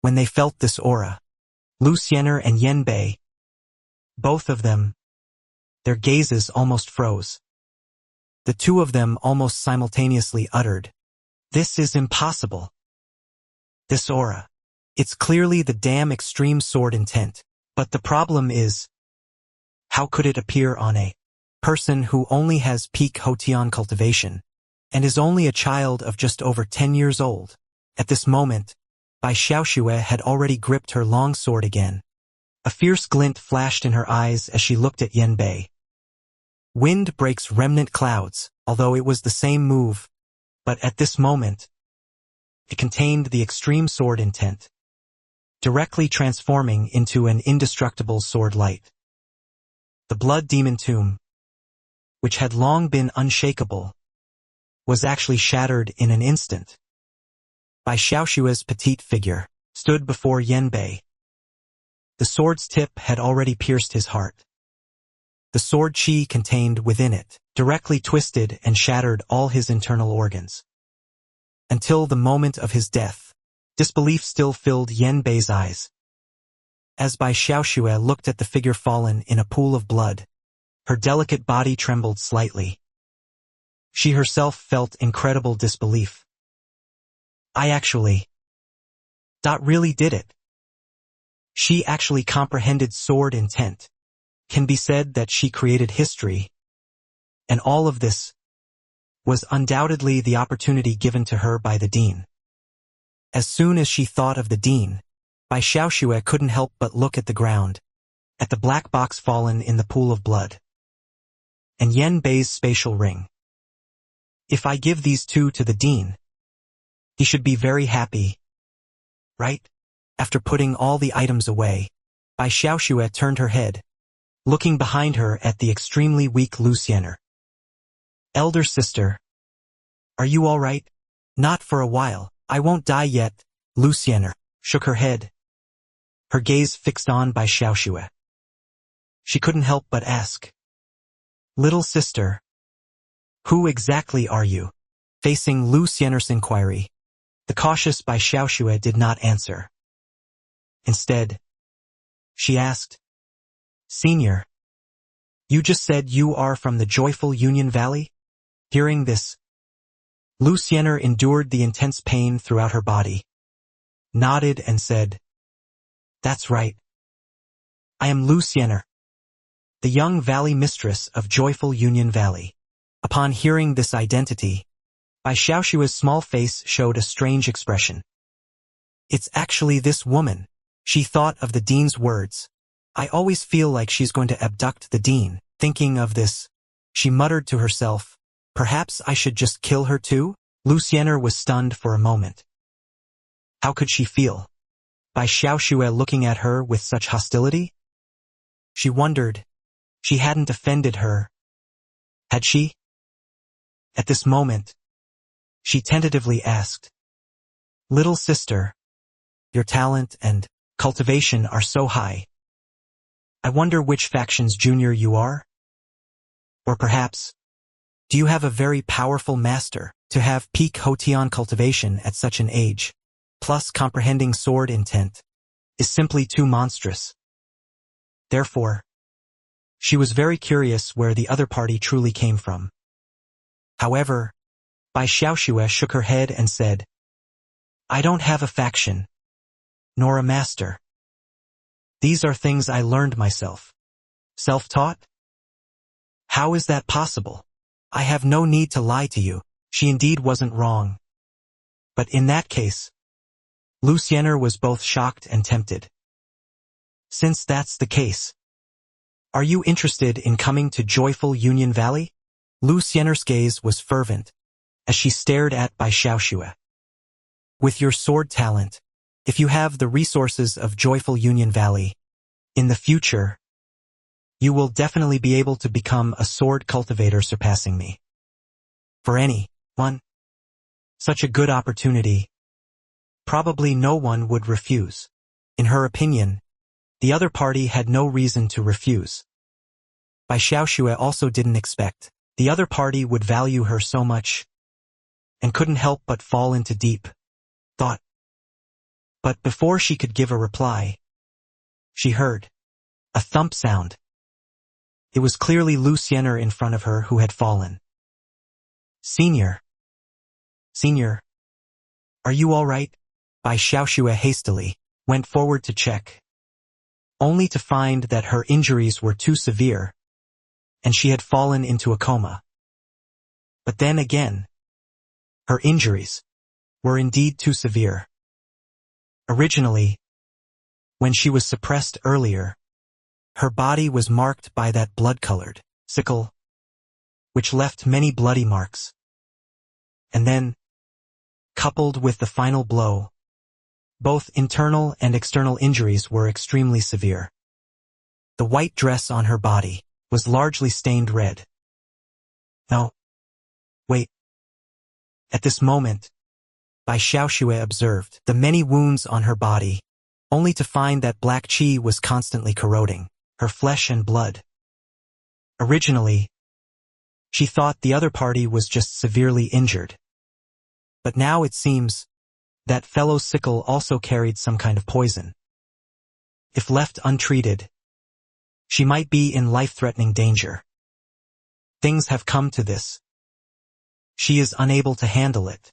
When they felt this aura, Lu Xian'er and Yan Bei, both of them, their gazes almost froze. The two of them almost simultaneously uttered, "This is impossible." This aura, It's clearly the damn extreme sword intent. But the problem is, how could it appear on a person who only has peak Hotian cultivation and is only a child of just over 10 years old? At this moment, Bai Xiaoxue had already gripped her long sword again. A fierce glint flashed in her eyes as she looked at Yan Bei. Wind breaks remnant clouds, although it was the same move, but at this moment, it contained the extreme sword intent, directly transforming into an indestructible sword light. The blood demon tomb, which had long been unshakable, was actually shattered in an instant. Bai Xiaoxue's petite figure stood before Yan Bei. The sword's tip had already pierced his heart. The sword qi contained within it directly twisted and shattered all his internal organs. Until the moment of his death, disbelief still filled Yan Bei's eyes. As Bai Xiaoxue looked at the figure fallen in a pool of blood, her delicate body trembled slightly. She herself felt incredible disbelief. I actually really did it. She actually comprehended sword intent. Can be said that she created history. And all of this was undoubtedly the opportunity given to her by the Dean. As soon as she thought of the Dean, Bai Xiaoxue couldn't help but look at the ground, at the black box fallen in the pool of blood, and Yan Bei's spatial ring. If I give these two to the Dean, he should be very happy, right? After putting all the items away, Bai Xiaoxue turned her head, looking behind her at the extremely weak Lu Xian'er. Elder sister, are you all right? Not for a while, I won't die yet. Lu Xian'er shook her head, her gaze fixed on Bai Xiaoxue. She couldn't help but ask, little sister, who exactly are you? Facing Lu Xian'er's inquiry, the cautious Bai Xiaoxue did not answer. Instead, she asked, Senior, you just said you are from the joyful Union Valley? Hearing this, Lu Xian'er endured the intense pain throughout her body, nodded and said, That's right. I am Lu Xian'er, the young valley mistress of joyful Union Valley. Upon hearing this identity, Bai Xiaoxue's small face showed a strange expression. It's actually this woman. She thought of the Dean's words. I always feel like she's going to abduct the Dean. Thinking of this, she muttered to herself, perhaps I should just kill her too? Lu Xian'er was stunned for a moment. How could she feel? Bai Xiaoxue looking at her with such hostility? She wondered. She hadn't offended her. Had she? At this moment, she tentatively asked, Little sister, your talent and cultivation are so high. I wonder which faction's junior you are? Or perhaps, do you have a very powerful master to have peak Hotian cultivation at such an age, plus comprehending sword intent, is simply too monstrous. Therefore, she was very curious where the other party truly came from. However, Bai Xiaoxue shook her head and said, I don't have a faction, nor a master. These are things I learned myself. Self-taught? How is that possible? I have no need to lie to you. She indeed wasn't wrong. But in that case, Lu Xian'er was both shocked and tempted. Since that's the case, are you interested in coming to joyful Union Valley? Lu Xian'er's gaze was fervent as she stared at Bai Xiaoxue. With your sword talent, if you have the resources of joyful Union Valley, in the future, you will definitely be able to become a sword cultivator surpassing me. For anyone, such a good opportunity, probably no one would refuse. In her opinion, the other party had no reason to refuse. Bai Xiaoxue also didn't expect the other party would value her so much, and couldn't help but fall into deep thought. But before she could give a reply, she heard a thump sound. It was clearly Lu Xian'er in front of her who had fallen. Senior, are you all right? Bai Xiaoxue hastily went forward to check, only to find that her injuries were too severe, and she had fallen into a coma. But then again, her injuries were indeed too severe. Originally, when she was suppressed earlier, her body was marked by that blood-colored sickle, which left many bloody marks. And then, coupled with the final blow, both internal and external injuries were extremely severe. The white dress on her body was largely stained red. No. Wait. At this moment, Bai Xiaoxue observed the many wounds on her body, only to find that black qi was constantly corroding her flesh and blood. Originally, she thought the other party was just severely injured. But now it seems that fellow sickle also carried some kind of poison. If left untreated, she might be in life-threatening danger. Things have come to this. She is unable to handle it.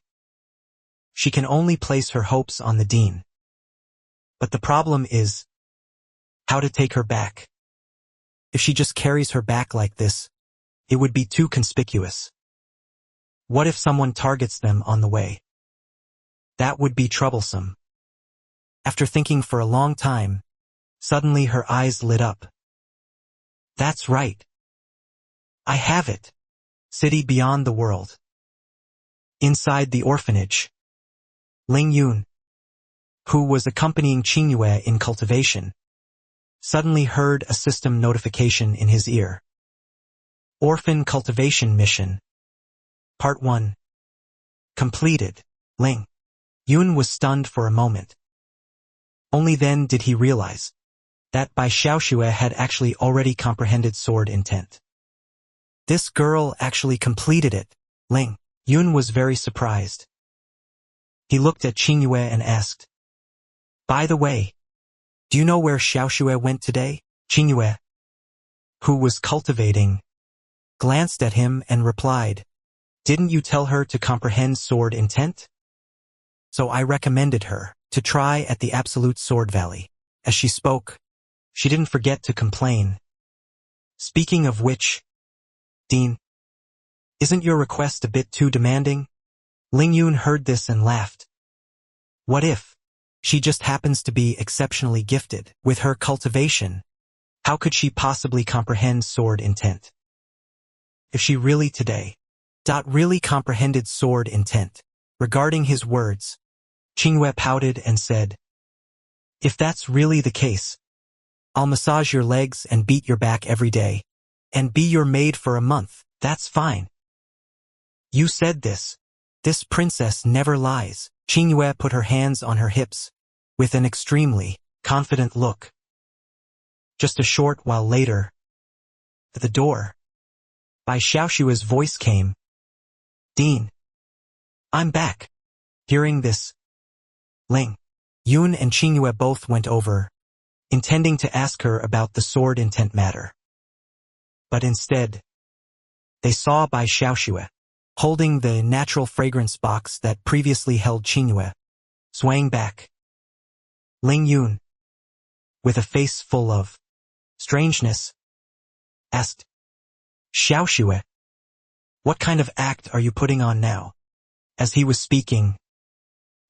She can only place her hopes on the dean. But the problem is how to take her back. If she just carries her back like this, it would be too conspicuous. What if someone targets them on the way? That would be troublesome. After thinking for a long time, suddenly her eyes lit up. That's right. I have it. City beyond the world. Inside the orphanage, Ling Yun, who was accompanying Xianxia in cultivation, suddenly heard a system notification in his ear. Orphan Cultivation Mission. Part 1. Completed. Ling Yun was stunned for a moment. Only then did he realize that Bai Xiaoxue had actually already comprehended sword intent. This girl actually completed it. Ling Yun was very surprised. He looked at Xianxia and asked, "By the way, do you know where Xiaoxue went today?" Xianxia, who was cultivating, glanced at him and replied, "Didn't you tell her to comprehend sword intent? So I recommended her to try at the Absolute Sword Valley." As she spoke, she didn't forget to complain. "Speaking of which, Dean, isn't your request a bit too demanding?" Ling Yun heard this and laughed. What if she just happens to be exceptionally gifted with her cultivation? How could she possibly comprehend sword intent? If she really really comprehended sword intent, regarding his words, Xianxia pouted and said, "If that's really the case, I'll massage your legs and beat your back every day, and be your maid for a month. That's fine." "You said this. This princess never lies." Xianxia put her hands on her hips, with an extremely confident look. Just a short while later, at the door, Bai Xiaoxue's voice came, "Dean, I'm back." Hearing this, Ling Yun and Xianxia both went over, intending to ask her about the sword intent matter. But instead, they saw Bai Xiaoxue, holding the natural fragrance box that previously held Xianxia, swaying back. Ling Yun, with a face full of strangeness, asked, "Xiaoxue, what kind of act are you putting on now?" As he was speaking,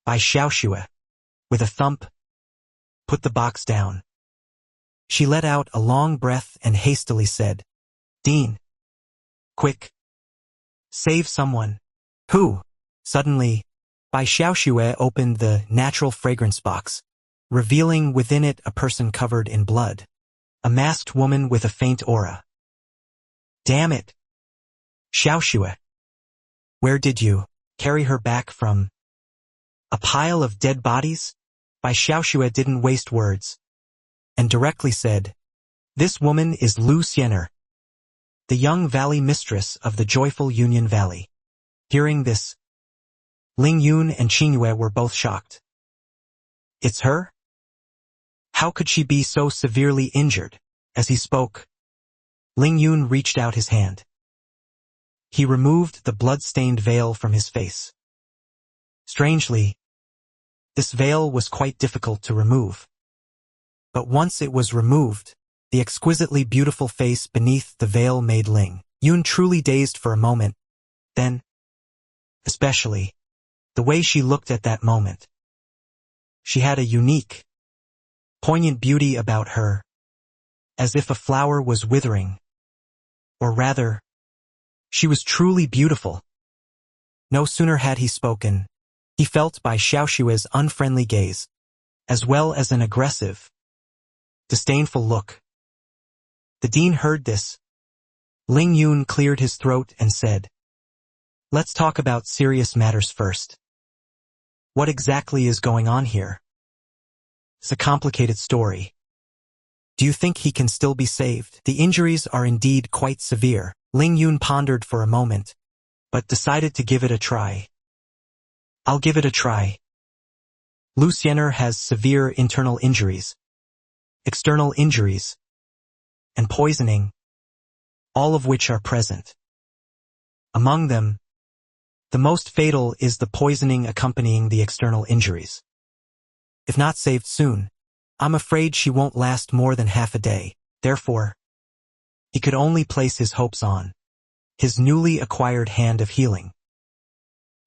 Bai Xiaoxue, with a thump, put the box down. She let out a long breath and hastily said, "Dean, quick, save someone." "Who?" Suddenly, Bai Xiaoxue opened the natural fragrance box, revealing within it a person covered in blood, a masked woman with a faint aura. "Damn it! Xiaoxue, where did you carry her back from? A pile of dead bodies?" Bai Xiaoxue didn't waste words, and directly said, "This woman is Lu Xian'er, the young valley mistress of the joyful Union Valley." Hearing this, Ling Yun and Xianxia were both shocked. "It's her? How could she be so severely injured?" As he spoke, Ling Yun reached out his hand. He removed the blood-stained veil from his face. Strangely, This veil was quite difficult to remove. But once it was removed, the exquisitely beautiful face beneath the veil made Ling Yun truly dazed for a moment. Then, especially, the way she looked at that moment. She had a unique, poignant beauty about her, as if a flower was withering. Or rather, she was truly beautiful. No sooner had he spoken, he felt by Xiaoxue's unfriendly gaze, as well as an aggressive, disdainful look. The dean heard this. Ling Yun cleared his throat and said, "Let's talk about serious matters first. What exactly is going on here? It's a complicated story. Do you think he can still be saved? The injuries are indeed quite severe." Ling Yun pondered for a moment, but decided to give it a try. "I'll give it a try. Lu Xian'er has severe internal injuries, external injuries, and poisoning, all of which are present. Among them, the most fatal is the poisoning accompanying the external injuries. If not saved soon, I'm afraid she won't last more than half a day. Therefore, he could only place his hopes on his newly acquired hand of healing.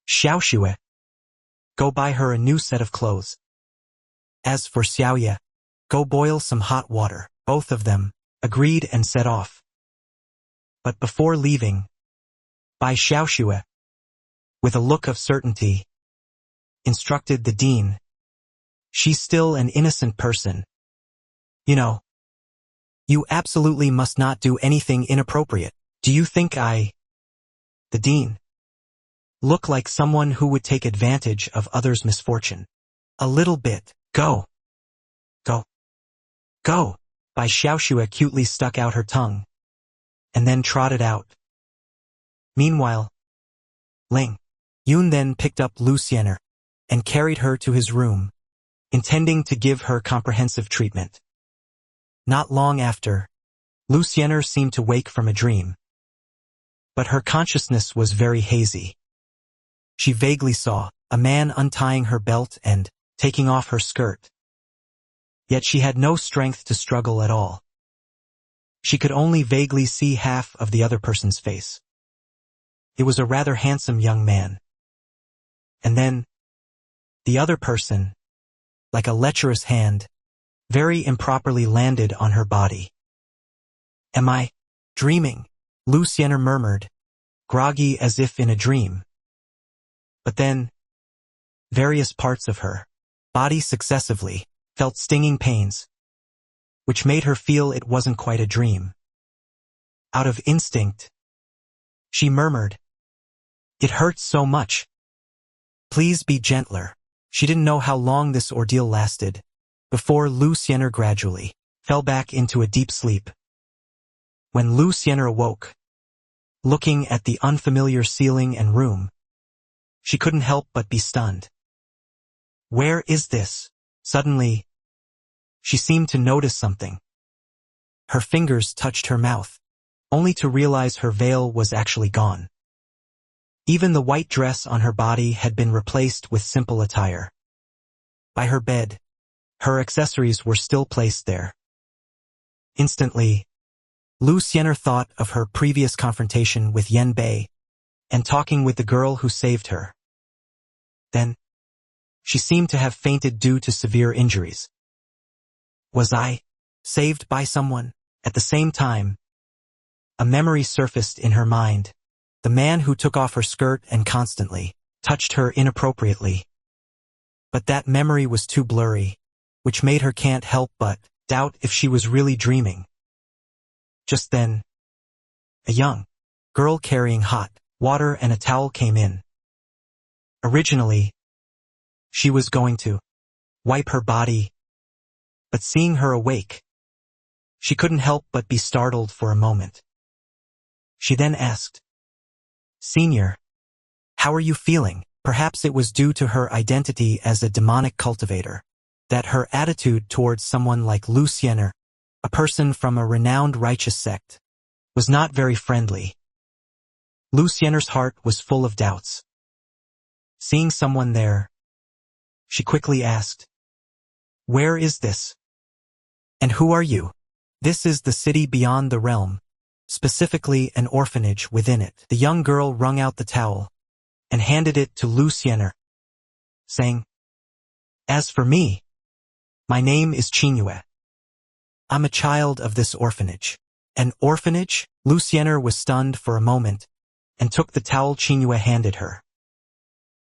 Xiaoxue, go buy her a new set of clothes. As for Xiaoya, go boil some hot water." Both of them agreed and set off. But before leaving, Bai Xiaoxue, with a look of certainty, instructed the dean, "She's still an innocent person. You know, you absolutely must not do anything inappropriate. Do you think the dean, look like someone who would take advantage of others' misfortune? A little bit. Go. Go. Go." Bai Xiaoxue cutely stuck out her tongue, and then trotted out. Meanwhile, Ling Yun then picked up Lu Xian'er and carried her to his room, intending to give her comprehensive treatment. Not long after, Lu Xian'er seemed to wake from a dream. But her consciousness was very hazy. She vaguely saw a man untying her belt and taking off her skirt. Yet she had no strength to struggle at all. She could only vaguely see half of the other person's face. It was a rather handsome young man. And then, the other person, like a lecherous hand, very improperly landed on her body. "Am I dreaming?" Lu Xian'er murmured, groggy as if in a dream. But then, various parts of her body successively felt stinging pains, which made her feel it wasn't quite a dream. Out of instinct, she murmured, "It hurts so much. Please be gentler." She didn't know how long this ordeal lasted, before Lu Xian'er gradually fell back into a deep sleep. When Lu Xian'er awoke, looking at the unfamiliar ceiling and room, she couldn't help but be stunned. Where is this? Suddenly, she seemed to notice something. Her fingers touched her mouth, only to realize her veil was actually gone. Even the white dress on her body had been replaced with simple attire. By her bed, her accessories were still placed there. Instantly, Lu Xian'er thought of her previous confrontation with Yan Bei and talking with the girl who saved her. Then, she seemed to have fainted due to severe injuries. Was I saved by someone? At the same time, a memory surfaced in her mind. The man who took off her skirt and constantly touched her inappropriately. But that memory was too blurry, which made her can't help but doubt if she was really dreaming. Just then, a young girl carrying hot water and a towel came in. Originally, she was going to wipe her body, but seeing her awake, she couldn't help but be startled for a moment. She then asked, "Senior, how are you feeling?" Perhaps it was due to her identity as a demonic cultivator, that her attitude towards someone like Lu Xian'er, a person from a renowned righteous sect, was not very friendly. Lu Xian'er's heart was full of doubts. Seeing someone there, she quickly asked. Where is this? And who are you? This is the city beyond the realm, specifically an orphanage within it. The young girl wrung out the towel and handed it to Xianxia, saying, As for me, my name is Xianxia. I'm a child of this orphanage. An orphanage? Xianxia was stunned for a moment and took the towel Xianxia handed her.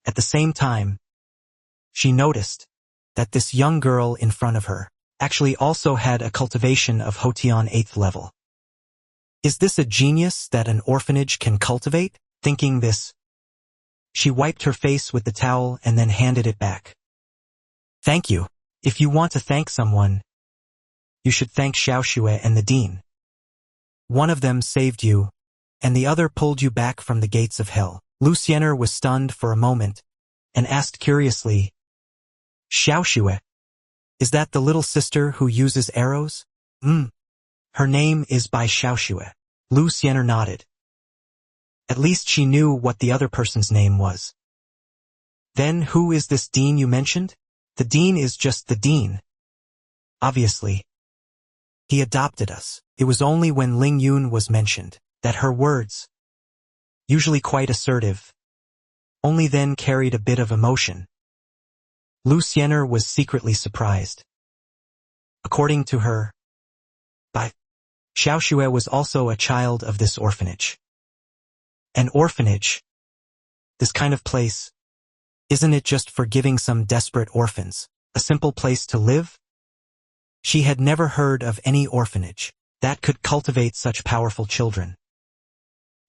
At the same time, she noticed that this young girl in front of her actually also had a cultivation of Hotian 8th level. Is this a genius that an orphanage can cultivate? Thinking this, she wiped her face with the towel and then handed it back. Thank you. If you want to thank someone, you should thank Xianxia and the dean. One of them saved you, and the other pulled you back from the gates of hell. Xianxia was stunned for a moment and asked curiously, Xianxia, is that the little sister who uses arrows? Her name is by Xianxia. Xianxia nodded. At least she knew what the other person's name was. Then who is this dean you mentioned? The dean is just the dean. Obviously. He adopted us. It was only when Ling Yun was mentioned that her words, usually quite assertive, only then carried a bit of emotion. Xianxia was secretly surprised. According to her, Xianxia was also a child of this orphanage. An orphanage? This kind of place, isn't it just for giving some desperate orphans a simple place to live? She had never heard of any orphanage that could cultivate such powerful children.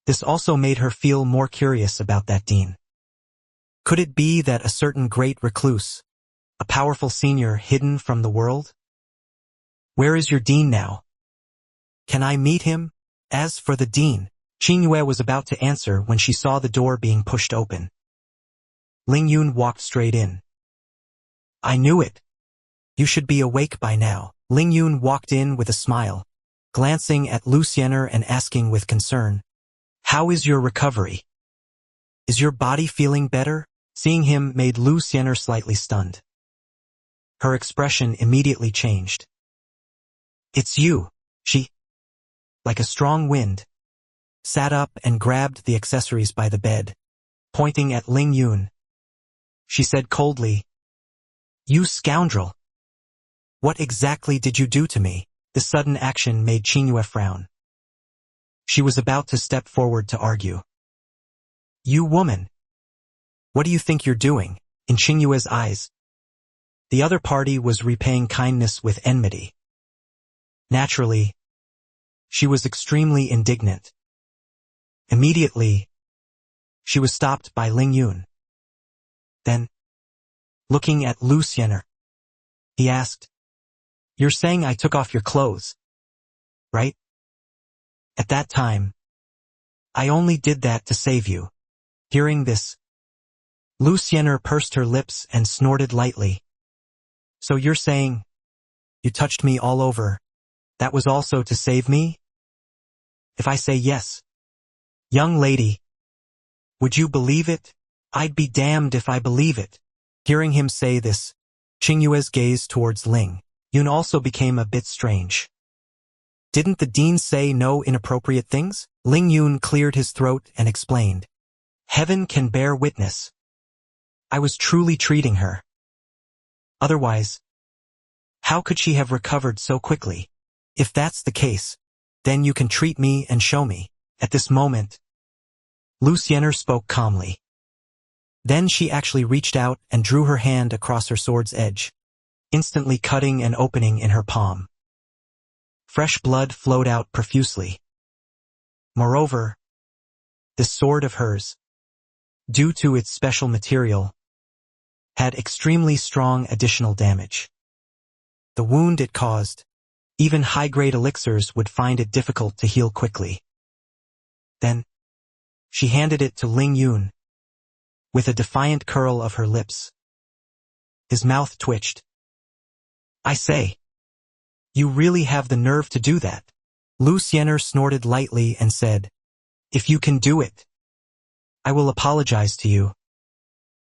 This also made her feel more curious about that dean. Could it be that a certain great recluse, a powerful senior hidden from the world? Where is your dean now? Can I meet him? As for the dean, Xianxia was about to answer when she saw the door being pushed open. Ling Yun walked straight in. I knew it. You should be awake by now. Ling Yun walked in with a smile, glancing at Xianxia and asking with concern, How is your recovery? Is your body feeling better? Seeing him made Xianxia slightly stunned. Her expression immediately changed. It's you, she, like a strong wind, sat up and grabbed the accessories by the bed, pointing at Ling Yun. She said coldly, You scoundrel! What exactly did you do to me? The sudden action made Xianxia frown. She was about to step forward to argue. You woman! What do you think you're doing? In Xianxia's eyes, the other party was repaying kindness with enmity. Naturally, she was extremely indignant. Immediately, she was stopped by Ling Yun. Then, looking at Xianxia, he asked, You're saying I took off your clothes, right? At that time, I only did that to save you. Hearing this, Xianxia pursed her lips and snorted lightly. So you're saying, you touched me all over, that was also to save me? If I say yes, young lady, would you believe it? I'd be damned if I believe it. Hearing him say this, Xianxia's gaze towards Ling Yun also became a bit strange. Didn't the dean say no inappropriate things? Ling Yun cleared his throat and explained. Heaven can bear witness. I was truly treating her. Otherwise, how could she have recovered so quickly? If that's the case, then you can treat me and show me. At this moment, Xianxia spoke calmly. Then she actually reached out and drew her hand across her sword's edge, instantly cutting an opening in her palm. Fresh blood flowed out profusely. Moreover, this sword of hers, due to its special material, had extremely strong additional damage. The wound it caused, even high-grade elixirs would find it difficult to heal quickly. Then, she handed it to Ling Yun, with a defiant curl of her lips. His mouth twitched. I say, you really have the nerve to do that? Xianxia snorted lightly and said, If you can do it, I will apologize to you.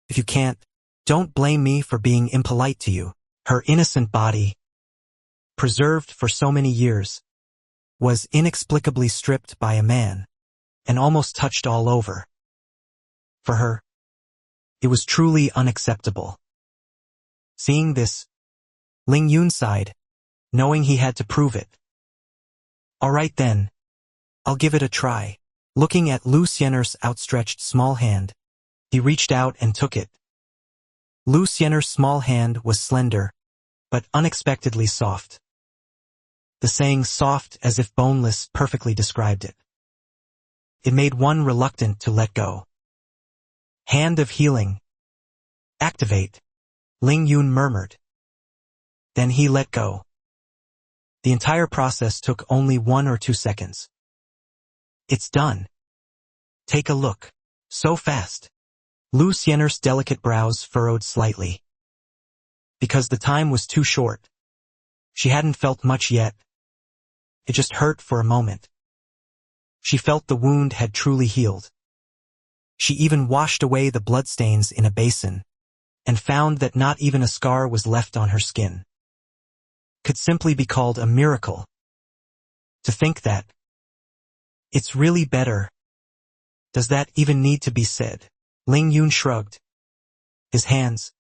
If you can't, Don't blame me for being impolite to you. Her innocent body, preserved for so many years, was inexplicably stripped by a man, and almost touched all over. For her, it was truly unacceptable. Seeing this, Ling Yun sighed, knowing he had to prove it. All right then, I'll give it a try. Looking at Lu Xian'er's outstretched small hand, he reached out and took it. Lu Xian'er's small hand was slender, but unexpectedly soft. The saying soft as if boneless perfectly described it. It made one reluctant to let go. Hand of healing. Activate, Ling Yun murmured. Then he let go. The entire process took only 1 or 2 seconds. It's done. Take a look. So fast. Lu Xian'er's delicate brows furrowed slightly. Because the time was too short. She hadn't felt much yet. It just hurt for a moment. She felt the wound had truly healed. She even washed away the bloodstains in a basin, and found that not even a scar was left on her skin. Could simply be called a miracle. To think that. It's really better. Does that even need to be said? Ling Yun shrugged. His hands,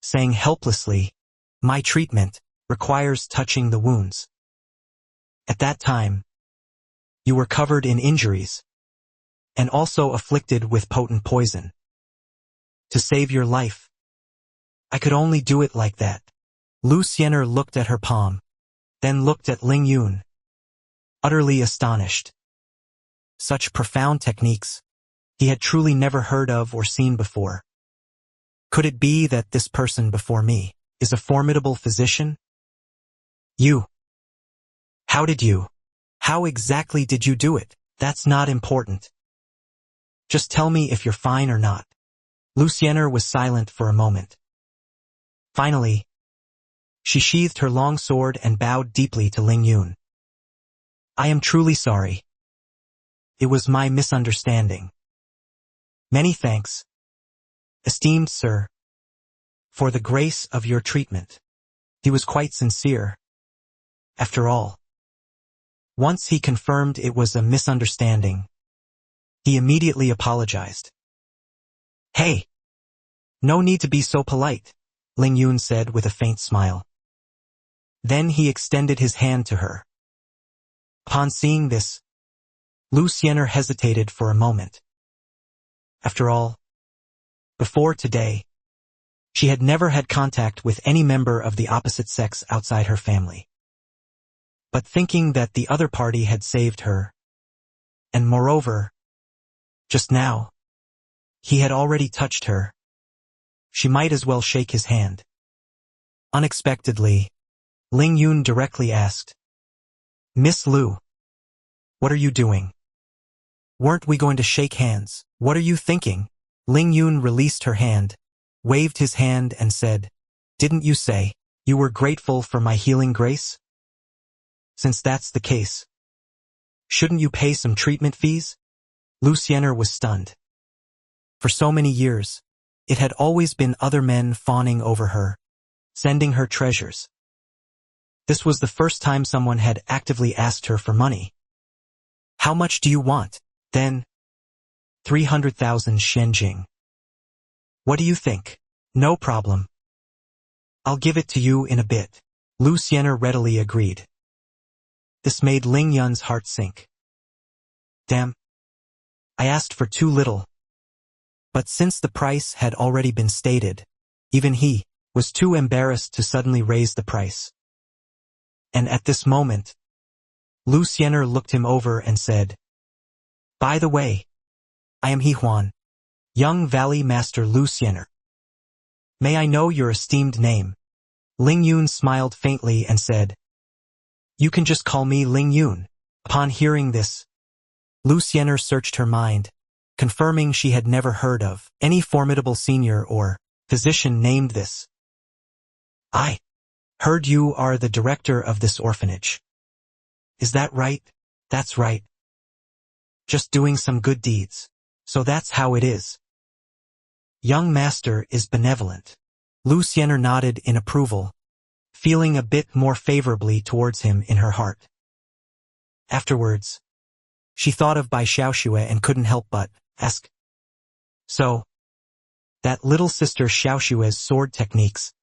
saying helplessly, my treatment requires touching the wounds. At that time, you were covered in injuries, and also afflicted with potent poison. To save your life, I could only do it like that. Lu Xian'er looked at her palm, then looked at Ling Yun, utterly astonished. Such profound techniques, he had truly never heard of or seen before. Could it be that this person before me is a formidable physician? You. How exactly did you do it? That's not important. Just tell me if you're fine or not. Lu Xian'er was silent for a moment. Finally, she sheathed her long sword and bowed deeply to Ling Yun. I am truly sorry. It was my misunderstanding. Many thanks, esteemed sir, for the grace of your treatment. He was quite sincere. After all, once he confirmed it was a misunderstanding, he immediately apologized. Hey, no need to be so polite, Ling Yun said with a faint smile. Then he extended his hand to her. Upon seeing this, Lu Xian'er hesitated for a moment. After all, before today, she had never had contact with any member of the opposite sex outside her family. But thinking that the other party had saved her, and moreover, just now, he had already touched her, she might as well shake his hand. Unexpectedly, Ling Yun directly asked, Miss Lu, what are you doing? Weren't we going to shake hands? What are you thinking? Ling Yun released her hand, waved his hand and said, Didn't you say you were grateful for my healing grace? Since that's the case, shouldn't you pay some treatment fees? Lu Xian'er was stunned. For so many years, it had always been other men fawning over her, sending her treasures. This was the first time someone had actively asked her for money. How much do you want? Then, 300,000 Xianjing. What do you think? No problem. I'll give it to you in a bit. Lu Xian'er readily agreed. This made Ling Yun's heart sink. Damn. I asked for too little. But since the price had already been stated, even he was too embarrassed to suddenly raise the price. And at this moment, Lu Xian'er looked him over and said, By the way, I am He Huan, young Valley Master Lu Xian'er. May I know your esteemed name? Ling Yun smiled faintly and said, You can just call me Ling Yun. Upon hearing this, Lu Xian'er searched her mind, confirming she had never heard of any formidable senior or physician named this. I heard you are the director of this orphanage. Is that right? That's right. Just doing some good deeds. So that's how it is. Young master is benevolent. Lu Xian'er nodded in approval, feeling a bit more favorably towards him in her heart. Afterwards, she thought of Bai Xiaoxue and couldn't help but ask, "So, that little sister Xiaoxue's sword techniques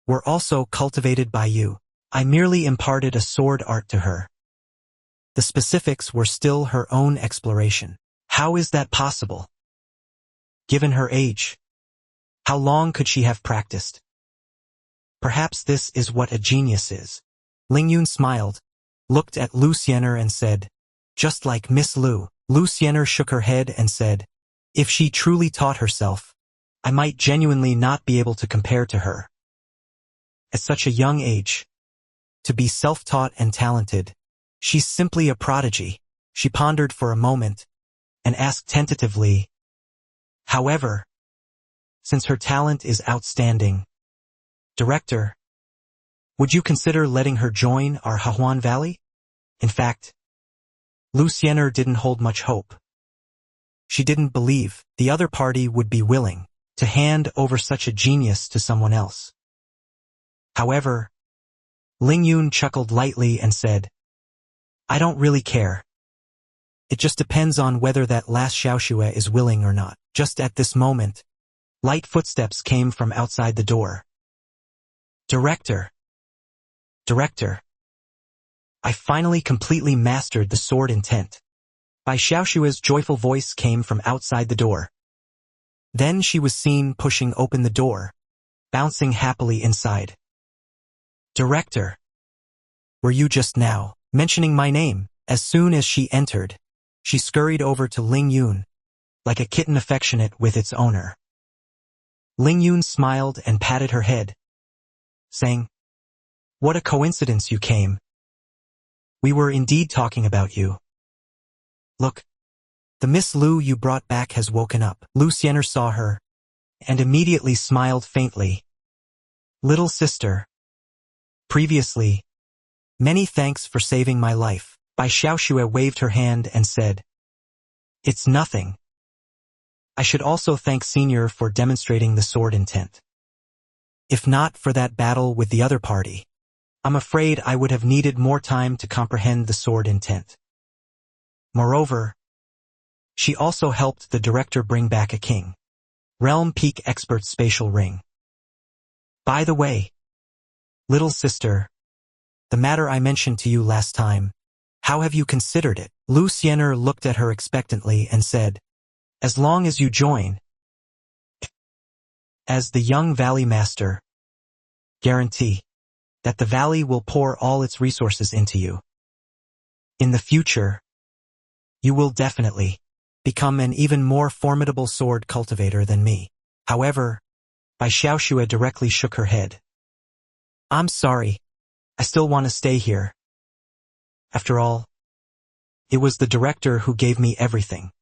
were also cultivated by you?" "I merely imparted a sword art to her. The specifics were still her own exploration." "How is that possible? Given her age, how long could she have practiced?" "Perhaps this is what a genius is." Ling Yun smiled, looked at Lu Xian'er and said, "Just like Miss Lu." Lu Xian'er shook her head and said, "If she truly taught herself, I might genuinely not be able to compare to her. At such a young age, to be self-taught and talented, she's simply a prodigy." She pondered for a moment and asked tentatively, "However, since her talent is outstanding, Director, would you consider letting her join our Hahuan Valley?" In fact, Lu Xian'er didn't hold much hope. She didn't believe the other party would be willing to hand over such a genius to someone else. However, Ling Yun chuckled lightly and said, "I don't really care. It just depends on whether that last Xiaoxue is willing or not." Just at this moment, light footsteps came from outside the door. Director, I finally completely mastered the sword intent." Bai Xiaoshue's joyful voice came from outside the door. Then she was seen pushing open the door, bouncing happily inside. "Director, were you just now mentioning my name?" As soon as she entered, she scurried over to Ling Yun, like a kitten affectionate with its owner. Ling Yun smiled and patted her head, saying, "What a coincidence you came. We were indeed talking about you. Look, the Miss Lu you brought back has woken up." Lu Xian'er saw her, and immediately smiled faintly. "Little sister, previously, many thanks for saving my life." Bai Xiaoxue waved her hand and said, "It's nothing. I should also thank Senior for demonstrating the sword intent. If not for that battle with the other party, I'm afraid I would have needed more time to comprehend the sword intent. Moreover, she also helped the director bring back a King Realm Peak Expert spatial ring. By the way, little sister, the matter I mentioned to you last time, how have you considered it?" Lu Xian'er looked at her expectantly and said, "As long as you join as the young valley master, guarantee that the valley will pour all its resources into you. In the future, you will definitely become an even more formidable sword cultivator than me." However, Bai Xiaoxue directly shook her head. "I'm sorry, I still want to stay here. After all, it was the director who gave me everything.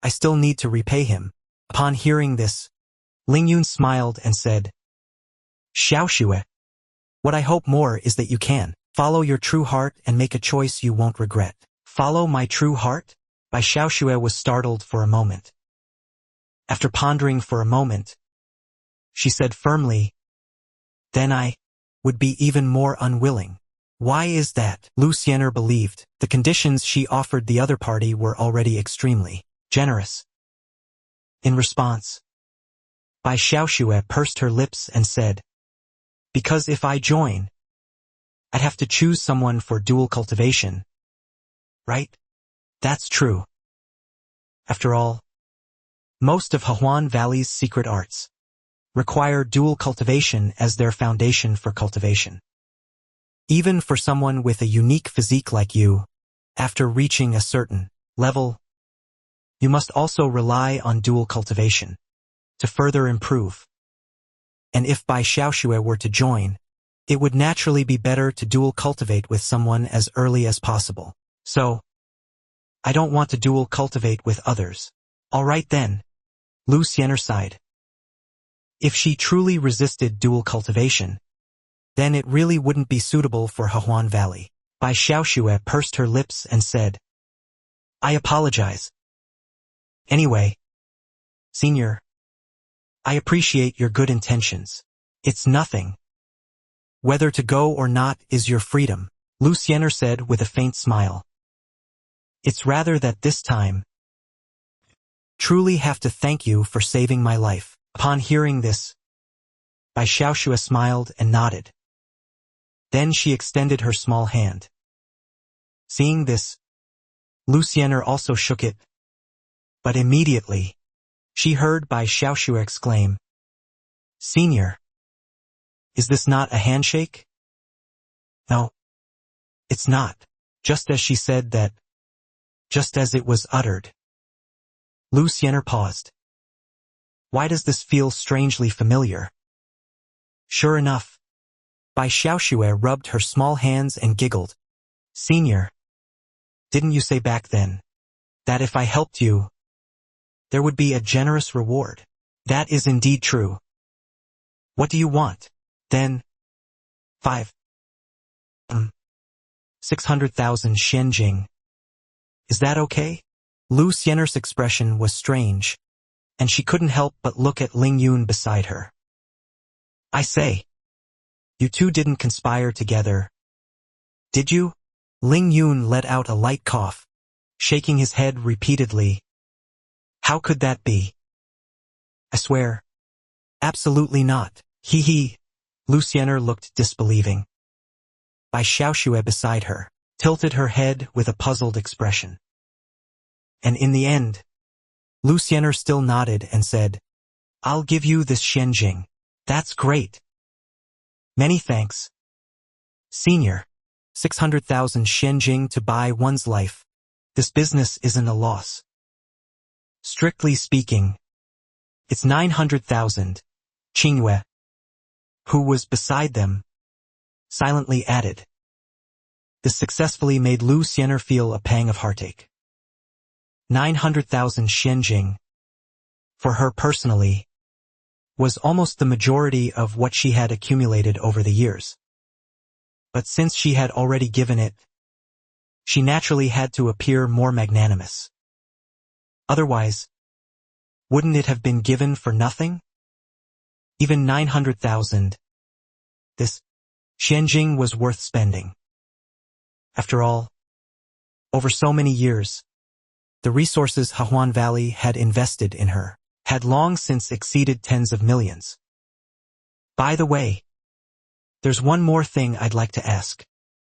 I still need to repay him." Upon hearing this, Ling Yun smiled and said, "Xiaoxue, what I hope more is that you can follow your true heart and make a choice you won't regret." "Follow my true heart?" Bai Xiaoxue was startled for a moment. After pondering for a moment, she said firmly, "Then I would be even more unwilling." "Why is that?" Lu Xian'er believed the conditions she offered the other party were already extremely generous. In response, Bai Xiaoxue pursed her lips and said, "Because if I join, I'd have to choose someone for dual cultivation. Right? That's true. After all, most of Hahuan Valley's secret arts require dual cultivation as their foundation for cultivation. Even for someone with a unique physique like you, after reaching a certain level, you must also rely on dual cultivation to further improve. And if Bai Xiaoxue were to join, it would naturally be better to dual cultivate with someone as early as possible. So, I don't want to dual cultivate with others." "All right then," Lu Xian'er sighed. If she truly resisted dual cultivation, then it really wouldn't be suitable for Hahuan Valley. Bai Xiaoxue pursed her lips and said, "I apologize. Anyway, Senior, I appreciate your good intentions. It's nothing. Whether to go or not is your freedom, Xianxia said with a faint smile. It's rather that this time, truly have to thank you for saving my life. Upon hearing this, Xianxia smiled and nodded. Then she extended her small hand. Seeing this, Xianxia also shook it. But immediately, she heard Xianxia exclaim, "Senior, is this not a handshake?" "No, it's not." Just as she said that, just as it was uttered, Xianxia paused. Why does this feel strangely familiar? Sure enough, Xianxia rubbed her small hands and giggled. "Senior, didn't you say back then that if I helped you, there would be a generous reward?" "That is indeed true. What do you want, then?" 600,000 Xianjing. Is that okay? Xianxia's expression was strange, and she couldn't help but look at Ling Yun beside her. I say, you two didn't conspire together, did you? Ling Yun let out a light cough, shaking his head repeatedly. How could that be? I swear, absolutely not. He. Xianxia looked disbelieving. Xianxia beside her tilted her head with a puzzled expression. And in the end, Xianxia still nodded and said, I'll give you this Xianjing. That's great. Many thanks. Senior, 600,000 Xianjing to buy one's life. This business isn't a loss. Strictly speaking, it's 900,000, Qingyue, who was beside them, silently added. This successfully made Xianxia feel a pang of heartache. 900,000 Xianjing, for her personally, was almost the majority of what she had accumulated over the years. But since she had already given it, she naturally had to appear more magnanimous. Otherwise, wouldn't it have been given for nothing? Even 900,000. This Xianjing was worth spending. After all, over so many years, the resources Hahuan Valley had invested in her had long since exceeded tens of millions. By the way, there's one more thing I'd like to ask.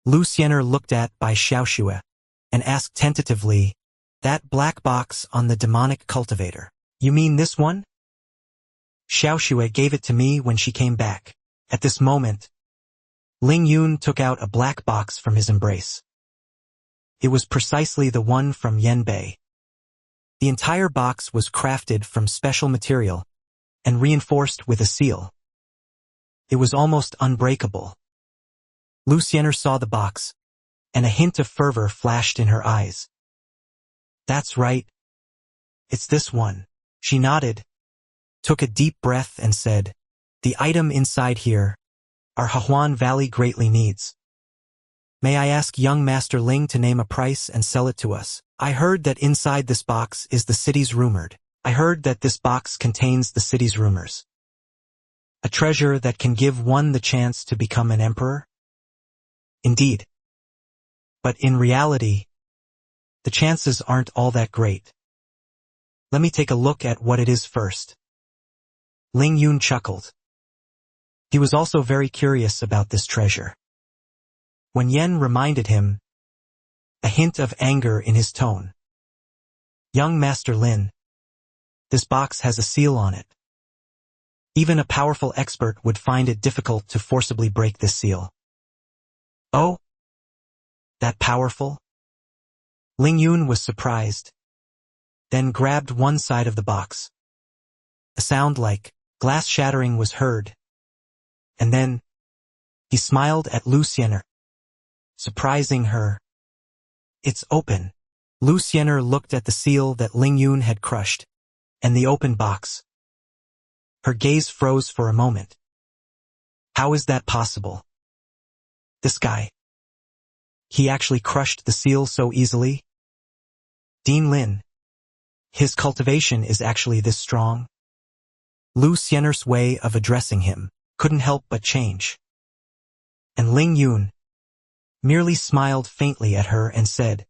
Xianxia looked at Xianxia and asked tentatively, that black box on the demonic cultivator. You mean this one? Xianxia gave it to me when she came back. At this moment, Ling Yun took out a black box from his embrace. It was precisely the one from Yanbei. The entire box was crafted from special material and reinforced with a seal. It was almost unbreakable. Xianxia saw the box, and a hint of fervor flashed in her eyes. That's right. It's this one. She nodded, took a deep breath and said, the item inside here, our Hahuan Valley greatly needs. May I ask young Master Ling to name a price and sell it to us? I heard that inside this box is the city's rumored. I heard that this box contains the city's rumors. A treasure that can give one the chance to become an emperor? Indeed. But in reality, the chances aren't all that great. Let me take a look at what it is first. Ling Yun chuckled. He was also very curious about this treasure. When Yen reminded him, a hint of anger in his tone. Young Master Lin, this box has a seal on it. Even a powerful expert would find it difficult to forcibly break this seal. Oh? That powerful? Ling Yun was surprised, then grabbed one side of the box. A sound like glass shattering was heard, and then he smiled at Xianxia, surprising her. It's open. Xianxia looked at the seal that Ling Yun had crushed, and the open box. Her gaze froze for a moment. How is that possible? This guy. He actually crushed the seal so easily? Dean Lin. His cultivation is actually this strong? Lu Xian'er's way of addressing him couldn't help but change. And Ling Yun merely smiled faintly at her and said,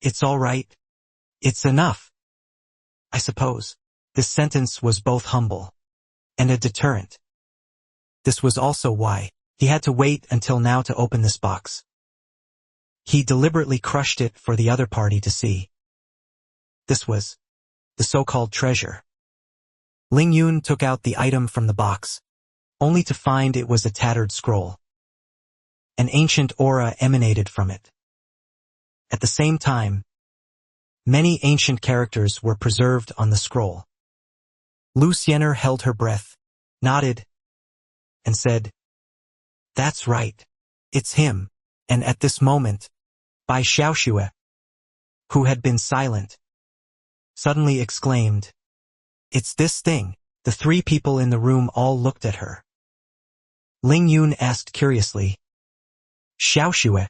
"It's all right. It's enough." I suppose this sentence was both humble and a deterrent. This was also why he had to wait until now to open this box. He deliberately crushed it for the other party to see. This was the so-called treasure. Ling Yun took out the item from the box, only to find it was a tattered scroll. An ancient aura emanated from it. At the same time, many ancient characters were preserved on the scroll. Lu Xian'er held her breath, nodded, and said, "That's right. It's him." And at this moment, Bai Xiaoxue, who had been silent, suddenly exclaimed, "It's this thing." The three people in the room all looked at her. Ling Yun asked curiously, "Xiaoxue,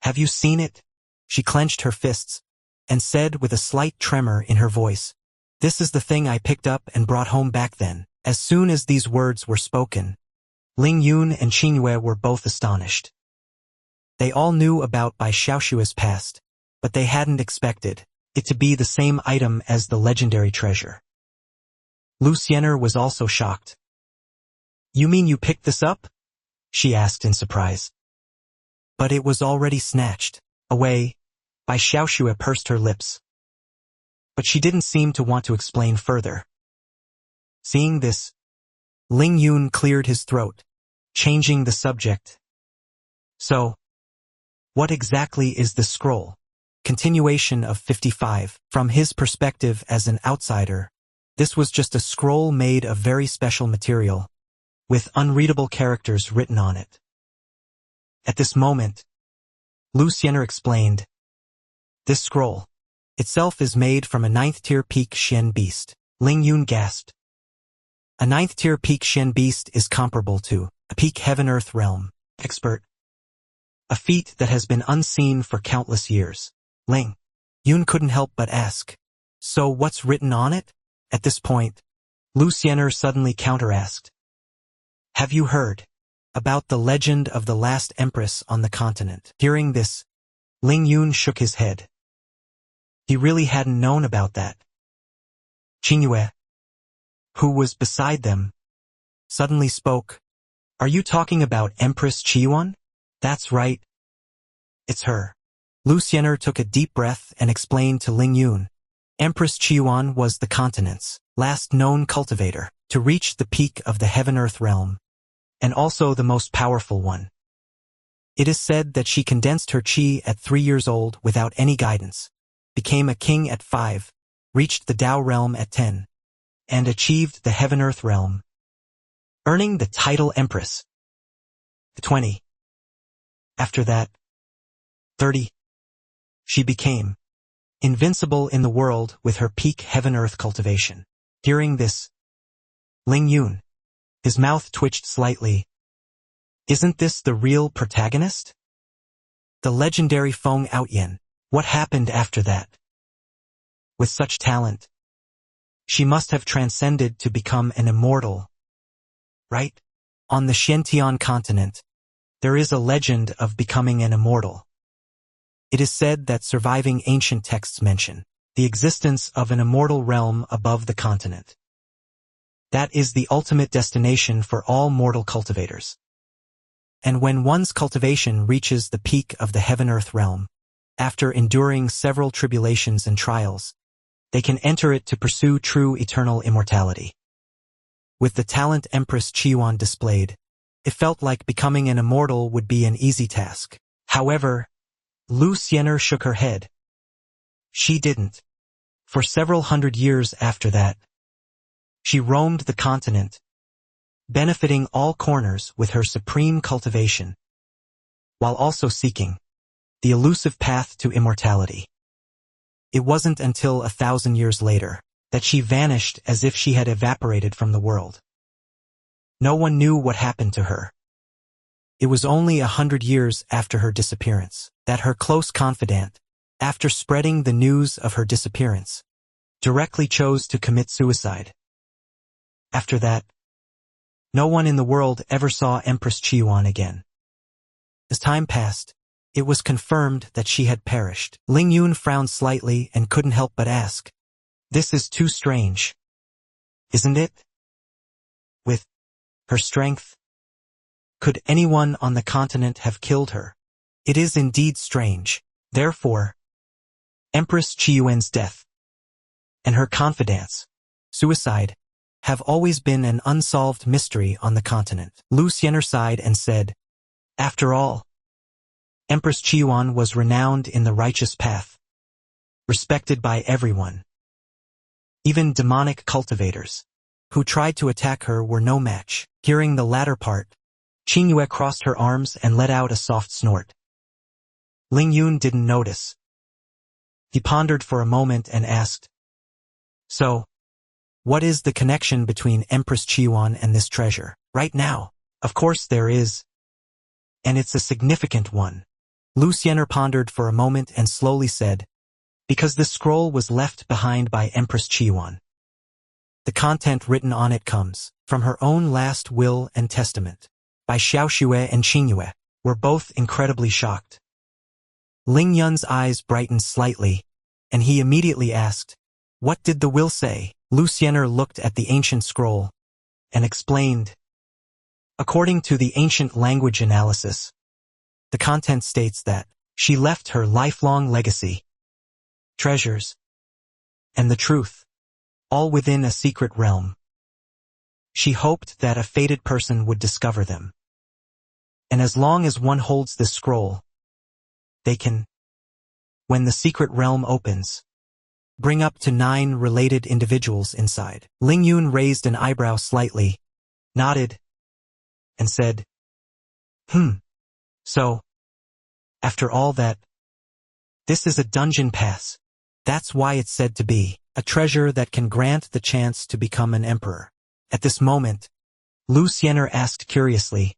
have you seen it?" She clenched her fists and said with a slight tremor in her voice, "This is the thing I picked up and brought home back then." As soon as these words were spoken, Ling Yun and Xianxia were both astonished. They all knew about Bai Xiaoxue's past, but they hadn't expected it to be the same item as the legendary treasure. Lu Xian'er was also shocked. "You mean you picked this up?" she asked in surprise. But it was already snatched away. Bai Xiaoxue pursed her lips. But she didn't seem to want to explain further. Seeing this, Ling Yun cleared his throat, changing the subject. "So, what exactly is the scroll?" Continuation of 55. From his perspective as an outsider, this was just a scroll made of very special material, with unreadable characters written on it. At this moment, Lu Xian'er explained, "This scroll itself is made from a 9th-tier peak Xian beast." Ling Yun gasped. A 9th-tier peak Xian beast is comparable to a peak heaven-earth realm expert, a feat that has been unseen for countless years. Ling Yun couldn't help but ask, "So what's written on it?" At this point, Lu Xian'er suddenly counter-asked, "Have you heard about the legend of the last empress on the continent?" Hearing this, Ling Yun shook his head. He really hadn't known about that. Xianxia, who was beside them, suddenly spoke, "Are you talking about Empress Qiyuan?" "That's right. It's her." Lu Xian'er took a deep breath and explained to Ling Yun. Empress Qiyuan was the continent's last known cultivator to reach the peak of the heaven-earth realm, and also the most powerful one. It is said that she condensed her qi at 3 years old without any guidance, became a king at 5, reached the Dao realm at 10, and achieved the heaven-earth realm, earning the title Empress. 20. After that, 30. She became invincible in the world with her peak heaven-earth cultivation. Hearing this, Ling Yun, his mouth twitched slightly. "Isn't this the real protagonist? The legendary Feng Outyan? What happened after that?" With such talent, she must have transcended to become an immortal, right? On the Xiantian continent, there is a legend of becoming an immortal. It is said that surviving ancient texts mention the existence of an immortal realm above the continent. That is the ultimate destination for all mortal cultivators. And when one's cultivation reaches the peak of the heaven-earth realm, after enduring several tribulations and trials, they can enter it to pursue true eternal immortality. With the talent Empress Qiyuan displayed, it felt like becoming an immortal would be an easy task. However, Lu Xian'er shook her head. She didn't. For several hundred years after that, she roamed the continent, benefiting all corners with her supreme cultivation, while also seeking the elusive path to immortality. It wasn't until 1,000 years later that she vanished as if she had evaporated from the world. No one knew what happened to her. It was only 100 years after her disappearance that her close confidant, after spreading the news of her disappearance, directly chose to commit suicide. After that, no one in the world ever saw Empress Qiuan again. As time passed, it was confirmed that she had perished. Ling Yun frowned slightly and couldn't help but ask, "This is too strange, isn't it? With her strength, could anyone on the continent have killed her? It is indeed strange. Therefore, Empress Qiuan's death and her confidants, suicide, have always been an unsolved mystery on the continent." Lu Xian'er sighed and said, "After all, Empress Qiuan was renowned in the righteous path, respected by everyone. Even demonic cultivators, who tried to attack her, were no match." Hearing the latter part, Qingyue crossed her arms and let out a soft snort. Ling Yun didn't notice. He pondered for a moment and asked, "So, what is the connection between Empress Qiuan and this treasure?" "Right now, of course there is, and it's a significant one." Lu Xian'er pondered for a moment and slowly said, "Because this scroll was left behind by Empress Qiuan. The content written on it comes from her own last will and testament." By Xiaoxue and Qingyue were both incredibly shocked. Ling Yun's eyes brightened slightly, and he immediately asked, "What did the will say?" Lu Xian'er looked at the ancient scroll and explained, "According to the ancient language analysis, the content states that she left her lifelong legacy, treasures, and the truth, all within a secret realm. She hoped that a fated person would discover them. And as long as one holds this scroll, they can, when the secret realm opens, bring up to 9 related individuals inside." Ling Yun raised an eyebrow slightly, nodded, and said, So, after all that, this is a dungeon pass. That's why it's said to be a treasure that can grant the chance to become an emperor." At this moment, Lu Xian'er asked curiously,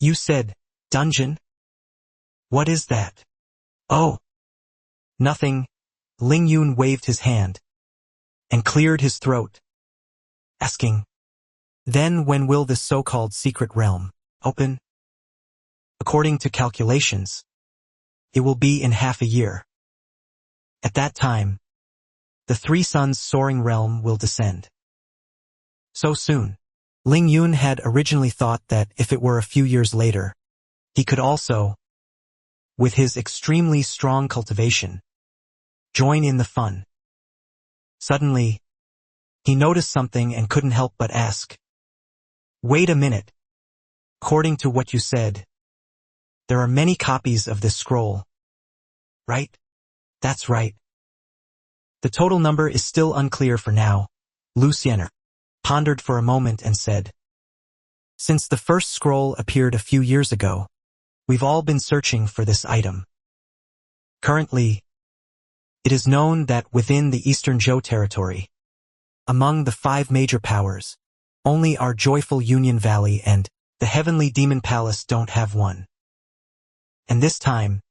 "You said, dungeon? What is that?" "Oh, nothing." Ling Yun waved his hand and cleared his throat, asking, "Then when will this so-called secret realm open?" "According to calculations, it will be in half a year. At that time, the 3 suns soaring realm will descend." "So soon?" Ling Yun had originally thought that if it were a few years later, he could also, with his extremely strong cultivation, join in the fun. Suddenly, he noticed something and couldn't help but ask, "Wait a minute. According to what you said, there are many copies of this scroll, right?" "That's right. The total number is still unclear for now." Lu Xian'er pondered for a moment and said, "Since the first scroll appeared a few years ago, we've all been searching for this item. Currently, it is known that within the Eastern Zhou territory, among the 5 major powers, only our Joyful Union Valley and the Heavenly Demon Palace don't have one. And this time,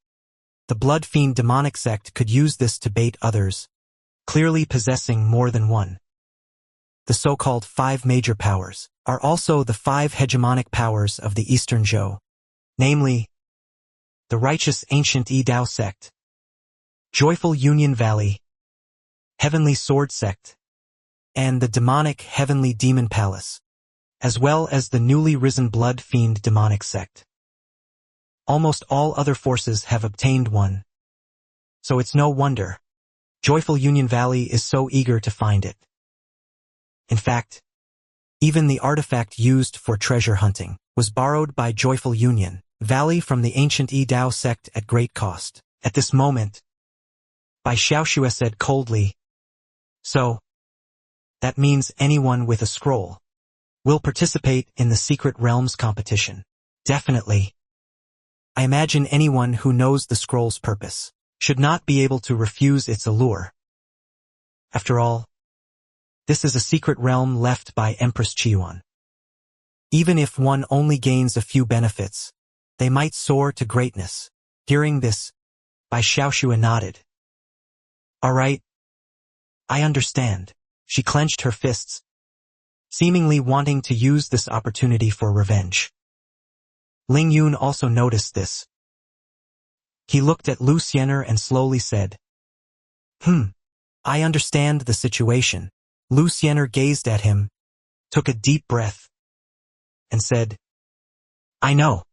the Blood Fiend demonic sect could use this to bait others, clearly possessing more than one. The so-called 5 major powers are also the 5 hegemonic powers of the Eastern Zhou, namely, the righteous ancient Dao sect, Joyful Union Valley, Heavenly Sword sect, and the demonic Heavenly Demon Palace, as well as the newly risen Blood Fiend demonic sect. Almost all other forces have obtained one, so it's no wonder Joyful Union Valley is so eager to find it. In fact, even the artifact used for treasure hunting was borrowed by Joyful Union Valley from the ancient Dao sect at great cost." At this moment, Bai Xiaoxue said coldly, "So, that means anyone with a scroll will participate in the Secret Realms competition." "Definitely. I imagine anyone who knows the scroll's purpose should not be able to refuse its allure. After all, this is a secret realm left by Empress Qiuan. Even if one only gains a few benefits, they might soar to greatness." Hearing this, Bai Xiaoxue nodded. "All right. I understand." She clenched her fists seemingly wanting to use this opportunity for revenge. Ling Yun also noticed this. He looked at Lu Xian'er and slowly said, I understand the situation. Lu Xian'er gazed at him, took a deep breath, and said, I know.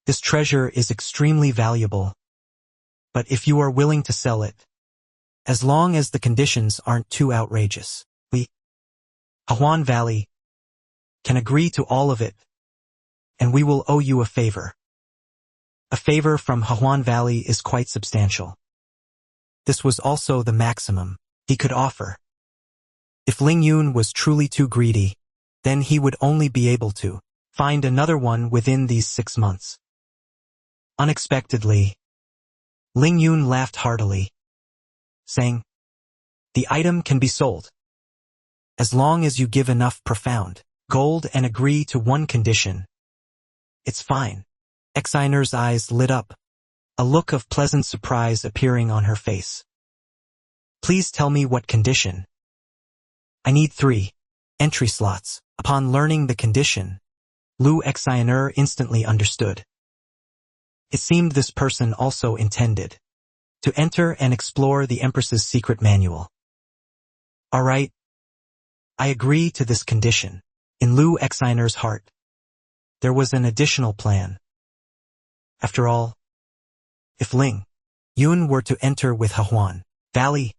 This treasure is extremely valuable. But if you are willing to sell it, as long as the conditions aren't too outrageous, we, Hahuan Valley, can agree to all of it, and we will owe you a favor. A favor from Hahuan Valley is quite substantial. This was also the maximum he could offer. If Ling Yun was truly too greedy, then he would only be able to find another one within these 6 months. Unexpectedly, Ling Yun laughed heartily, saying, The item can be sold. As long as you give enough profound gold and agree to one condition. It's fine. Xian'er's eyes lit up, a look of pleasant surprise appearing on her face. Please tell me what condition. I need 3 entry slots. Upon learning the condition, Lu Xian'er instantly understood. It seemed this person also intended to enter and explore the Empress's secret manual. All right. I agree to this condition. In Lu Xian'er's heart, there was an additional plan. After all, if Ling Yun were to enter with Hahuan Valley,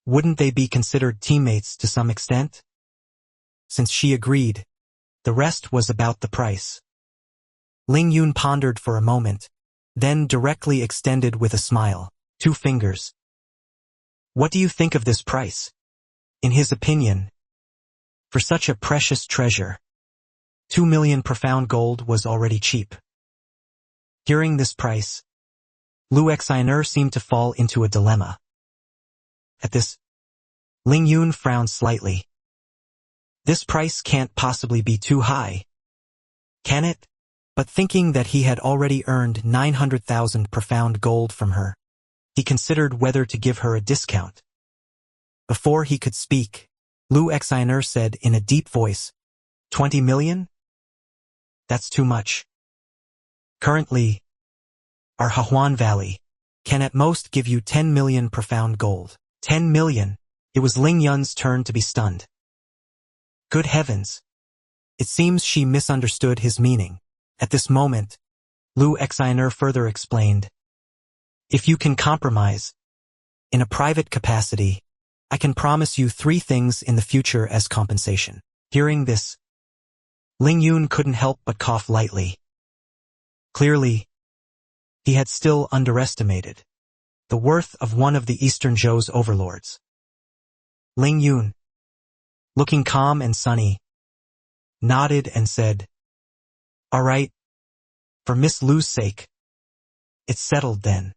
wouldn't they be considered teammates to some extent? Since she agreed, the rest was about the price. Ling Yun pondered for a moment, then directly extended with a smile, 2 fingers. What do you think of this price? In his opinion, for such a precious treasure, 2 million profound gold was already cheap. Hearing this price, Lu Xian'er seemed to fall into a dilemma. At this, Ling Yun frowned slightly. This price can't possibly be too high, can it? But thinking that he had already earned 900,000 profound gold from her, he considered whether to give her a discount. Before he could speak, Lu Xian'er said in a deep voice, 20 million? That's too much. Currently, our Hahuan Valley can at most give you 10 million profound gold. 10 million? It was Ling Yun's turn to be stunned. Good heavens! It seems she misunderstood his meaning. At this moment, Lu Xian'er further explained, If you can compromise, in a private capacity, I can promise you 3 things in the future as compensation. Hearing this, Ling Yun couldn't help but cough lightly. Clearly, he had still underestimated the worth of one of the Eastern Zhou's overlords. Ling Yun, looking calm and sunny, nodded and said, All right, for Miss Lu's sake. It's settled then.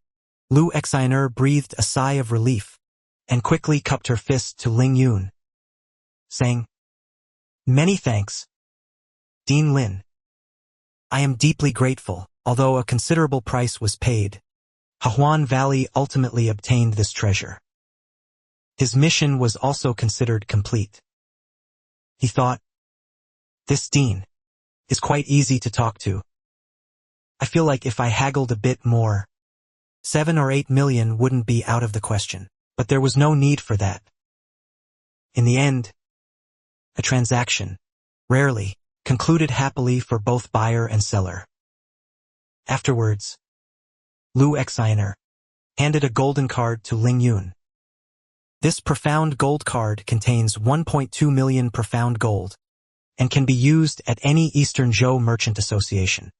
Lu Xian'er breathed a sigh of relief and quickly cupped her fist to Ling Yun, saying, Many thanks, Dean Lin. I am deeply grateful. Although a considerable price was paid, Hahuan Valley ultimately obtained this treasure. His mission was also considered complete. He thought, This Dean is quite easy to talk to. I feel like if I haggled a bit more, 7 or 8 million wouldn't be out of the question. But there was no need for that. In the end, a transaction, rarely, concluded happily for both buyer and seller. Afterwards, Lu Xian'er handed a golden card to Ling Yun. This profound gold card contains 1.2 million profound gold and can be used at any Eastern Zhou Merchant Association.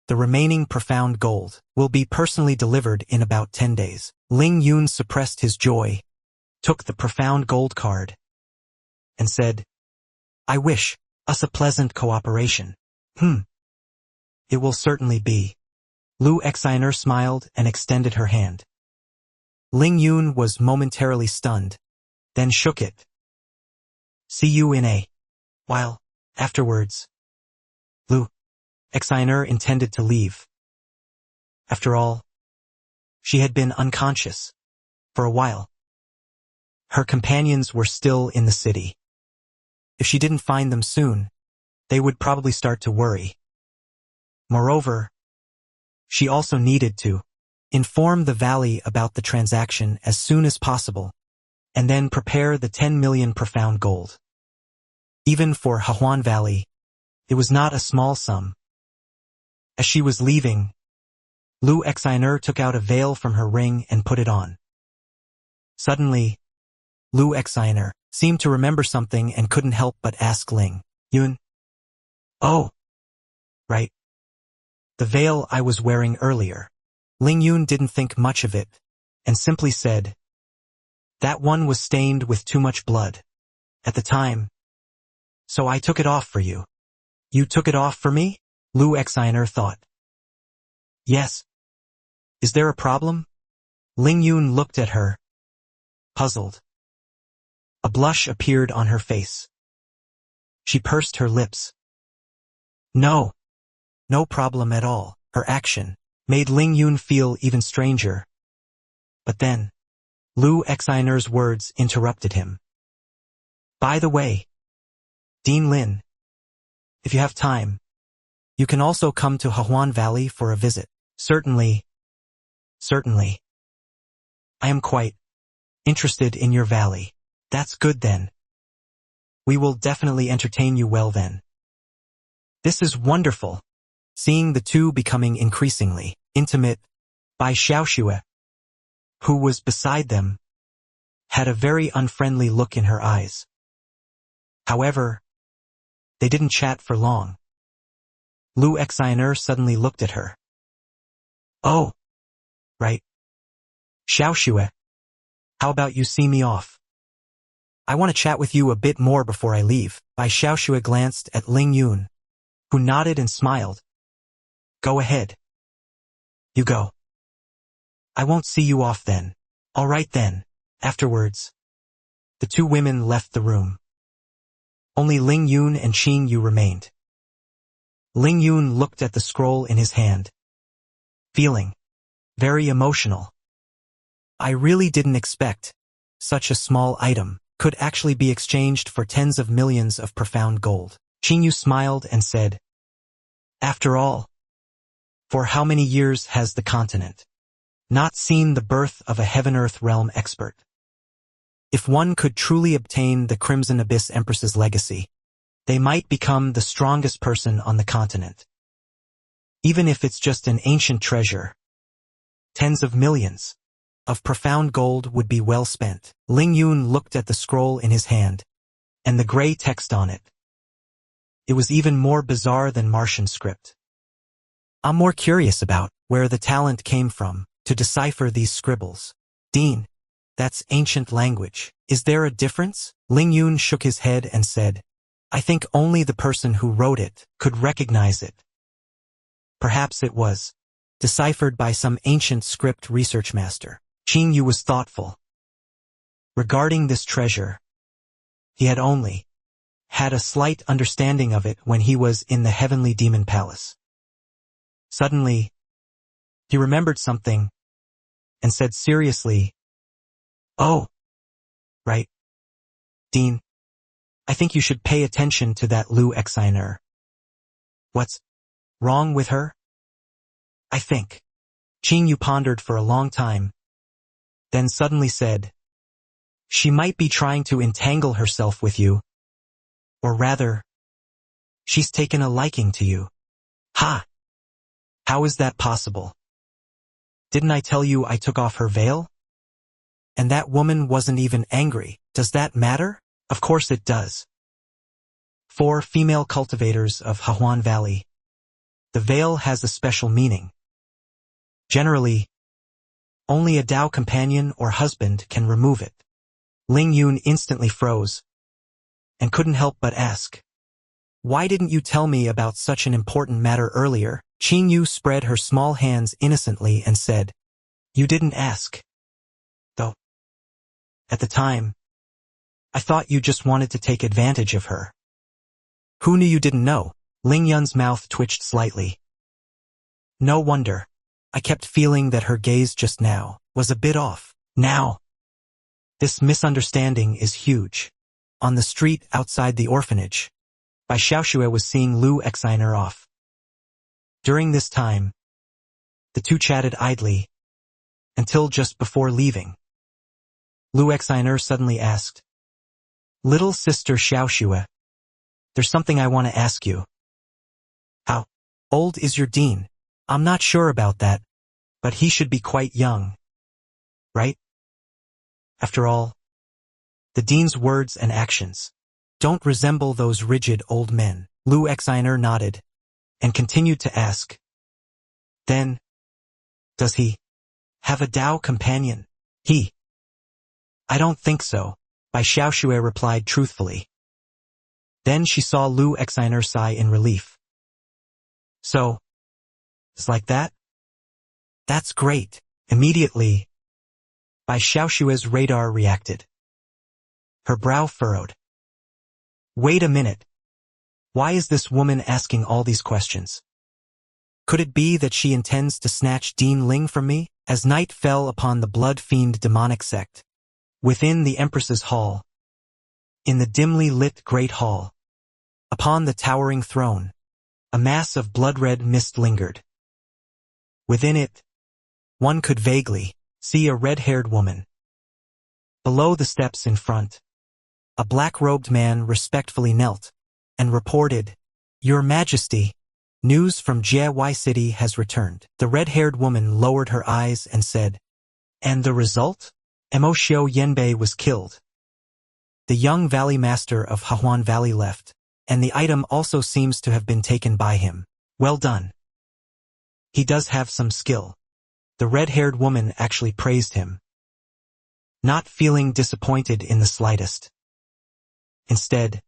The remaining profound gold will be personally delivered in about 10 days. Ling Yun suppressed his joy, took the profound gold card, and said, I wish us a pleasant cooperation. It will certainly be. Lu Xian'er smiled and extended her hand. Ling Yun was momentarily stunned, then shook it. See you in a while. Afterwards, Lu Xian'er intended to leave. After all, she had been unconscious for a while. Her companions were still in the city. If she didn't find them soon, they would probably start to worry. Moreover, she also needed to inform the valley about the transaction as soon as possible, and then prepare the 10 million profound gold. Even for Hahuan Valley, it was not a small sum. As she was leaving, Lu Xiner took out a veil from her ring and put it on. Suddenly, Lu Xiner seemed to remember something and couldn't help but ask Ling Yun. "Oh, right. The veil I was wearing earlier." Ling Yun didn't think much of it, and simply said, "That one was stained with too much blood at the time, so I took it off for you." "You took it off for me?" Lu Xiner thought. "Yes. Is there a problem?" Ling Yun looked at her, puzzled. A blush appeared on her face. She pursed her lips. "No. No problem at all." Her action made Ling Yun feel even stranger. But then, Lu Xiner's words interrupted him. "By the way, Dean Lin, if you have time, you can also come to Hahuan Valley for a visit." Certainly. Certainly. I am quite interested in your valley." "That's good then. We will definitely entertain you well then." "This is wonderful." Seeing the two becoming increasingly intimate, Bai Xiaoxue, who was beside them, had a very unfriendly look in her eyes. However, they didn't chat for long. Lu Xiner suddenly looked at her. "Oh, right. Xiaoxue, how about you see me off? I want to chat with you a bit more before I leave." Bai Xiaoxue glanced at Ling Yun, who nodded and smiled. "Go ahead. You go. I won't see you off then." "All right then." Afterwards, the two women left the room. Only Ling Yun and Qing Yu remained. Ling Yun looked at the scroll in his hand, feeling very emotional. "I really didn't expect such a small item could actually be exchanged for tens of millions of profound gold." Qing Yu smiled and said, "After all, for how many years has the continent not seen the birth of a heaven-earth realm expert? If one could truly obtain the Crimson Abyss Empress's legacy, they might become the strongest person on the continent. Even if it's just an ancient treasure, tens of millions of profound gold would be well spent." Ling Yun looked at the scroll in his hand, and the gray text on it. It was even more bizarre than Martian script. "I'm more curious about where the talent came from to decipher these scribbles." "Dean, that's ancient language. Is there a difference?" Ling Yun shook his head and said, "I think only the person who wrote it could recognize it. Perhaps it was deciphered by some ancient script research master." Qing Yu was thoughtful. Regarding this treasure, he had only had a slight understanding of it when he was in the Heavenly Demon Palace. Suddenly, he remembered something and said seriously, "Oh, right. Dean, I think you should pay attention to that Lu Xiner." "What's wrong with her?" "I think." Qing Yu pondered for a long time, then suddenly said, "She might be trying to entangle herself with you. Or rather, she's taken a liking to you." "Ha! How is that possible? Didn't I tell you I took off her veil? And that woman wasn't even angry. Does that matter?" "Of course it does. For female cultivators of Hahuan Valley, the veil has a special meaning. Generally, only a Dao companion or husband can remove it." Ling Yun instantly froze, and couldn't help but ask, "Why didn't you tell me about such an important matter earlier?" Qing Yu spread her small hands innocently and said, "You didn't ask. Though, at the time, I thought you just wanted to take advantage of her." "Who knew you didn't know?" Ling Yun's mouth twitched slightly. "No wonder. I kept feeling that her gaze just now was a bit off. Now, this misunderstanding is huge. On the street outside the orphanage, Xianxia was seeing Lu Xiner off. During this time, the two chatted idly, until just before leaving. Lu Xiner suddenly asked, "Little sister Xianxia, there's something I want to ask you. How old is your dean? I'm not sure about that, but he should be quite young, right? After all, the dean's words and actions don't resemble those rigid old men." Lu Xiner nodded and continued to ask, "Then, does he have a Dao companion?" I don't think so," Xianxia replied truthfully. Then she saw Lu Xiner sigh in relief. "So, it's like that? That's great." Immediately, Xianxia's radar reacted. Her brow furrowed. "Wait a minute. Why is this woman asking all these questions? Could it be that she intends to snatch Dean Ling from me?" As night fell upon the blood-fiend demonic sect, within the Empress's hall, in the dimly lit Great Hall, upon the towering throne, a mass of blood-red mist lingered. Within it, one could vaguely see a red-haired woman. Below the steps in front, a black-robed man respectfully knelt and reported, "Your Majesty, news from Jie City has returned." The red-haired woman lowered her eyes and said, "And the result? Mo Xiao Yanbei was killed. The young valley master of Hahuan Valley left, and the item also seems to have been taken by him. Well done. He does have some skill." The red-haired woman actually praised him, not feeling disappointed in the slightest. Instead,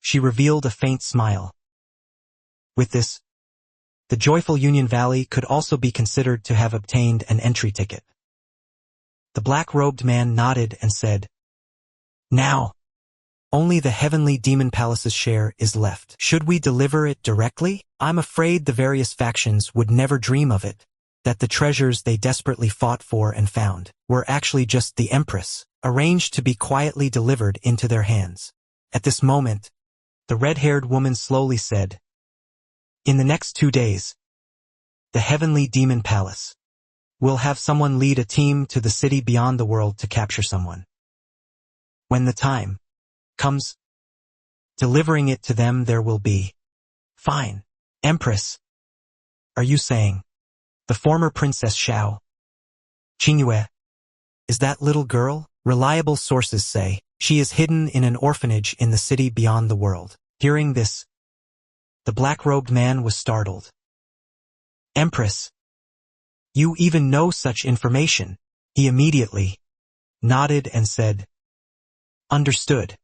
she revealed a faint smile. With this, the joyful Union Valley could also be considered to have obtained an entry ticket. The black-robed man nodded and said, "Now, only the Heavenly Demon Palace's share is left. Should we deliver it directly? I'm afraid the various factions would never dream of it, that the treasures they desperately fought for and found were actually just the Empress, arranged to be quietly delivered into their hands." At this moment, the red-haired woman slowly said, "In the next 2 days, the Heavenly Demon Palace will have someone lead a team to the city beyond the world to capture someone. When the time comes, delivering it to them there will be." "Fine. Empress, are you saying the former Princess Xiao Qingyue is that little girl? Reliable sources say she is hidden in an orphanage in the city beyond the world." Hearing this, the black-robed man was startled. "Empress, you even know such information?" He immediately nodded and said, "Understood.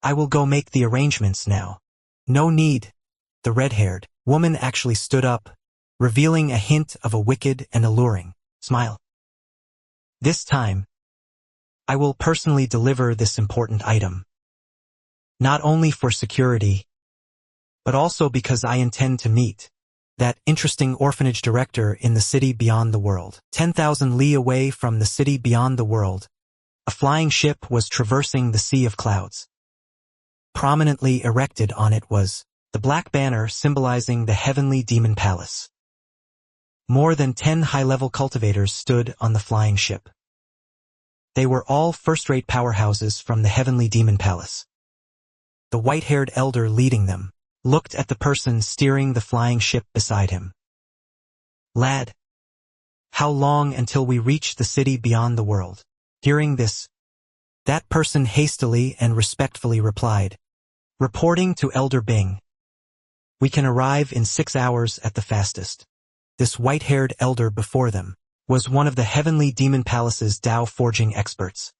I will go make the arrangements now." "No need." The red-haired woman actually stood up, revealing a hint of a wicked and alluring smile. "This time, I will personally deliver this important item. Not only for security, but also because I intend to meet that interesting orphanage director in the city beyond the world." 10,000 li away from the city beyond the world, a flying ship was traversing the sea of clouds. Prominently erected on it was the black banner symbolizing the Heavenly Demon Palace. More than 10 high-level cultivators stood on the flying ship. They were all first-rate powerhouses from the Heavenly Demon Palace. The white-haired elder leading them looked at the person steering the flying ship beside him. "Lad, how long until we reach the city beyond the world?" Hearing this, that person hastily and respectfully replied, "Reporting to Elder Bing. We can arrive in 6 hours at the fastest." This white-haired elder before them was one of the Heavenly Demon Palace's Dao forging experts.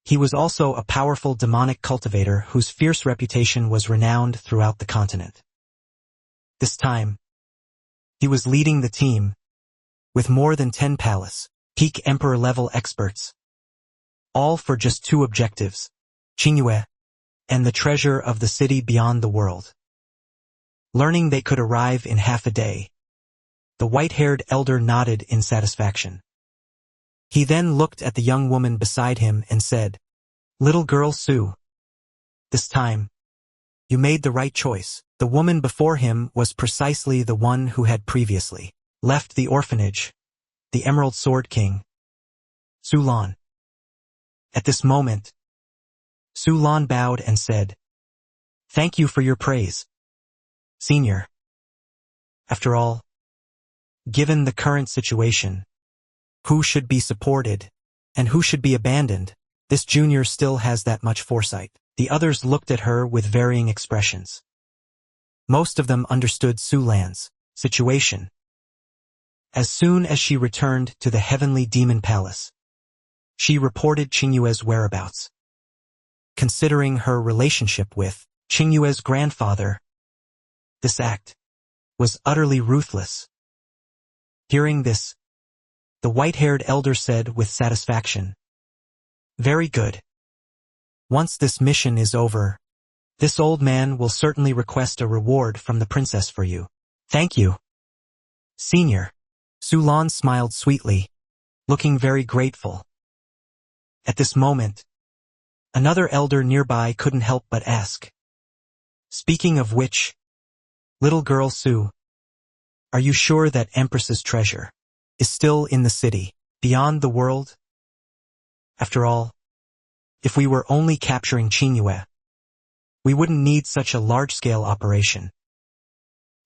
He was also a powerful demonic cultivator whose fierce reputation was renowned throughout the continent. This time, he was leading the team with more than 10 palace, peak emperor-level experts, all for just 2 objectives, Qingyue and the treasure of the city beyond the world. Learning they could arrive in half a day, the white-haired elder nodded in satisfaction. He then looked at the young woman beside him and said, Little girl Sue. This time, you made the right choice. The woman before him was precisely the one who had previously left the orphanage, the Emerald Sword King, Su Lan. At this moment, Su Lan bowed and said, "Thank you for your praise, Senior. After all, given the current situation, who should be supported and who should be abandoned, this junior still has that much foresight." The others looked at her with varying expressions. Most of them understood Su Lan's situation. As soon as she returned to the Heavenly Demon Palace, she reported Qingyue's whereabouts. Considering her relationship with Qingyue's grandfather, this act was utterly ruthless. Hearing this, the white-haired elder said with satisfaction, "Very good. Once this mission is over, this old man will certainly request a reward from the princess for you." "Thank you, Senior." Su Lan smiled sweetly, looking very grateful. At this moment, another elder nearby couldn't help but ask, "Speaking of which, little girl Su, are you sure that Empress's treasure is still in the city, beyond the world? After all, if we were only capturing Qingyue, we wouldn't need such a large-scale operation.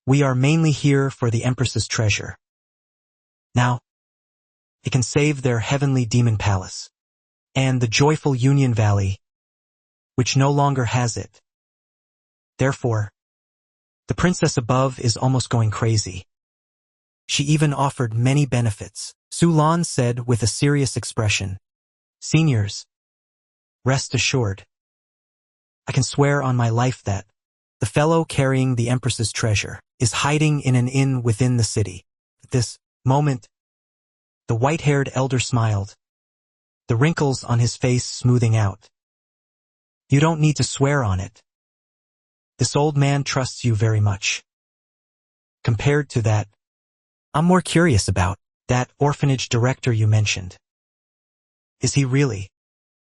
We are mainly here for the Empress's treasure. Now, it can save their heavenly demon palace, and the joyful Union Valley, which no longer has it. Therefore, the princess above is almost going crazy. She even offered many benefits." Su Lan said with a serious expression, "Seniors, rest assured. I can swear on my life that the fellow carrying the Empress's treasure is hiding in an inn within the city." At this moment, the white-haired elder smiled, the wrinkles on his face smoothing out. "You don't need to swear on it. This old man trusts you very much. Compared to that, I'm more curious about that orphanage director you mentioned. Is he really